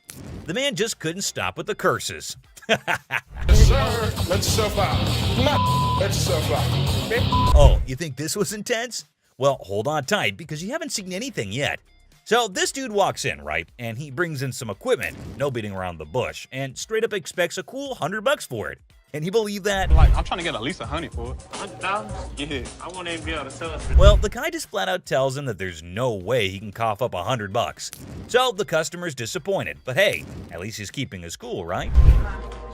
The man just couldn't stop with the curses. Sir, let yourself out. Let yourself out. Oh, you think this was intense? Well, hold on tight because you haven't seen anything yet. So this dude walks in, right? And he brings in some equipment, no beating around the bush, and straight up expects a cool $100 for it. Can you believe that? Like, I'm trying to get at least $100 for it. $100? Yeah. I won't even be able to sell it for. Well, the guy just flat out tells him that there's no way he can cough up $100. So the customer's disappointed, but hey, at least he's keeping his cool, right?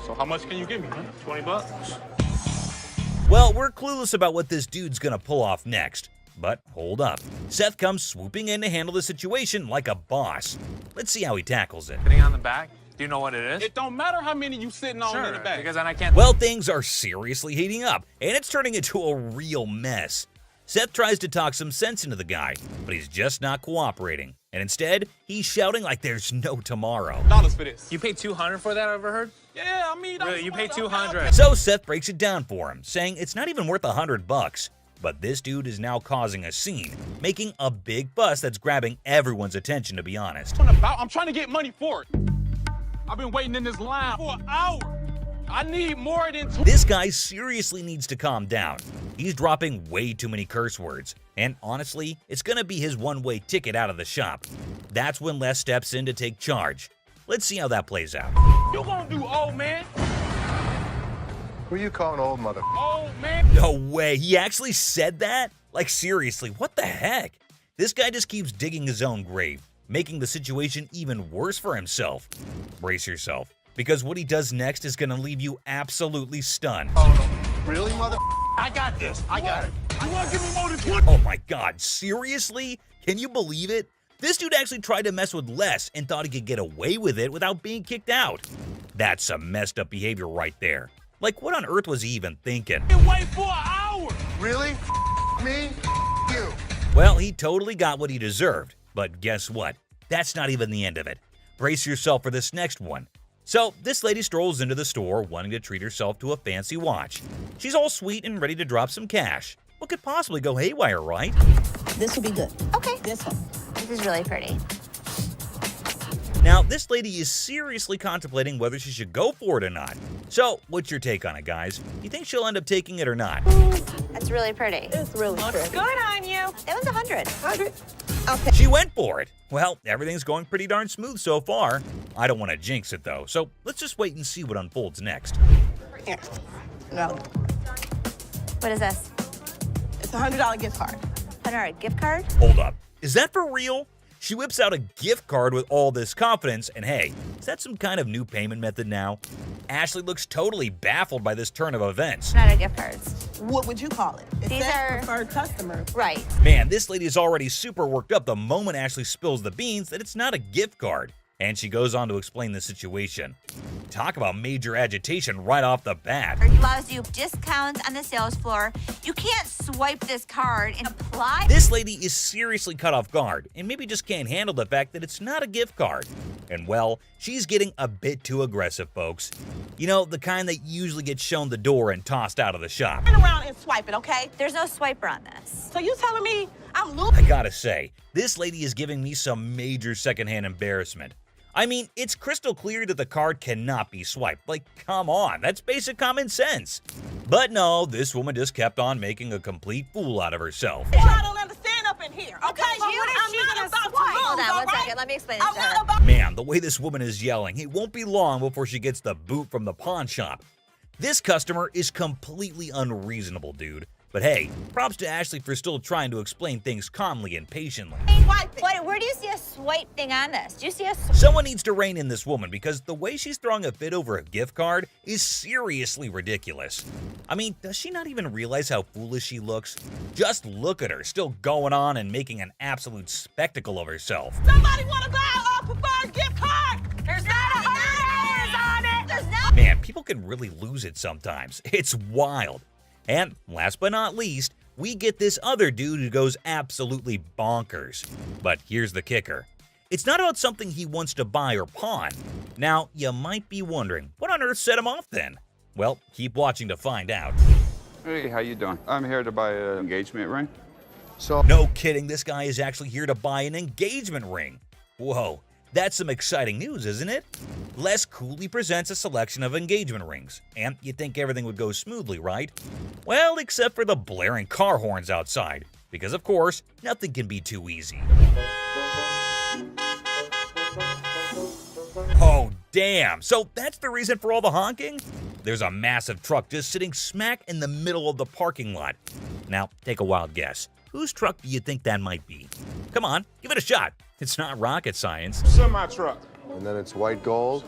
So how much can you give me, man? $20. Well, we're clueless about what this dude's gonna pull off next. But hold up. Seth comes swooping in to handle the situation like a boss. Let's see how he tackles it. Sitting on the back. Do you know what it is? It don't matter how many you sitting on in the back. Because then I can't. Well, things are seriously heating up, and it's turning into a real mess. Seth tries to talk some sense into the guy, but he's just not cooperating. And instead, he's shouting like there's no tomorrow. Dollars for this. You paid $200 for that, I overheard? Yeah, I mean, Really, you paid $200. So Seth breaks it down for him, saying it's not even worth $100. But this dude is now causing a scene, making a big fuss that's grabbing everyone's attention, to be honest. I'm trying to get money for it. I've been waiting in this line for an hour. I need more than This guy seriously needs to calm down. He's dropping way too many curse words. And honestly, it's gonna be his one-way ticket out of the shop. That's when Les steps in to take charge. Let's see how that plays out. You gonna do old man? Who you calling old mother? Old man? No way, he actually said that? Like seriously, what the heck? This guy just keeps digging his own grave, making the situation even worse for himself. Brace yourself, because what he does next is gonna leave you absolutely stunned. Really, mother? I got this. I got it. You wanna give me more than what? Oh my god, seriously? Can you believe it? This dude actually tried to mess with Les and thought he could get away with it without being kicked out. That's some messed up behavior right there. Like, what on earth was he even thinking? Wait for an hour. Really? Me? You. Well, he totally got what he deserved. But guess what? That's not even the end of it. Brace yourself for this next one. So, this lady strolls into the store wanting to treat herself to a fancy watch. She's all sweet and ready to drop some cash. What could possibly go haywire, right? This will be good. Okay. This one. This is really pretty. Now, this lady is seriously contemplating whether she should go for it or not. So, what's your take on it, guys? You think she'll end up taking it or not? That's really pretty. It's really pretty. Good on you. It was 100. 100. Okay. She went for it. Well, everything's going pretty darn smooth so far. I don't want to jinx it, though, so let's just wait and see what unfolds next. Here. No. What is this? It's a $100 gift card. $100 gift card? Hold up. Is that for real? She whips out a gift card with all this confidence, and hey, is that some kind of new payment method now? Ashley looks totally baffled by this turn of events. Not a gift cards. What would you call it? It These says are preferred customer. Right. Man, this lady is already super worked up the moment Ashley spills the beans that it's not a gift card. And she goes on to explain the situation. Talk about major agitation right off the bat. It allows you discounts on the sales floor. You can't swipe this card and apply. This lady is seriously caught off guard and maybe just can't handle the fact that it's not a gift card. And well, she's getting a bit too aggressive, folks. You know, the kind that usually gets shown the door and tossed out of the shop. Turn around and swipe it, okay? There's no swiper on this. So you telling me I'm losing? I gotta say, this lady is giving me some major secondhand embarrassment. I mean, it's crystal clear that the card cannot be swiped. Like, come on, that's basic common sense. But no, this woman just kept on making a complete fool out of herself. I don't understand up in here, okay? Well, what is I'm she not gonna about to swipe? lose, Hold on all one right? second. Let me explain this I'm to not her. about. Man, the way this woman is yelling, it won't be long before she gets the boot from the pawn shop. This customer is completely unreasonable, dude. But hey, props to Ashley for still trying to explain things calmly and patiently. Where do you see a swipe thing on this? Do you see a Someone needs to rein in this woman because the way she's throwing a fit over a gift card is seriously ridiculous. I mean, does she not even realize how foolish she looks? Just look at her, still going on and making an absolute spectacle of herself. Somebody want to buy a preferred gift card? There's not $100 on it. There's not. Man, people can really lose it sometimes. It's wild. And last but not least, we get this other dude who goes absolutely bonkers. But here's the kicker. It's not about something he wants to buy or pawn. Now, you might be wondering, what on earth set him off then? Well, keep watching to find out. Hey, how you doing? I'm here to buy an engagement ring. No kidding, this guy is actually here to buy an engagement ring. Whoa, that's some exciting news, isn't it? Les coolly presents a selection of engagement rings, and you'd think everything would go smoothly, right? Well, except for the blaring car horns outside, because of course, nothing can be too easy. Oh, damn, so that's the reason for all the honking? There's a massive truck just sitting smack in the middle of the parking lot. Now, take a wild guess. Whose truck do you think that might be? Come on, give it a shot. It's not rocket science. Semi-truck. And then it's white gold.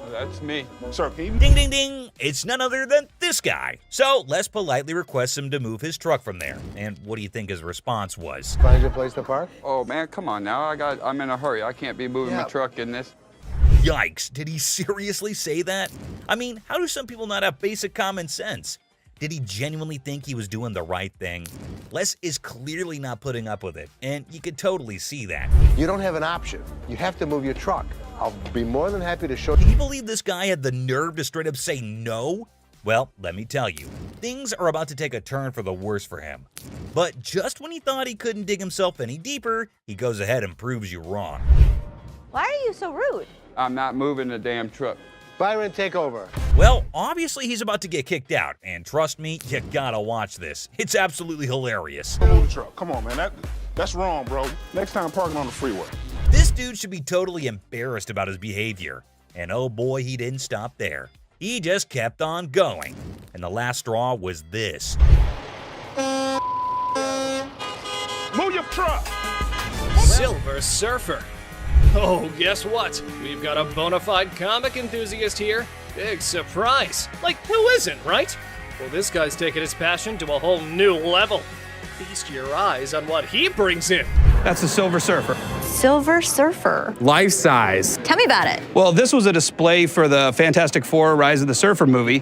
That's me. Sir, can you... Ding, ding, ding. It's none other than this guy. So Les politely requests him to move his truck from there. And what do you think his response was? Find your place to park? Oh man, come on now. I'm in a hurry. I can't be moving my truck in this. Yikes, did he seriously say that? I mean, how do some people not have basic common sense? Did he genuinely think he was doing the right thing? Les is clearly not putting up with it, and you could totally see that. You don't have an option. You have to move your truck. I'll be more than happy to show Can you. you believe this guy had the nerve to straight up say no? Well, let me tell you, things are about to take a turn for the worse for him. But just when he thought he couldn't dig himself any deeper, he goes ahead and proves you wrong. Why are you so rude? I'm not moving the damn truck. Byron, take over. Well, obviously he's about to get kicked out, and trust me, you gotta watch this. It's absolutely hilarious. Move the truck. Come on, man. That's wrong, bro. Next time, parking on the freeway. This dude should be totally embarrassed about his behavior. And oh boy, he didn't stop there. He just kept on going. And the last straw was this. Move your truck. Silver Surfer. Oh, guess what? We've got a bona fide comic enthusiast here. Big surprise. Like, who isn't, right? Well, this guy's taking his passion to a whole new level. Feast your eyes on what he brings in. That's the Silver Surfer. Silver Surfer. Life size. Tell me about it. Well, this was a display for the Fantastic Four Rise of the Surfer movie.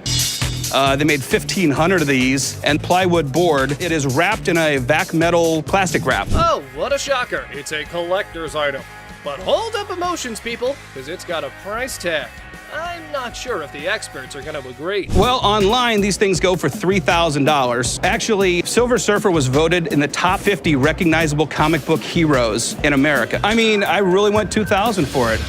They made 1,500 of these, and plywood board. It is wrapped in a vac metal plastic wrap. Oh, what a shocker. It's a collector's item. But hold up emotions, people, because it's got a price tag. I'm not sure if the experts are going to agree. Well, online, these things go for $3,000. Actually, Silver Surfer was voted in the top 50 recognizable comic book heroes in America. I mean, I really went $2,000 for it.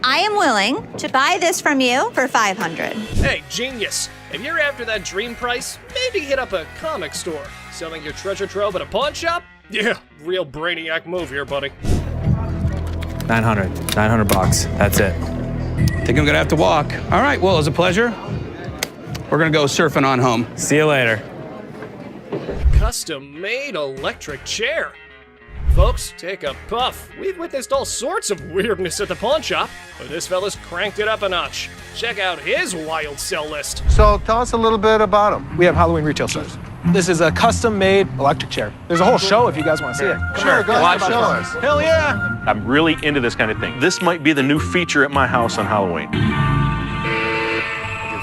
I am willing to buy this from you for $500. Hey, genius. If you're after that dream price, maybe hit up a comic store. Selling your treasure trove at a pawn shop? Yeah, real brainiac move here, buddy. 900 bucks. That's it. Think I'm gonna have to walk. All right, well, it was a pleasure. We're gonna go surfing on home. See you later. Custom-made electric chair. Folks, take a puff. We've witnessed all sorts of weirdness at the pawn shop, but this fella's cranked it up a notch. Check out his wild sell list. So tell us a little bit about them. We have Halloween retail stores. This is a custom-made electric chair. There's a whole show if you guys want to see it. Sure, go ahead, show us. Hell yeah! I'm really into this kind of thing. This might be the new feature at my house on Halloween.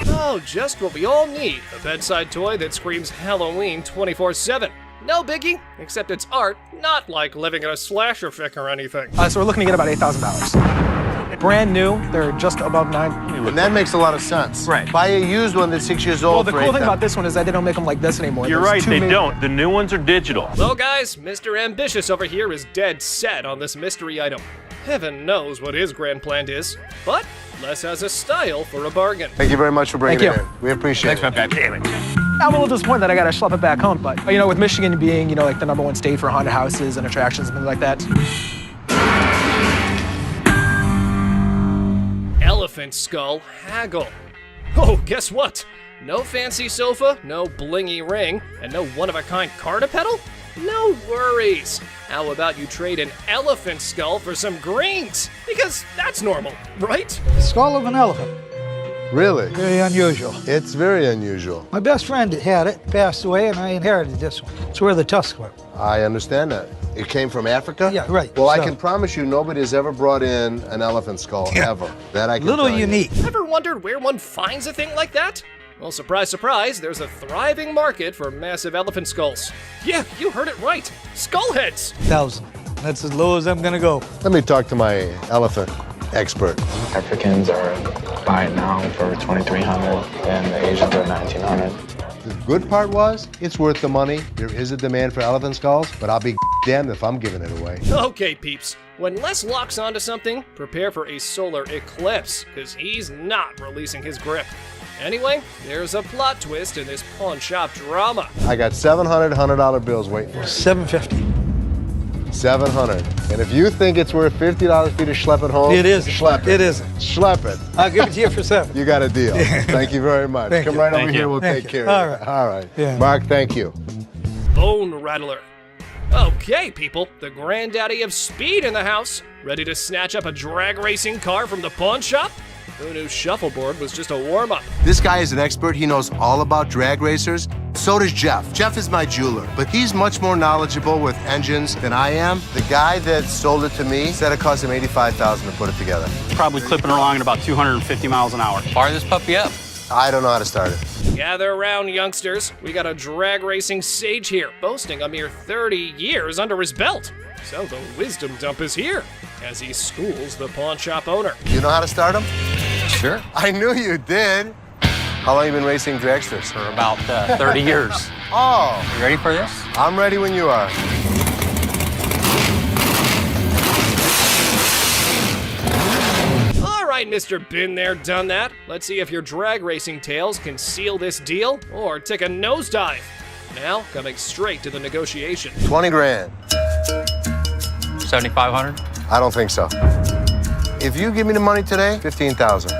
Oh, just what we all need. A bedside toy that screams Halloween 24/7. No biggie, except it's art, not like living in a slasher fic or anything. So we're looking to get about $8,000. Brand new, they're just above $9,000. And that makes a lot of sense. Right. Buy a used one that's 6 years old. Well, the for cool thing $8,000. about this one is that they don't make them like this anymore. You're right, they don't. The new ones are digital. Well, guys, Mr. Ambitious over here is dead set on this mystery item. Heaven knows what his grand plan is, but Les has a style for a bargain. Thank you very much for bringing Thank it in. We appreciate it. Damn it. I'm a little disappointed that I gotta schlep it back home, but you know, with Michigan being, like the #1 state for haunted houses and attractions and things like that. Elephant skull haggle. Oh, guess what? No fancy sofa, no blingy ring, and no one-of-a-kind car to pedal? No worries. How about you trade an elephant skull for some greens? Because that's normal, right? Skull of an elephant. Really? Very unusual. It's very unusual. My best friend had it, passed away, and I inherited this one. It's where the tusks were. I understand that. It came from Africa? Yeah, right. Well, I So- can promise you nobody has ever brought in an elephant skull, ever. That I can Little tell you. unique. Ever wondered where one finds a thing like that? Well, surprise, surprise, there's a thriving market for massive elephant skulls. Yeah, you heard it right. Skull heads. 1,000. That's as low as I'm gonna go. Let me talk to my elephant expert. Africans are buying now for $2,300 and the Asians are $1,900. The good part was, it's worth the money. There is a demand for elephant skulls, but I'll be damned if I'm giving it away. Okay, peeps. When Les locks onto something, prepare for a solar eclipse, because he's not releasing his grip. Anyway, there's a plot twist in this pawn shop drama. I got $700 bills waiting for me. $750. $700. And if you think it's worth $50 for you to schlep it home, It isn't. Schlep it. It isn't. Schlep it. I'll give it to you for $7. You got a deal. Thank you very much. Thank Come you. right over Thank here. you. We'll Thank take you. care All of it. right. All right. Yeah. Mark, thank you. Bone Rattler. Okay, people, the granddaddy of speed in the house. Ready to snatch up a drag racing car from the pawn shop? Who knew shuffleboard was just a warm-up? This guy is an expert. He knows all about drag racers. So does Jeff. Jeff is my jeweler, but he's much more knowledgeable with engines than I am. The guy that sold it to me said it cost him $85,000 to put it together. Probably clipping along at about 250 miles an hour. Fire this puppy up. I don't know how to start it. Gather around, youngsters. We got a drag racing sage here, boasting a mere 30 years under his belt. So the wisdom dump is here, as he schools the pawn shop owner. You know how to start him? Sure. I knew you did. How long have you been racing dragsters? For about 30 years. Oh. You ready for this? I'm ready when you are. All right, Mr. Been There, Done That. Let's see if your drag racing tales can seal this deal or take a nosedive. Now, coming straight to the negotiation. 20 grand. 7,500. I don't think so. If you give me the money today, 15,000.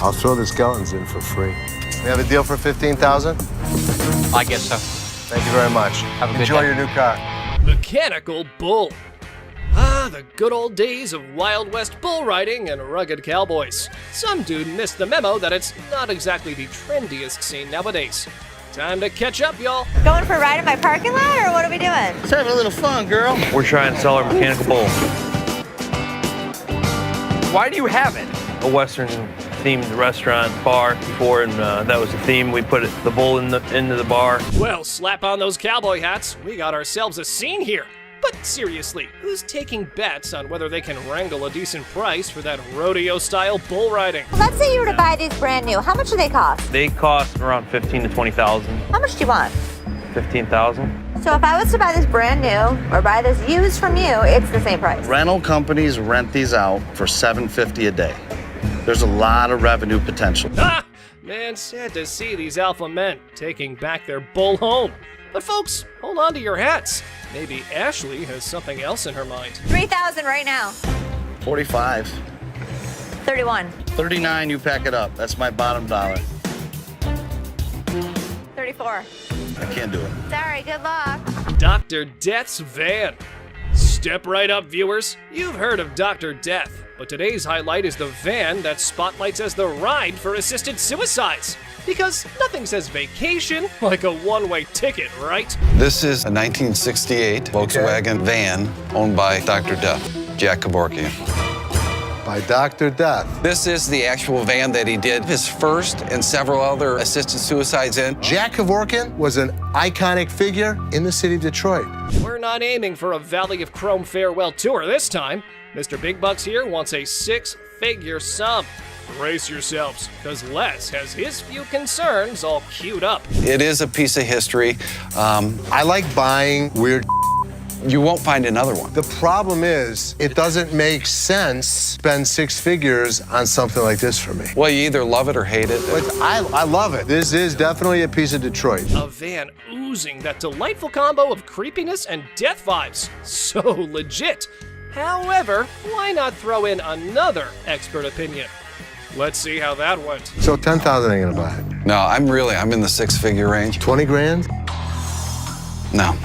I'll throw the skeletons in for free. We have a deal for 15,000? I guess so. Thank you very much. Have a good Enjoy day. your new car. Mechanical Bull. Ah, the good old days of Wild West bull riding and rugged cowboys. Some dude missed the memo that it's not exactly the trendiest scene nowadays. Time to catch up, y'all. Going for a ride in my parking lot, or what are we doing? Let's have a little fun, girl. We're trying to sell our mechanical bull. Why do you have it? A Western-themed restaurant bar before, and that was the theme. We put the bull into the bar. Well, slap on those cowboy hats. We got ourselves a scene here. But seriously, who's taking bets on whether they can wrangle a decent price for that rodeo-style bull riding? Let's say you were to buy these brand new. How much do they cost? They cost around $15,000 to $20,000. How much do you want? $15,000. So if I was to buy this brand new or buy this used from you, it's the same price. Rental companies rent these out for $750 a day. There's a lot of revenue potential. Ah! Man, sad to see these alpha men taking back their bull home. But folks, hold on to your hats. Maybe Ashley has something else in her mind. 3,000 right now. 45. 31. 39, you pack it up. That's my bottom dollar. 34. I can't do it. Sorry, good luck. Dr. Death's van. Step right up, viewers. You've heard of Dr. Death, but today's highlight is the van that spotlights as the ride for assisted suicides. Because nothing says vacation like a one-way ticket, right? This is a 1968 Volkswagen van owned by Dr. Death, Jack Kevorkian. By Dr. Death. This is the actual van that he did his first and several other assisted suicides in. Jack Kevorkian was an iconic figure in the city of Detroit. We're not aiming for a Valley of Chrome farewell tour this time. Mr. Big Bucks here wants a six-figure sum. Brace yourselves, because Les has his few concerns all queued up. It is a piece of history. I like buying weird. You won't find another one. The problem is, it doesn't make sense to spend six figures on something like this for me. Well, you either love it or hate it. But I love it. This is definitely a piece of Detroit. A van oozing that delightful combo of creepiness and death vibes. So legit. However, why not throw in another expert opinion? Let's see how that went. So 10,000 ain't gonna buy it. No, I'm in the six-figure range. 20 grand? No.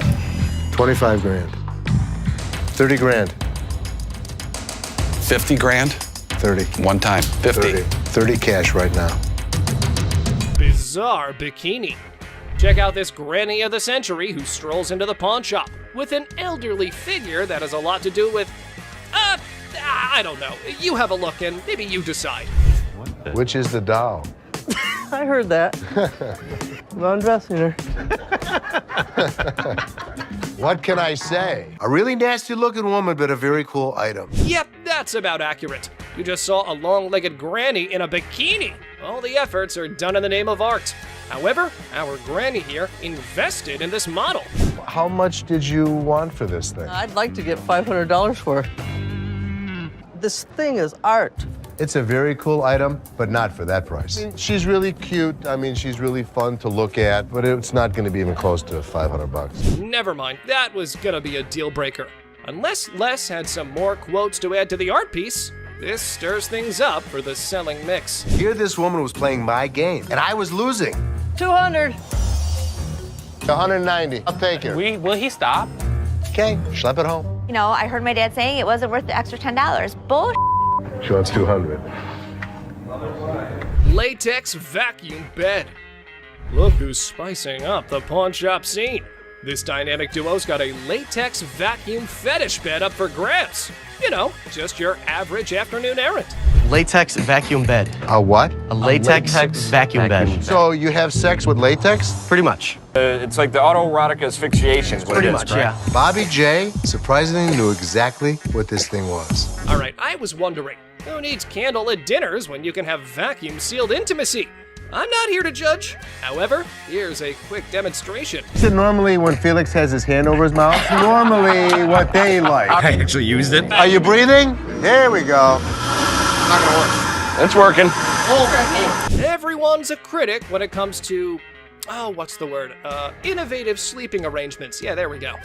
25 grand. 30 grand. 50 grand? 30. One time. 50. 30 cash right now. Bizarre bikini. Check out this granny of the century who strolls into the pawn shop with an elderly figure that has a lot to do with, I don't know. You have a look and maybe you decide. Which is the doll? I heard that. I'm undressing her. What can I say? A really nasty looking woman, but a very cool item. Yep, that's about accurate. You just saw a long-legged granny in a bikini. All the efforts are done in the name of art. However, our granny here invested in this model. How much did you want for this thing? I'd like to get $500 for it. This thing is art. It's a very cool item, but not for that price. She's really cute. I mean, she's really fun to look at, but it's not going to be even close to 500 bucks. Never mind, that was gonna be a deal breaker. Unless Les had some more quotes to add to the art piece, this stirs things up for the selling mix. Here this woman was playing my game, and I was losing. 200. 190. I'll take it. Will he stop? Okay, schlep it home. You know, I heard my dad saying it wasn't worth the extra $10. Bull. She wants 200. Latex vacuum bed. Look who's spicing up the pawn shop scene. This dynamic duo's got a latex vacuum fetish bed up for grabs. You know, just your average afternoon errand. Latex vacuum bed. A what? A latex vacuum bed. So you have sex with latex? Pretty much. It's like the autoerotic asphyxiation is what Pretty it is, much, correct? yeah. Bobby J surprisingly knew exactly what this thing was. All right, I was wondering, who needs candlelit dinners when you can have vacuum-sealed intimacy? I'm not here to judge. However, here's a quick demonstration. Is it normally when Felix has his hand over his mouth? Normally what they like. I actually used it. Are you breathing? There we go. Not gonna work. It's working. Everyone's a critic when it comes to, what's the word? Innovative sleeping arrangements. Yeah, there we go.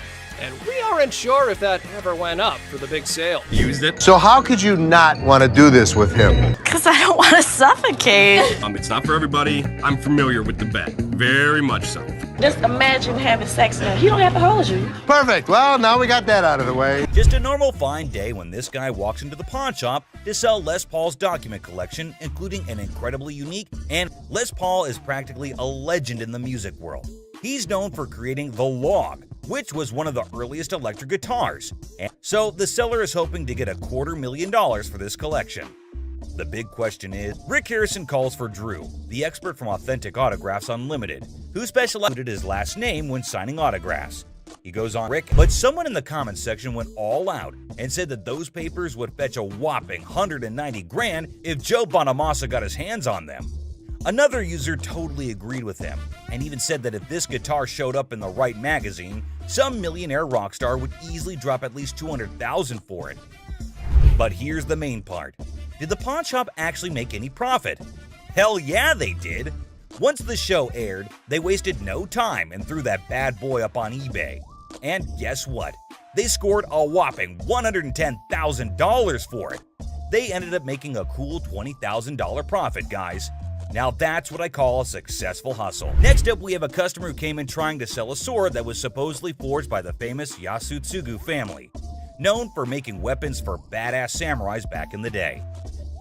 And we aren't sure if that ever went up for the big sale. Used it. So how could you not want to do this with him? Because I don't want to suffocate. It's not for everybody. I'm familiar with the bed. Very much so. Just imagine having sex and he don't have to hold you. Perfect. Well, now we got that out of the way. Just a normal fine day when this guy walks into the pawn shop to sell Les Paul's document collection, including an incredibly unique, and Les Paul is practically a legend in the music world. He's known for creating the Log, which was one of the earliest electric guitars. And so the seller is hoping to get $250,000 for this collection. The big question is, Rick Harrison calls for Drew, the expert from Authentic Autographs Unlimited, who specialized in his last name when signing autographs. He goes on, Rick, but someone in the comments section went all out and said that those papers would fetch a whopping $190,000 if Joe Bonamassa got his hands on them. Another user totally agreed with him, and even said that if this guitar showed up in the right magazine, some millionaire rock star would easily drop at least $200,000 for it. But here's the main part. Did the pawn shop actually make any profit? Hell yeah, they did! Once the show aired, they wasted no time and threw that bad boy up on eBay. And guess what? They scored a whopping $110,000 for it. They ended up making a cool $20,000 profit, guys. Now that's what I call a successful hustle. Next up, we have a customer who came in trying to sell a sword that was supposedly forged by the famous Yasutsugu family, known for making weapons for badass samurais back in the day.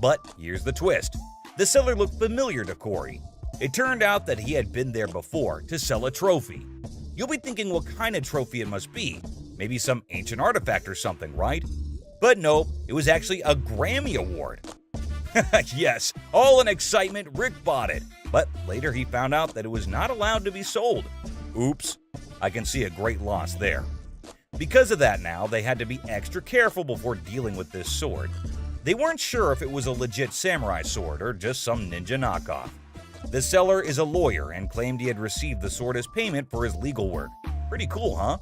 But here's the twist. The seller looked familiar to Corey. It turned out that he had been there before to sell a trophy. You'll be thinking what kind of trophy it must be. Maybe some ancient artifact or something, right? But nope, it was actually a Grammy Award. Yes, all in excitement, Rick bought it. But later he found out that it was not allowed to be sold. Oops, I can see a great loss there. Because of that now, they had to be extra careful before dealing with this sword. They weren't sure if it was a legit samurai sword or just some ninja knockoff. The seller is a lawyer and claimed he had received the sword as payment for his legal work. Pretty cool, huh?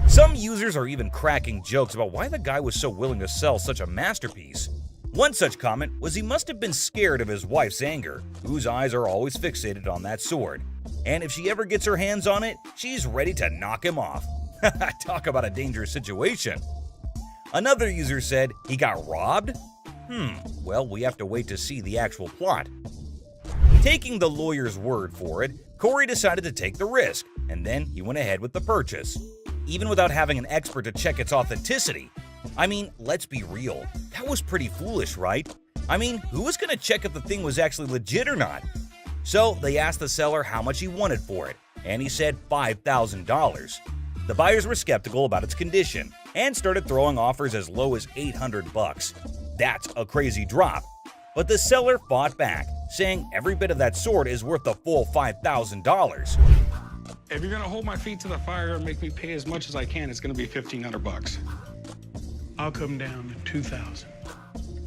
Some users are even cracking jokes about why the guy was so willing to sell such a masterpiece. One such comment was he must have been scared of his wife's anger, whose eyes are always fixated on that sword. And if she ever gets her hands on it, she's ready to knock him off. Talk about a dangerous situation. Another user said he got robbed? Well, we have to wait to see the actual plot. Taking the lawyer's word for it, Corey decided to take the risk, and then he went ahead with the purchase. Even without having an expert to check its authenticity. I mean, let's be real, that was pretty foolish, right? I mean, who was going to check if the thing was actually legit or not? So they asked the seller how much he wanted for it, and he said $5,000. The buyers were skeptical about its condition and started throwing offers as low as $800. That's a crazy drop. But the seller fought back, saying every bit of that sword is worth the full $5,000. If you're gonna hold my feet to the fire and make me pay as much as I can, it's gonna be $1,500. I'll come down to $2,000.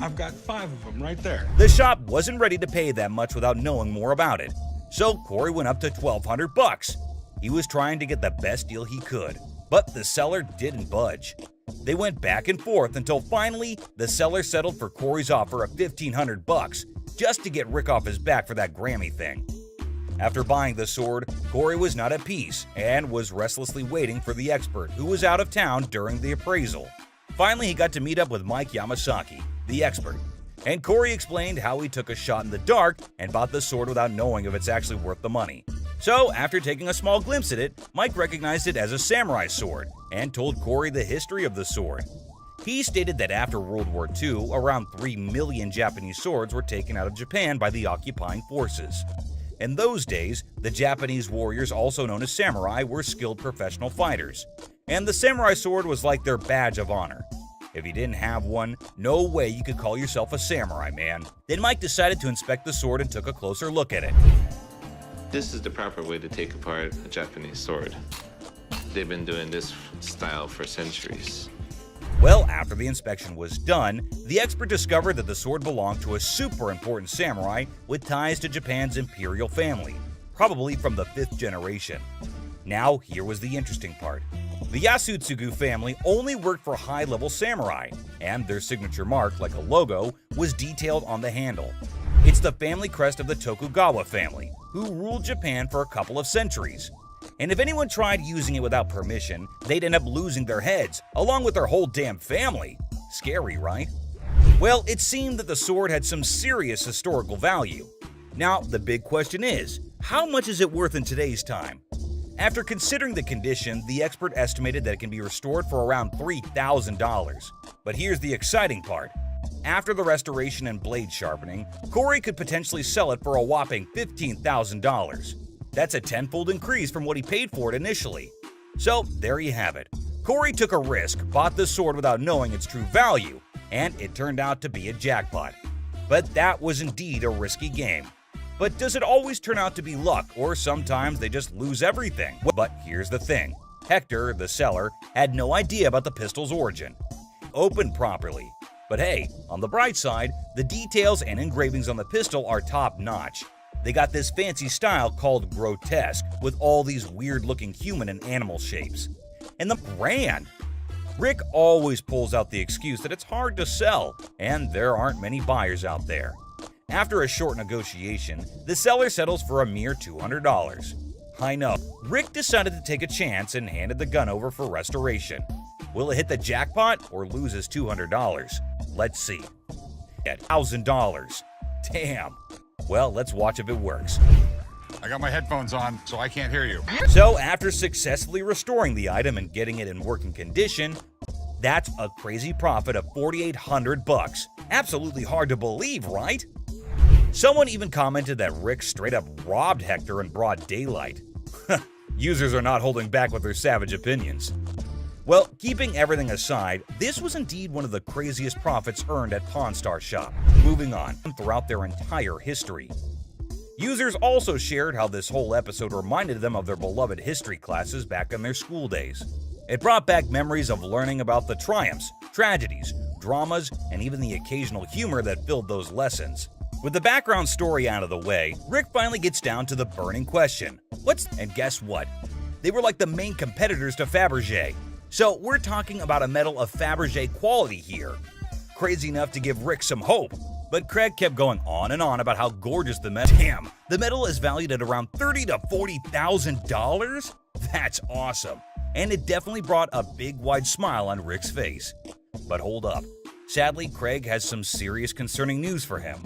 I've got 5 of them right there. The shop wasn't ready to pay that much without knowing more about it, so Corey went up to $1,200. He was trying to get the best deal he could, but the seller didn't budge. They went back and forth until finally the seller settled for Corey's offer of $1,500 just to get Rick off his back for that Grammy thing. After buying the sword, Corey was not at peace and was restlessly waiting for the expert who was out of town during the appraisal. Finally, he got to meet up with Mike Yamasaki, the expert, and Corey explained how he took a shot in the dark and bought the sword without knowing if it's actually worth the money. So, after taking a small glimpse at it, Mike recognized it as a samurai sword and told Corey the history of the sword. He stated that after World War II, around 3 million Japanese swords were taken out of Japan by the occupying forces. In those days, the Japanese warriors, also known as samurai, were skilled professional fighters, and the samurai sword was like their badge of honor. If you didn't have one, no way you could call yourself a samurai, man. Then Mike decided to inspect the sword and took a closer look at it. This is the proper way to take apart a Japanese sword. They've been doing this style for centuries. Well, after the inspection was done, the expert discovered that the sword belonged to a super important samurai with ties to Japan's imperial family, probably from the 5th generation. Now, here was the interesting part. The Yasutsugu family only worked for high-level samurai, and their signature mark, like a logo, was detailed on the handle. It's the family crest of the Tokugawa family, who ruled Japan for a couple of centuries. And if anyone tried using it without permission, they'd end up losing their heads, along with their whole damn family. Scary, right? Well, it seemed that the sword had some serious historical value. Now, the big question is, how much is it worth in today's time? After considering the condition, the expert estimated that it can be restored for around $3,000. But here's the exciting part. After the restoration and blade sharpening, Corey could potentially sell it for a whopping $15,000. That's a tenfold increase from what he paid for it initially. So there you have it. Corey took a risk, bought the sword without knowing its true value, and it turned out to be a jackpot. But that was indeed a risky game. But does it always turn out to be luck, or sometimes they just lose everything? But here's the thing. Hector, the seller, had no idea about the pistol's origin. Opened properly. But hey, on the bright side, the details and engravings on the pistol are top-notch. They got this fancy style called grotesque, with all these weird-looking human and animal shapes. And the brand! Rick always pulls out the excuse that it's hard to sell, and there aren't many buyers out there. After a short negotiation, the seller settles for a mere $200. I know, Rick decided to take a chance and handed the gun over for restoration. Will it hit the jackpot or lose his $200? Let's see. At $1,000. Damn. Well, let's watch if it works. I got my headphones on, so I can't hear you. So after successfully restoring the item and getting it in working condition, that's a crazy profit of $4,800. Absolutely hard to believe, right? Someone even commented that Rick straight up robbed Hector in broad daylight. Users are not holding back with their savage opinions. Well, keeping everything aside, this was indeed one of the craziest profits earned at Pawn Star Shop. Moving on, throughout their entire history. Users also shared how this whole episode reminded them of their beloved history classes back in their school days. It brought back memories of learning about the triumphs, tragedies, dramas, and even the occasional humor that filled those lessons. With the background story out of the way, Rick finally gets down to the burning question. And guess what? They were like the main competitors to Fabergé. So we're talking about a medal of Fabergé quality here. Crazy enough to give Rick some hope. But Craig kept going on and on about how gorgeous the medal. Damn, the medal is valued at around $30,000 to $40,000? That's awesome. And it definitely brought a big wide smile on Rick's face. But hold up. Sadly, Craig has some serious concerning news for him.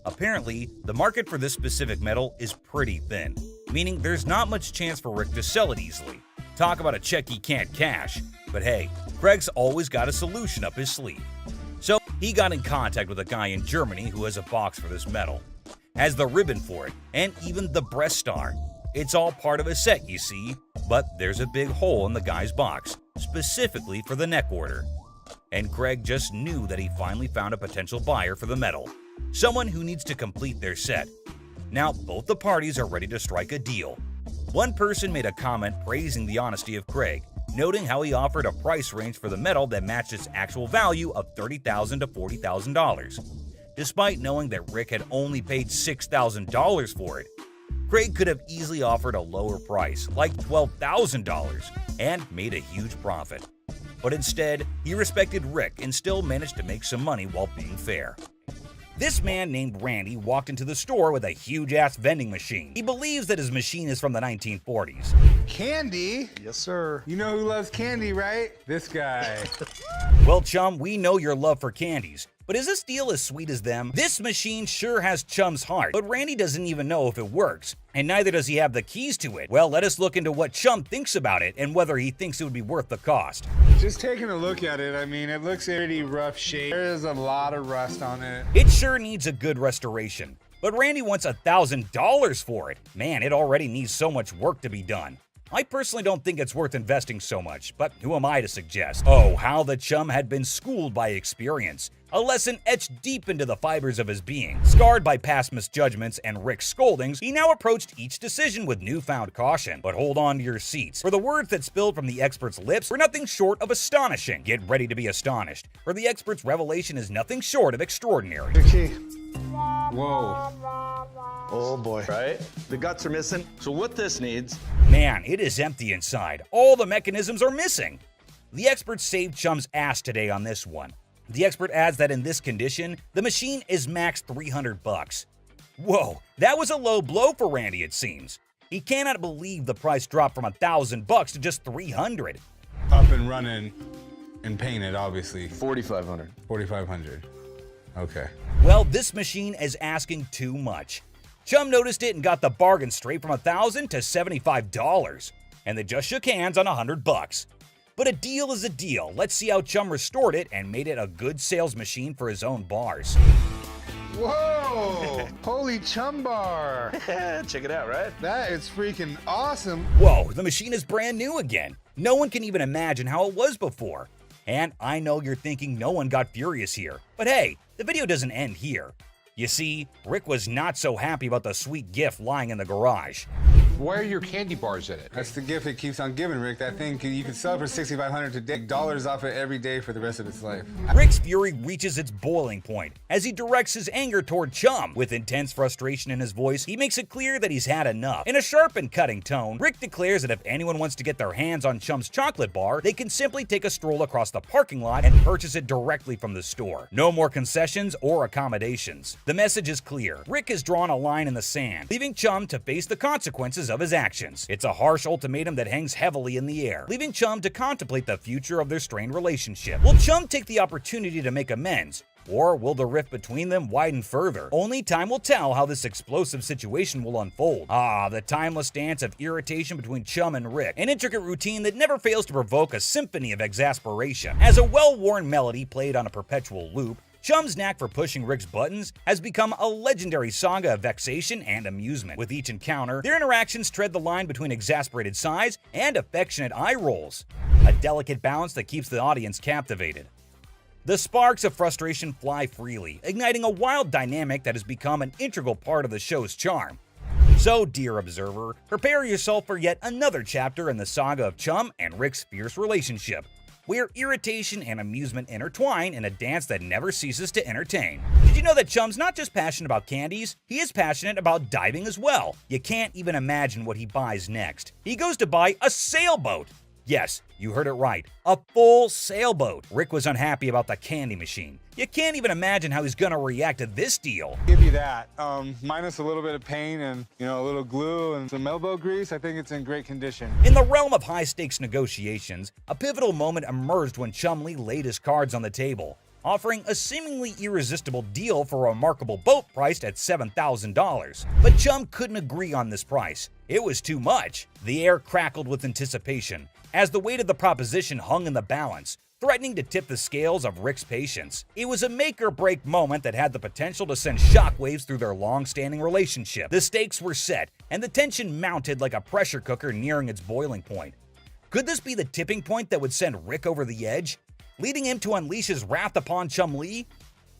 Apparently, the market for this specific metal is pretty thin, meaning there's not much chance for Rick to sell it easily. Talk about a check he can't cash. But hey, Craig's always got a solution up his sleeve. So he got in contact with a guy in Germany who has a box for this metal, has the ribbon for it, and even the breast star. It's all part of a set, you see, but there's a big hole in the guy's box, specifically for the neck order. And Craig just knew that he finally found a potential buyer for the metal, someone who needs to complete their set. Now, both the parties are ready to strike a deal. One person made a comment praising the honesty of Craig, noting how he offered a price range for the metal that matched its actual value of $30,000 to $40,000. Despite knowing that Rick had only paid $6,000 for it, Craig could have easily offered a lower price, like $12,000, and made a huge profit. But instead, he respected Rick and still managed to make some money while being fair. This man named Randy walked into the store with a huge-ass vending machine. He believes that his machine is from the 1940s. Candy? Yes, sir. You know who loves candy, right? This guy. Well, chum, we know your love for candies, but is this deal as sweet as them? This machine sure has Chum's heart, but Randy doesn't even know if it works, and neither does he have the keys to it. Well, let us look into what Chum thinks about it and whether he thinks it would be worth the cost. Just taking a look at it, I mean, it looks pretty rough shape. There is a lot of rust on it. It sure needs a good restoration, but Randy wants $1,000 for it. Man, it already needs so much work to be done. I personally don't think it's worth investing so much, but who am I to suggest? Oh, how the chum had been schooled by experience. A lesson etched deep into the fibers of his being. Scarred by past misjudgments and Rick's scoldings, he now approached each decision with newfound caution. But hold on to your seats, for the words that spilled from the expert's lips were nothing short of astonishing. Get ready to be astonished, for the expert's revelation is nothing short of extraordinary. Whoa. Oh boy, right? The guts are missing. So what this needs... Man, it is empty inside. All the mechanisms are missing. The expert saved Chum's ass today on this one. The expert adds that in this condition, the machine is max $300. Whoa, that was a low blow for Randy, it seems. He cannot believe the price dropped from $1,000 to just $300. Up and running and painted, obviously. $4,500. $4,500. Okay. Well, this machine is asking too much. Chum noticed it and got the bargain straight from $1,000 to $75, and they just shook hands on $100. But a deal is a deal. Let's see how Chum restored it and made it a good sales machine for his own bars. Whoa! Holy chum bar! Check it out, right? That is freaking awesome. Whoa, the machine is brand new again. No one can even imagine how it was before. And I know you're thinking no one got furious here, but hey, the video doesn't end here. You see, Rick was not so happy about the sweet gift lying in the garage. Why are your candy bars in it? That's the gift it keeps on giving, Rick. That thing, you can sell it for $6,500 today, dollars off it every day for the rest of its life. Rick's fury reaches its boiling point as he directs his anger toward Chum. With intense frustration in his voice, he makes it clear that he's had enough. In a sharp and cutting tone, Rick declares that if anyone wants to get their hands on Chum's chocolate bar, they can simply take a stroll across the parking lot and purchase it directly from the store. No more concessions or accommodations. The message is clear. Rick has drawn a line in the sand, leaving Chum to face the consequences of his actions. It's a harsh ultimatum that hangs heavily in the air, leaving Chum to contemplate the future of their strained relationship. Will Chum take the opportunity to make amends, or will the rift between them widen further? Only time will tell how this explosive situation will unfold. The timeless dance of irritation between Chum and Rick, an intricate routine that never fails to provoke a symphony of exasperation. As a well-worn melody played on a perpetual loop, Chum's knack for pushing Rick's buttons has become a legendary saga of vexation and amusement. With each encounter, their interactions tread the line between exasperated sighs and affectionate eye rolls, a delicate balance that keeps the audience captivated. The sparks of frustration fly freely, igniting a wild dynamic that has become an integral part of the show's charm. So, dear observer, prepare yourself for yet another chapter in the saga of Chum and Rick's fierce relationship, where irritation and amusement intertwine in a dance that never ceases to entertain. Did you know that Chum's not just passionate about candies, he is passionate about diving as well? You can't even imagine what he buys next. He goes to buy a sailboat. Yes, you heard it right, a full sailboat. Rick was unhappy about the candy machine. You can't even imagine how he's gonna react to this deal. Give you that. Minus a little bit of paint and, a little glue and some elbow grease, I think it's in great condition. In the realm of high-stakes negotiations, a pivotal moment emerged when Chumlee laid his cards on the table. offering a seemingly irresistible deal for a remarkable boat priced at $7,000. But Chum couldn't agree on this price. It was too much. The air crackled with anticipation as the weight of the proposition hung in the balance, threatening to tip the scales of Rick's patience. It was a make-or-break moment that had the potential to send shockwaves through their long-standing relationship. The stakes were set, and the tension mounted like a pressure cooker nearing its boiling point. Could this be the tipping point that would send Rick over the edge, leading him to unleash his wrath upon Chumlee?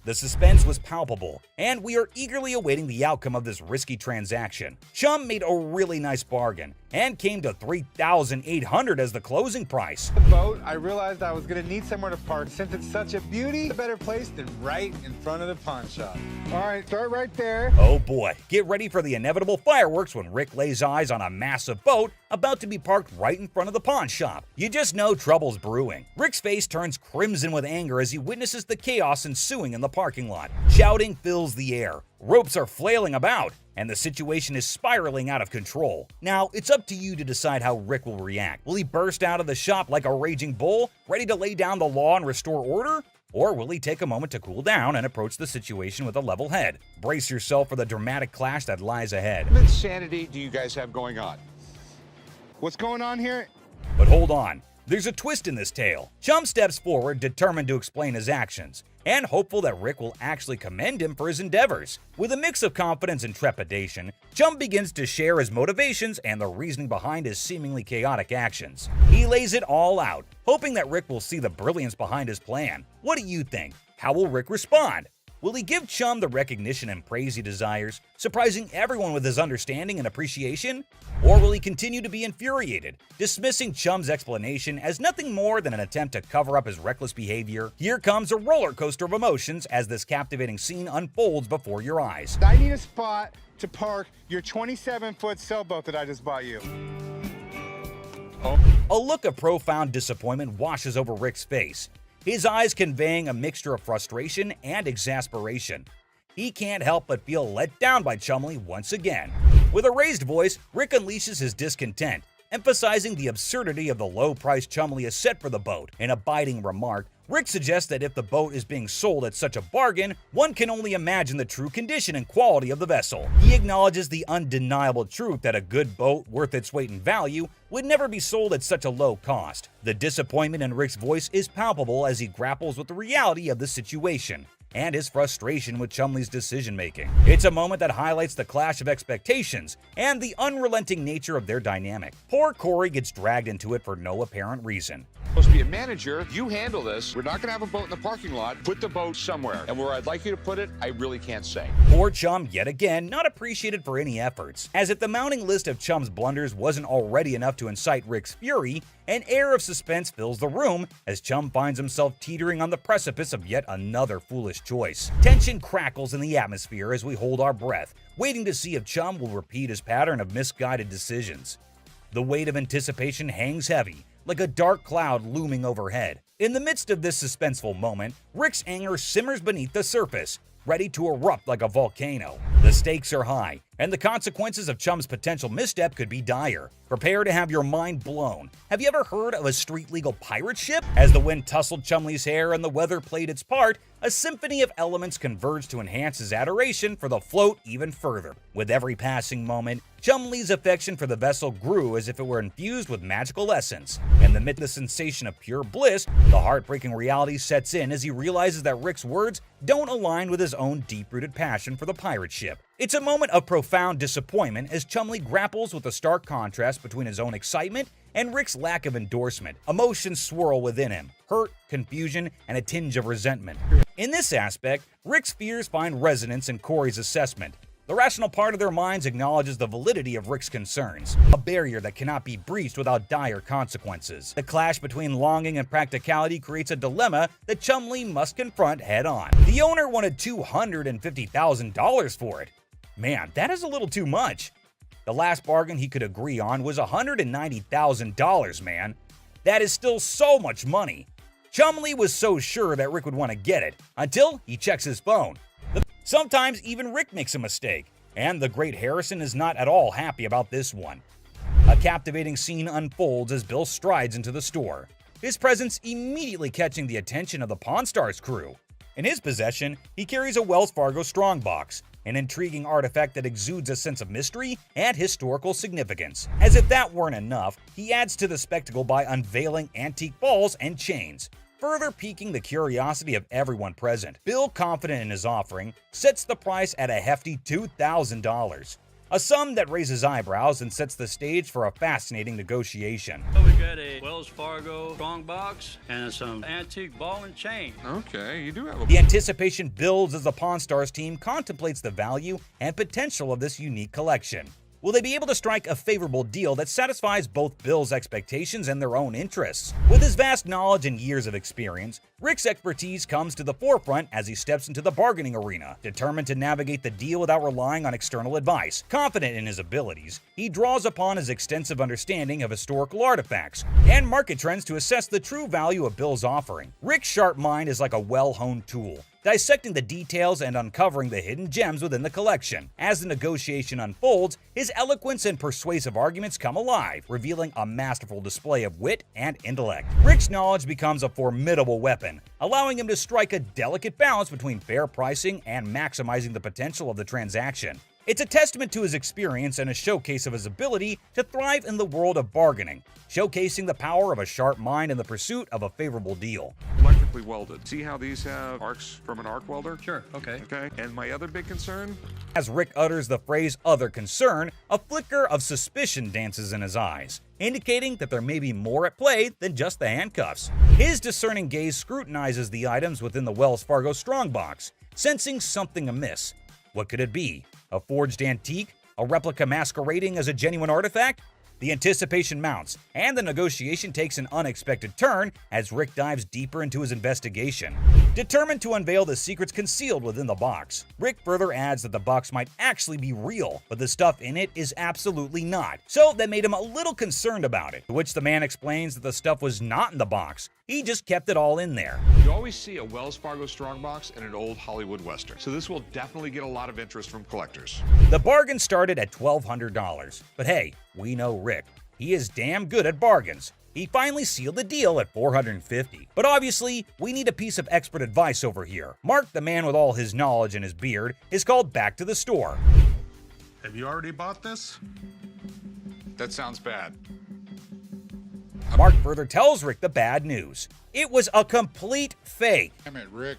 The suspense was palpable, and we are eagerly awaiting the outcome of this risky transaction. Chum made a really nice bargain and came to $3,800 as the closing price. The boat, I realized I was gonna need somewhere to park. Since it's such a beauty, a better place than right in front of the pawn shop. All right, start right there. Oh boy, get ready for the inevitable fireworks when Rick lays eyes on a massive boat about to be parked right in front of the pawn shop. You just know trouble's brewing. Rick's face turns crimson with anger as he witnesses the chaos ensuing in the parking lot. Shouting fills the air, ropes are flailing about, and the situation is spiraling out of control. Now, it's up to you to decide how Rick will react. Will he burst out of the shop like a raging bull, ready to lay down the law and restore order? Or will he take a moment to cool down and approach the situation with a level head? Brace yourself for the dramatic clash that lies ahead. What insanity do you guys have going on? What's going on here? But hold on, there's a twist in this tale. Chum steps forward, determined to explain his actions, and hopeful that Rick will actually commend him for his endeavors. With a mix of confidence and trepidation, Chum begins to share his motivations and the reasoning behind his seemingly chaotic actions. He lays it all out, hoping that Rick will see the brilliance behind his plan. What do you think? How will Rick respond? Will he give Chum the recognition and praise he desires, surprising everyone with his understanding and appreciation? Or will he continue to be infuriated, dismissing Chum's explanation as nothing more than an attempt to cover up his reckless behavior? Here comes a roller coaster of emotions as this captivating scene unfolds before your eyes. I need a spot to park your 27-foot sailboat that I just bought you. A look of profound disappointment washes over Rick's face, his eyes conveying a mixture of frustration and exasperation. He can't help but feel let down by Chumlee once again. With a raised voice, Rick unleashes his discontent, emphasizing the absurdity of the low price Chumlee has set for the boat. In a biting remark, Rick suggests that if the boat is being sold at such a bargain, one can only imagine the true condition and quality of the vessel. He acknowledges the undeniable truth that a good boat worth its weight in value would never be sold at such a low cost. The disappointment in Rick's voice is palpable as he grapples with the reality of the situation and his frustration with Chumlee's decision-making. It's a moment that highlights the clash of expectations and the unrelenting nature of their dynamic. Poor Corey gets dragged into it for no apparent reason. Supposed to be a manager. You handle this. We're not going to have a boat in the parking lot. Put the boat somewhere. And where I'd like you to put it, I really can't say. Poor Chum, yet again, not appreciated for any efforts. As if the mounting list of Chum's blunders wasn't already enough to incite Rick's fury, an air of suspense fills the room as Chum finds himself teetering on the precipice of yet another foolish choice. Tension crackles in the atmosphere as we hold our breath, waiting to see if Chum will repeat his pattern of misguided decisions. The weight of anticipation hangs heavy, like a dark cloud looming overhead. In the midst of this suspenseful moment, Rick's anger simmers beneath the surface, ready to erupt like a volcano. The stakes are high, and the consequences of Chum's potential misstep could be dire. Prepare to have your mind blown. Have you ever heard of a street-legal pirate ship? As the wind tousled Chumlee's hair and the weather played its part, a symphony of elements converged to enhance his adoration for the float even further. With every passing moment, Chumlee's affection for the vessel grew as if it were infused with magical essence. And amid the sensation of pure bliss, the heartbreaking reality sets in as he realizes that Rick's words don't align with his own deep-rooted passion for the pirate ship. It's a moment of profound disappointment as Chumlee grapples with the stark contrast between his own excitement and Rick's lack of endorsement. Emotions swirl within him, hurt, confusion, and a tinge of resentment. In this aspect, Rick's fears find resonance in Corey's assessment. The rational part of their minds acknowledges the validity of Rick's concerns, a barrier that cannot be breached without dire consequences. The clash between longing and practicality creates a dilemma that Chumlee must confront head-on. The owner wanted $250,000 for it. Man, that is a little too much. The last bargain he could agree on was $190,000, man. That is still so much money. Chumlee was so sure that Rick would want to get it, until he checks his phone. Sometimes even Rick makes a mistake, and the great Harrison is not at all happy about this one. A captivating scene unfolds as Bill strides into the store, his presence immediately catching the attention of the Pawn Stars crew. In his possession, he carries a Wells Fargo Strongbox, an intriguing artifact that exudes a sense of mystery and historical significance. As if that weren't enough, he adds to the spectacle by unveiling antique balls and chains, further piquing the curiosity of everyone present. Bill, confident in his offering, sets the price at a hefty $2,000. A sum that raises eyebrows and sets the stage for a fascinating negotiation. We got a Wells Fargo Strongbox and some antique ball and chain. Okay, you do have a... The anticipation builds as the Pawn Stars team contemplates the value and potential of this unique collection. Will they be able to strike a favorable deal that satisfies both Bill's expectations and their own interests? With his vast knowledge and years of experience, Rick's expertise comes to the forefront as he steps into the bargaining arena. Determined to navigate the deal without relying on external advice, confident in his abilities, he draws upon his extensive understanding of historical artifacts and market trends to assess the true value of Bill's offering. Rick's sharp mind is like a well-honed tool, dissecting the details and uncovering the hidden gems within the collection. As the negotiation unfolds, his eloquence and persuasive arguments come alive, revealing a masterful display of wit and intellect. Rick's knowledge becomes a formidable weapon, allowing him to strike a delicate balance between fair pricing and maximizing the potential of the transaction. It's a testament to his experience and a showcase of his ability to thrive in the world of bargaining, showcasing the power of a sharp mind in the pursuit of a favorable deal. Electrically welded. See how these have arcs from an arc welder? Sure, okay. Okay, and my other big concern? As Rick utters the phrase "other concern," a flicker of suspicion dances in his eyes, indicating that there may be more at play than just the handcuffs. His discerning gaze scrutinizes the items within the Wells Fargo Strongbox, sensing something amiss. What could it be? A forged antique? A replica masquerading as a genuine artifact? The anticipation mounts, and the negotiation takes an unexpected turn as Rick dives deeper into his investigation. Determined to unveil the secrets concealed within the box, Rick further adds that the box might actually be real, but the stuff in it is absolutely not. So that made him a little concerned about it, to which the man explains that the stuff was not in the box. He just kept it all in there. You always see a Wells Fargo Strongbox and an old Hollywood Western, so this will definitely get a lot of interest from collectors. The bargain started at $1,200, but hey, we know Rick. He is damn good at bargains. He finally sealed the deal at $450. But obviously, we need a piece of expert advice over here. Mark, the man with all his knowledge and his beard, is called back to the store. Have you already bought this? That sounds bad. Mark further tells Rick the bad news. It was a complete fake. Damn it, Rick.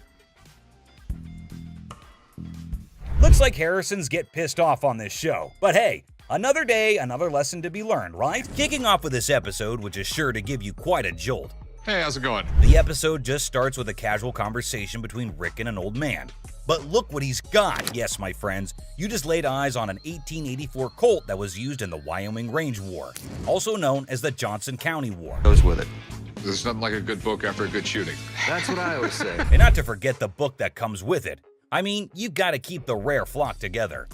Looks like Harrisons get pissed off on this show. But hey, another day, another lesson to be learned, right? Kicking off with this episode, which is sure to give you quite a jolt. Hey, how's it going? The episode just starts with a casual conversation between Rick and an old man. But look what he's got. Yes, my friends, you just laid eyes on an 1884 Colt that was used in the Wyoming Range War, also known as the Johnson County War. Goes with it. There's nothing like a good book after a good shooting. That's what I always say. And not to forget the book that comes with it. I mean, you gotta keep the rare flock together.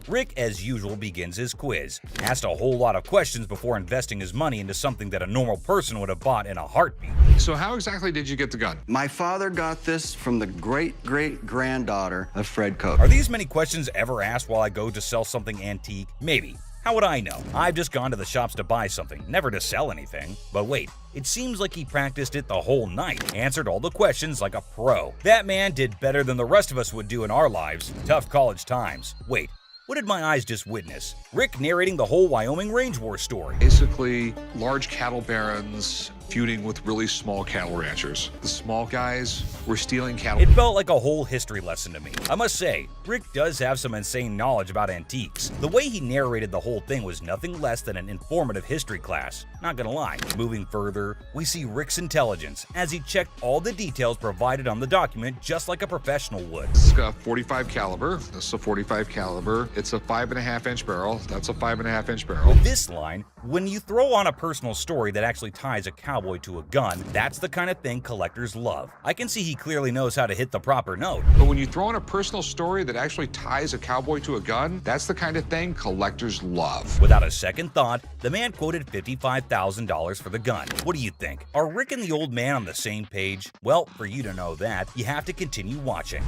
Rick, as usual, begins his quiz, asked a whole lot of questions before investing his money into something that a normal person would have bought in a heartbeat. So how exactly did you get the gun? My father got this from the great-great-granddaughter of Fred Koch. Are these many questions ever asked while I go to sell something antique? Maybe. How would I know? I've just gone to the shops to buy something, never to sell anything. But wait, it seems like he practiced it the whole night, answered all the questions like a pro. That man did better than the rest of us would do in our lives. Tough college times. Wait, what did my eyes just witness? Rick narrating the whole Wyoming Range War story. Basically, large cattle barons feuding with really small cattle ranchers. The small guys were stealing cattle. It felt like a whole history lesson to me. I must say, Rick does have some insane knowledge about antiques. The way he narrated the whole thing was nothing less than an informative history class. Not gonna lie. Moving further, we see Rick's intelligence as he checked all the details provided on the document just like a professional would. It's got 45 caliber. This is a 45 caliber. It's a 5.5-inch barrel. That's a 5.5-inch barrel. With this line, when you throw on a personal story that actually ties a cowboy to a gun, that's the kind of thing collectors love. I can see he clearly knows how to hit the proper note. But when you throw in a personal story that actually ties a cowboy to a gun, that's the kind of thing collectors love. Without a second thought, the man quoted $55,000 for the gun. What do you think? Are Rick and the old man on the same page? Well, for you to know that, you have to continue watching.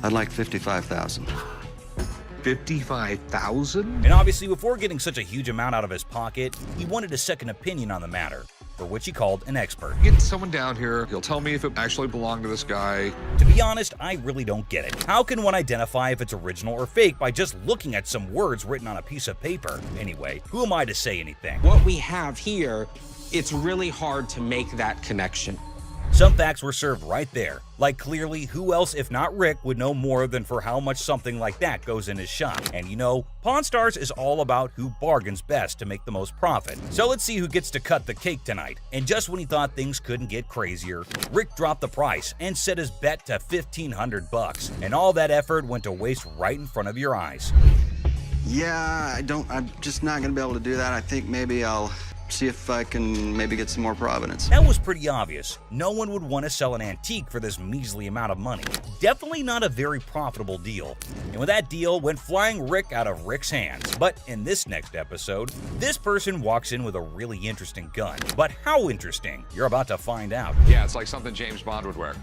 I'd like $55,000. $55,000? And obviously, before getting such a huge amount out of his pocket, he wanted a second opinion on the matter. for which he called an expert. Get someone down here, he'll tell me if it actually belonged to this guy. To be honest, I really don't get it. How can one identify if it's original or fake by just looking at some words written on a piece of paper? Anyway, who am I to say anything? What we have here, it's really hard to make that connection. Some facts were served right there. Like, clearly, who else if not Rick would know more than for how much something like that goes in his shop. And you know, Pawn Stars is all about who bargains best to make the most profit. So let's see who gets to cut the cake tonight. And just when he thought things couldn't get crazier, Rick dropped the price and set his bet to $1,500. And all that effort went to waste right in front of your eyes. Yeah, I'm just not gonna be able to do that. I think maybe I'll see if I can maybe get some more Providence. That was pretty obvious. No one would want to sell an antique for this measly amount of money. Definitely not a very profitable deal. And with that deal went flying Rick out of Rick's hands. But in this next episode, this person walks in with a really interesting gun. But how interesting? You're about to find out. Yeah, it's like something James Bond would wear.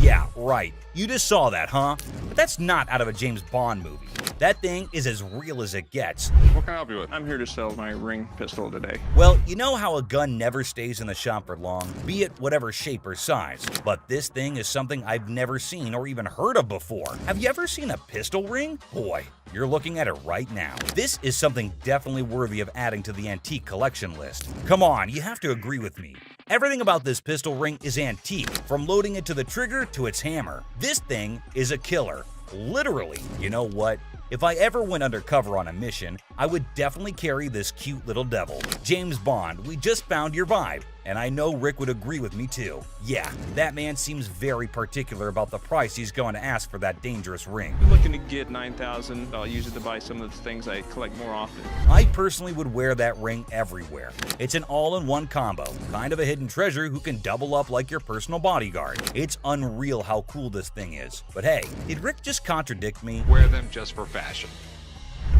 Yeah, right. You just saw that, huh? But that's not out of a James Bond movie. That thing is as real as it gets. What can I help you with? I'm here to sell my ring pistol today. Well, you know how a gun never stays in the shop for long, be it whatever shape or size. But this thing is something I've never seen or even heard of before. Have you ever seen a pistol ring? Boy, you're looking at it right now. This is something definitely worthy of adding to the antique collection list. Come on, you have to agree with me. Everything about this pistol ring is antique, from loading it to the trigger to its hammer. This thing is a killer. Literally. You know what? If I ever went undercover on a mission, I would definitely carry this cute little devil. James Bond, we just found your vibe. And I know Rick would agree with me too. Yeah, that man seems very particular about the price he's going to ask for that dangerous ring. I'm looking to get $9,000. I'll use it to buy some of the things I collect more often. I personally would wear that ring everywhere. It's an all-in-one combo, kind of a hidden treasure who can double up like your personal bodyguard. It's unreal how cool this thing is. But hey, did Rick just contradict me? Wear them just for fashion.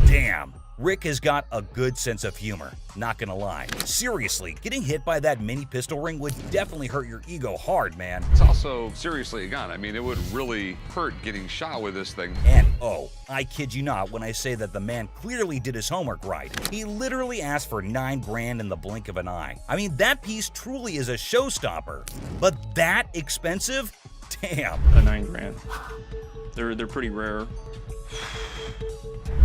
Damn. Rick has got a good sense of humor, not gonna lie. Seriously, getting hit by that mini pistol ring would definitely hurt your ego hard, man. It's also seriously a gun. I mean, it would really hurt getting shot with this thing. And oh, I kid you not when I say that the man clearly did his homework right. He literally asked for $9 grand in the blink of an eye. I mean, that piece truly is a showstopper. But that expensive? Damn. A $9 grand. They're pretty rare.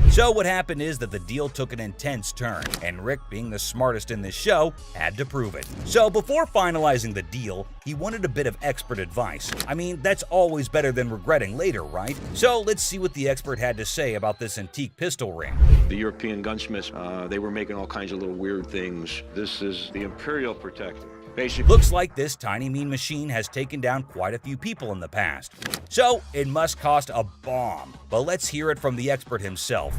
So what happened is that the deal took an intense turn, and Rick, being the smartest in this show, had to prove it. So before finalizing the deal, he wanted a bit of expert advice. I mean, that's always better than regretting later, right? So let's see what the expert had to say about this antique pistol ring. The European gunsmiths, they were making all kinds of little weird things. This is the Imperial Protector. Basically, looks like this tiny mean machine has taken down quite a few people in the past. So it must cost a bomb. But let's hear it from the expert himself.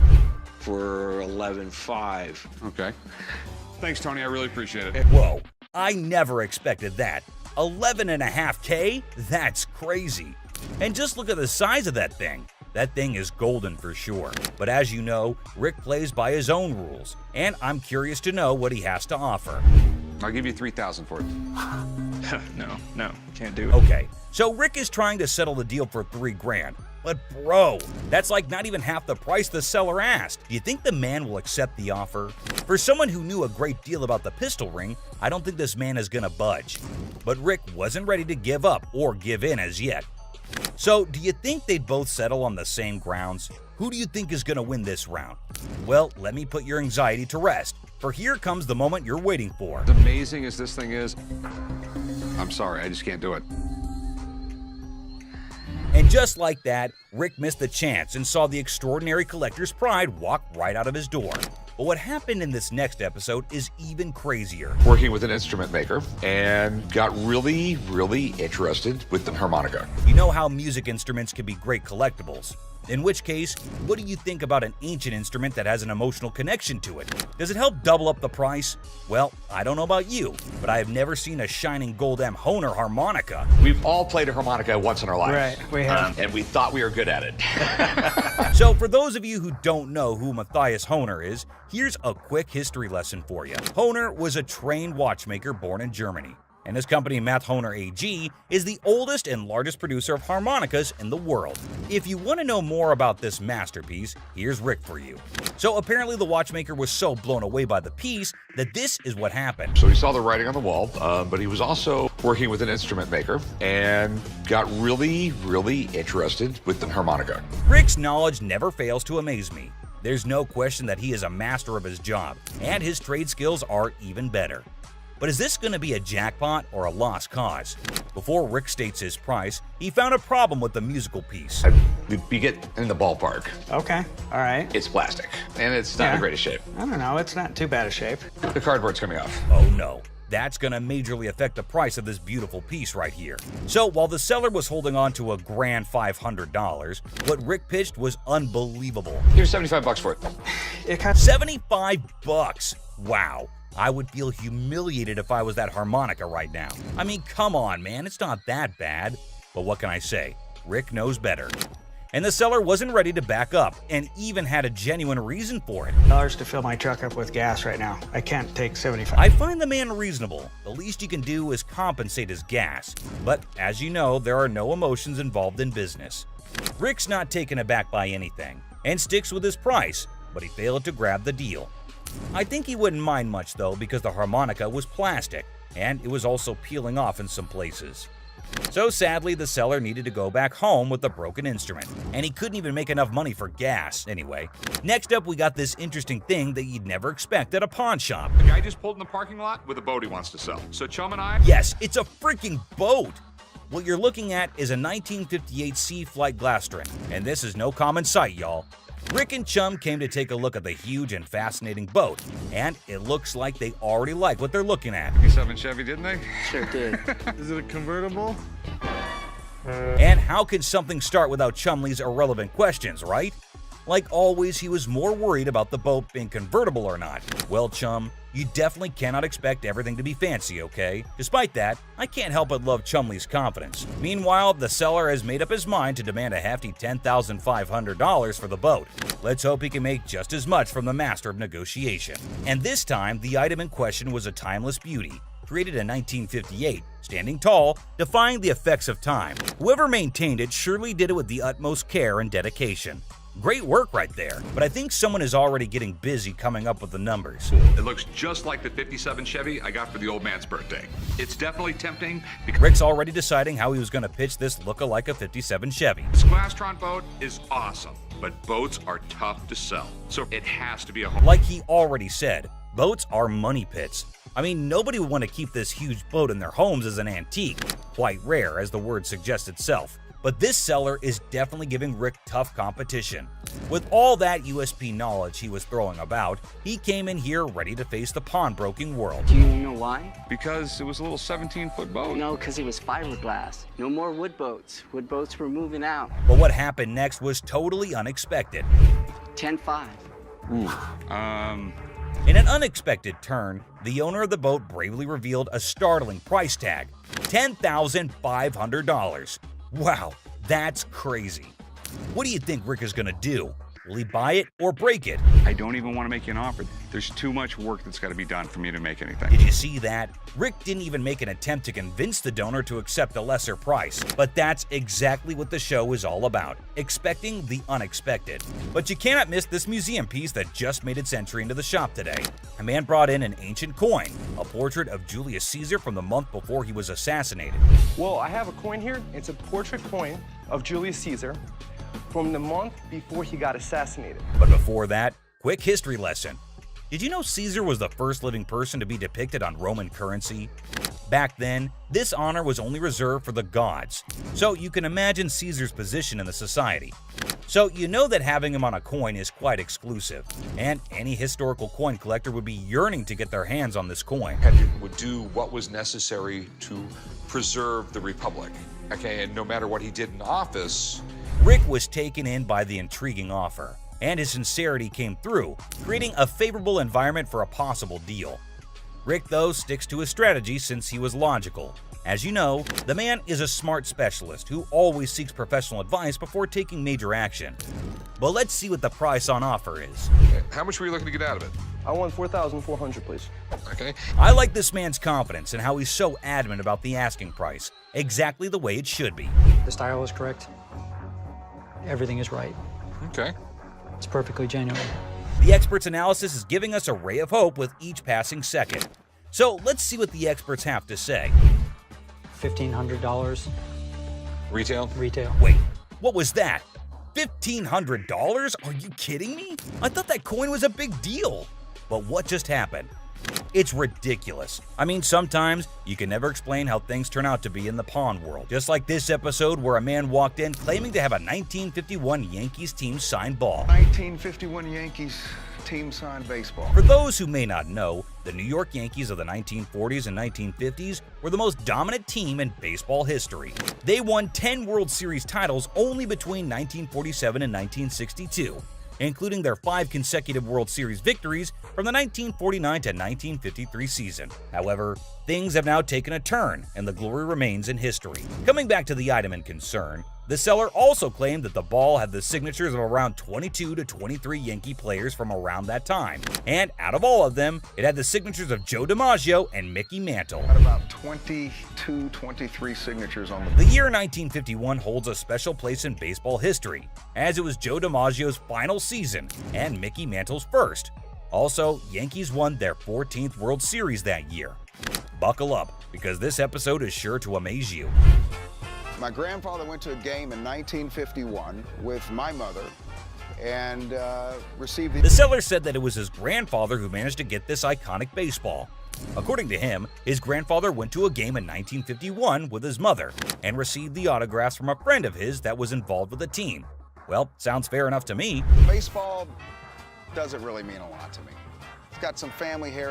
For $11,500. Okay. Thanks, Tony. I really appreciate it. Whoa, I never expected that. $11.5K? That's crazy. And just look at the size of that thing. That thing is golden for sure. But as you know, Rick plays by his own rules, and I'm curious to know what he has to offer. I'll give you $3,000 for it. No, can't do it. Okay, so Rick is trying to settle the deal for $3 grand. But bro, that's like not even half the price the seller asked. Do you think the man will accept the offer? For someone who knew a great deal about the pistol ring, I don't think this man is gonna budge. But Rick wasn't ready to give up or give in as yet. So, do you think they'd both settle on the same grounds? Who do you think is going to win this round? Well, let me put your anxiety to rest, for here comes the moment you're waiting for. As amazing as this thing is, I'm sorry, I just can't do it. And just like that, Rick missed the chance and saw the extraordinary collector's pride walk right out of his door. But what happened in this next episode is even crazier. Working with an instrument maker and got really, really interested with the harmonica. You know how music instruments can be great collectibles. In which case, what do you think about an ancient instrument that has an emotional connection to it? Does it help double up the price? Well, I don't know about you, but I have never seen a shining gold M. Hohner harmonica. We've all played a harmonica once in our lives. Right, we have. And we thought we were good at it. So for those of you who don't know who Matthias Hohner is, here's a quick history lesson for you. Hohner was a trained watchmaker born in Germany. and his company Mathhoner AG is the oldest and largest producer of harmonicas in the world. If you want to know more about this masterpiece, here's Rick for you. So apparently the watchmaker was so blown away by the piece that this is what happened. So he saw the writing on the wall, but he was also working with an instrument maker and got really, really interested with the harmonica. Rick's knowledge never fails to amaze me. There's no question that he is a master of his job, and his trade skills are even better. But is this going to be a jackpot or a lost cause? Before Rick states his price, he found a problem with the musical piece. You get in the ballpark. Okay, all right. It's plastic, and it's not in the greatest shape. I don't know, it's not too bad a shape. The cardboard's coming off. Oh no. That's gonna majorly affect the price of this beautiful piece right here. So while the seller was holding on to a grand $500, what Rick pitched was unbelievable. Here's $75 for it. It cost $75? Wow. I would feel humiliated if I was that harmonica right now. I mean, come on, man, it's not that bad. But what can I say? Rick knows better. And the seller wasn't ready to back up, and even had a genuine reason for it. $1 to fill my truck up with gas right now. I can't take 75. I find the man reasonable. The least you can do is compensate his gas. But as you know, there are no emotions involved in business. Rick's not taken aback by anything, and sticks with his price, but he failed to grab the deal. I think he wouldn't mind much though, because the harmonica was plastic, and it was also peeling off in some places. So sadly, the seller needed to go back home with the broken instrument, and he couldn't even make enough money for gas anyway. Next up, we got this interesting thing that you'd never expect at a pawn shop. The guy just pulled in the parking lot with a boat he wants to sell. So Chum and I... Yes, it's a freaking boat! What you're looking at is a 1958 Sea Flight glass string, and this is no common sight, y'all. Rick and Chum came to take a look at the huge and fascinating boat, and it looks like they already like what they're looking at. 57 Chevy, didn't they? Sure did. Is it a convertible? And how could something start without Chumley's irrelevant questions, right? Like always, he was more worried about the boat being convertible or not. Well, Chum, you definitely cannot expect everything to be fancy, okay? Despite that, I can't help but love Chumley's confidence. Meanwhile, the seller has made up his mind to demand a hefty $10,500 for the boat. Let's hope he can make just as much from the master of negotiation. And this time, the item in question was a timeless beauty, created in 1958, standing tall, defying the effects of time. Whoever maintained it surely did it with the utmost care and dedication. Great work right there, but I think someone is already getting busy coming up with the numbers. It looks just like the 57 Chevy I got for the old man's birthday. It's definitely tempting. Rick's already deciding how he was going to pitch this look-alike a 57 Chevy. This Glastron boat is awesome, but boats are tough to sell, so it has to be a home. Like he already said, boats are money pits. I mean, nobody would want to keep this huge boat in their homes as an antique. Quite rare, as the word suggests itself. But this seller is definitely giving Rick tough competition. With all that USP knowledge he was throwing about, he came in here ready to face the pawnbroking world. Do you know why? Because it was a little 17-foot boat. No, because it was fiberglass. No more wood boats. Wood boats were moving out. But what happened next was totally unexpected. 10-5. In an unexpected turn, the owner of the boat bravely revealed a startling price tag, $10,500. Wow, that's crazy. What do you think Rick is gonna do? Will he buy it or break it? I don't even want to make you an offer. There's too much work that's got to be done for me to make anything. Did you see that? Rick didn't even make an attempt to convince the donor to accept a lesser price. But that's exactly what the show is all about, expecting the unexpected. But you cannot miss this museum piece that just made its entry into the shop today. A man brought in an ancient coin, a portrait of Julius Caesar from the month before he was assassinated. Well, I have a coin here. It's a portrait coin of Julius Caesar from the month before he got assassinated. But before that, quick history lesson. Did you know Caesar was the first living person to be depicted on Roman currency? Back then, this honor was only reserved for the gods, so you can imagine Caesar's position in the society. So you know that having him on a coin is quite exclusive, and any historical coin collector would be yearning to get their hands on this coin. Would do what was necessary to preserve the Republic. Okay, and no matter what he did in office, Rick was taken in by the intriguing offer, and his sincerity came through, creating a favorable environment for a possible deal. Rick, though, sticks to his strategy since he was logical. As you know, the man is a smart specialist who always seeks professional advice before taking major action. But let's see what the price on offer is. how much were you looking to get out of it? I want $4,400, please. Okay. I like this man's confidence and how he's so adamant about the asking price. Exactly the way it should be. The style is correct. Everything is right. Okay. It's perfectly genuine. The expert's analysis is giving us a ray of hope with each passing second. So let's see what the experts have to say. $1,500. Retail? Retail. Wait, what was that? $1,500? Are you kidding me? I thought that coin was a big deal. But what just happened? It's ridiculous. I mean, sometimes you can never explain how things turn out to be in the pawn world. Just like this episode where a man walked in claiming to have a 1951 Yankees team signed ball. 1951 Yankees team signed baseball. For those who may not know, the New York Yankees of the 1940s and 1950s were the most dominant team in baseball history. They won 10 World Series titles only between 1947 and 1962, including their 5 consecutive World Series victories from the 1949 to 1953 season. However, things have now taken a turn, and the glory remains in history. Coming back to the item in concern, the seller also claimed that the ball had the signatures of around 22 to 23 Yankee players from around that time, and out of all of them, it had the signatures of Joe DiMaggio and Mickey Mantle. Got about 22, 23 signatures on The year 1951 holds a special place in baseball history, as it was Joe DiMaggio's final season and Mickey Mantle's first. Also, Yankees won their 14th World Series that year. Buckle up, because this episode is sure to amaze you. My grandfather went to a game in 1951 with my mother and received The seller said that it was his grandfather who managed to get this iconic baseball. According to him, his grandfather went to a game in 1951 with his mother and received the autographs from a friend of his that was involved with the team. Well, sounds fair enough to me. Baseball doesn't really mean a lot to me. It's got some family heritage.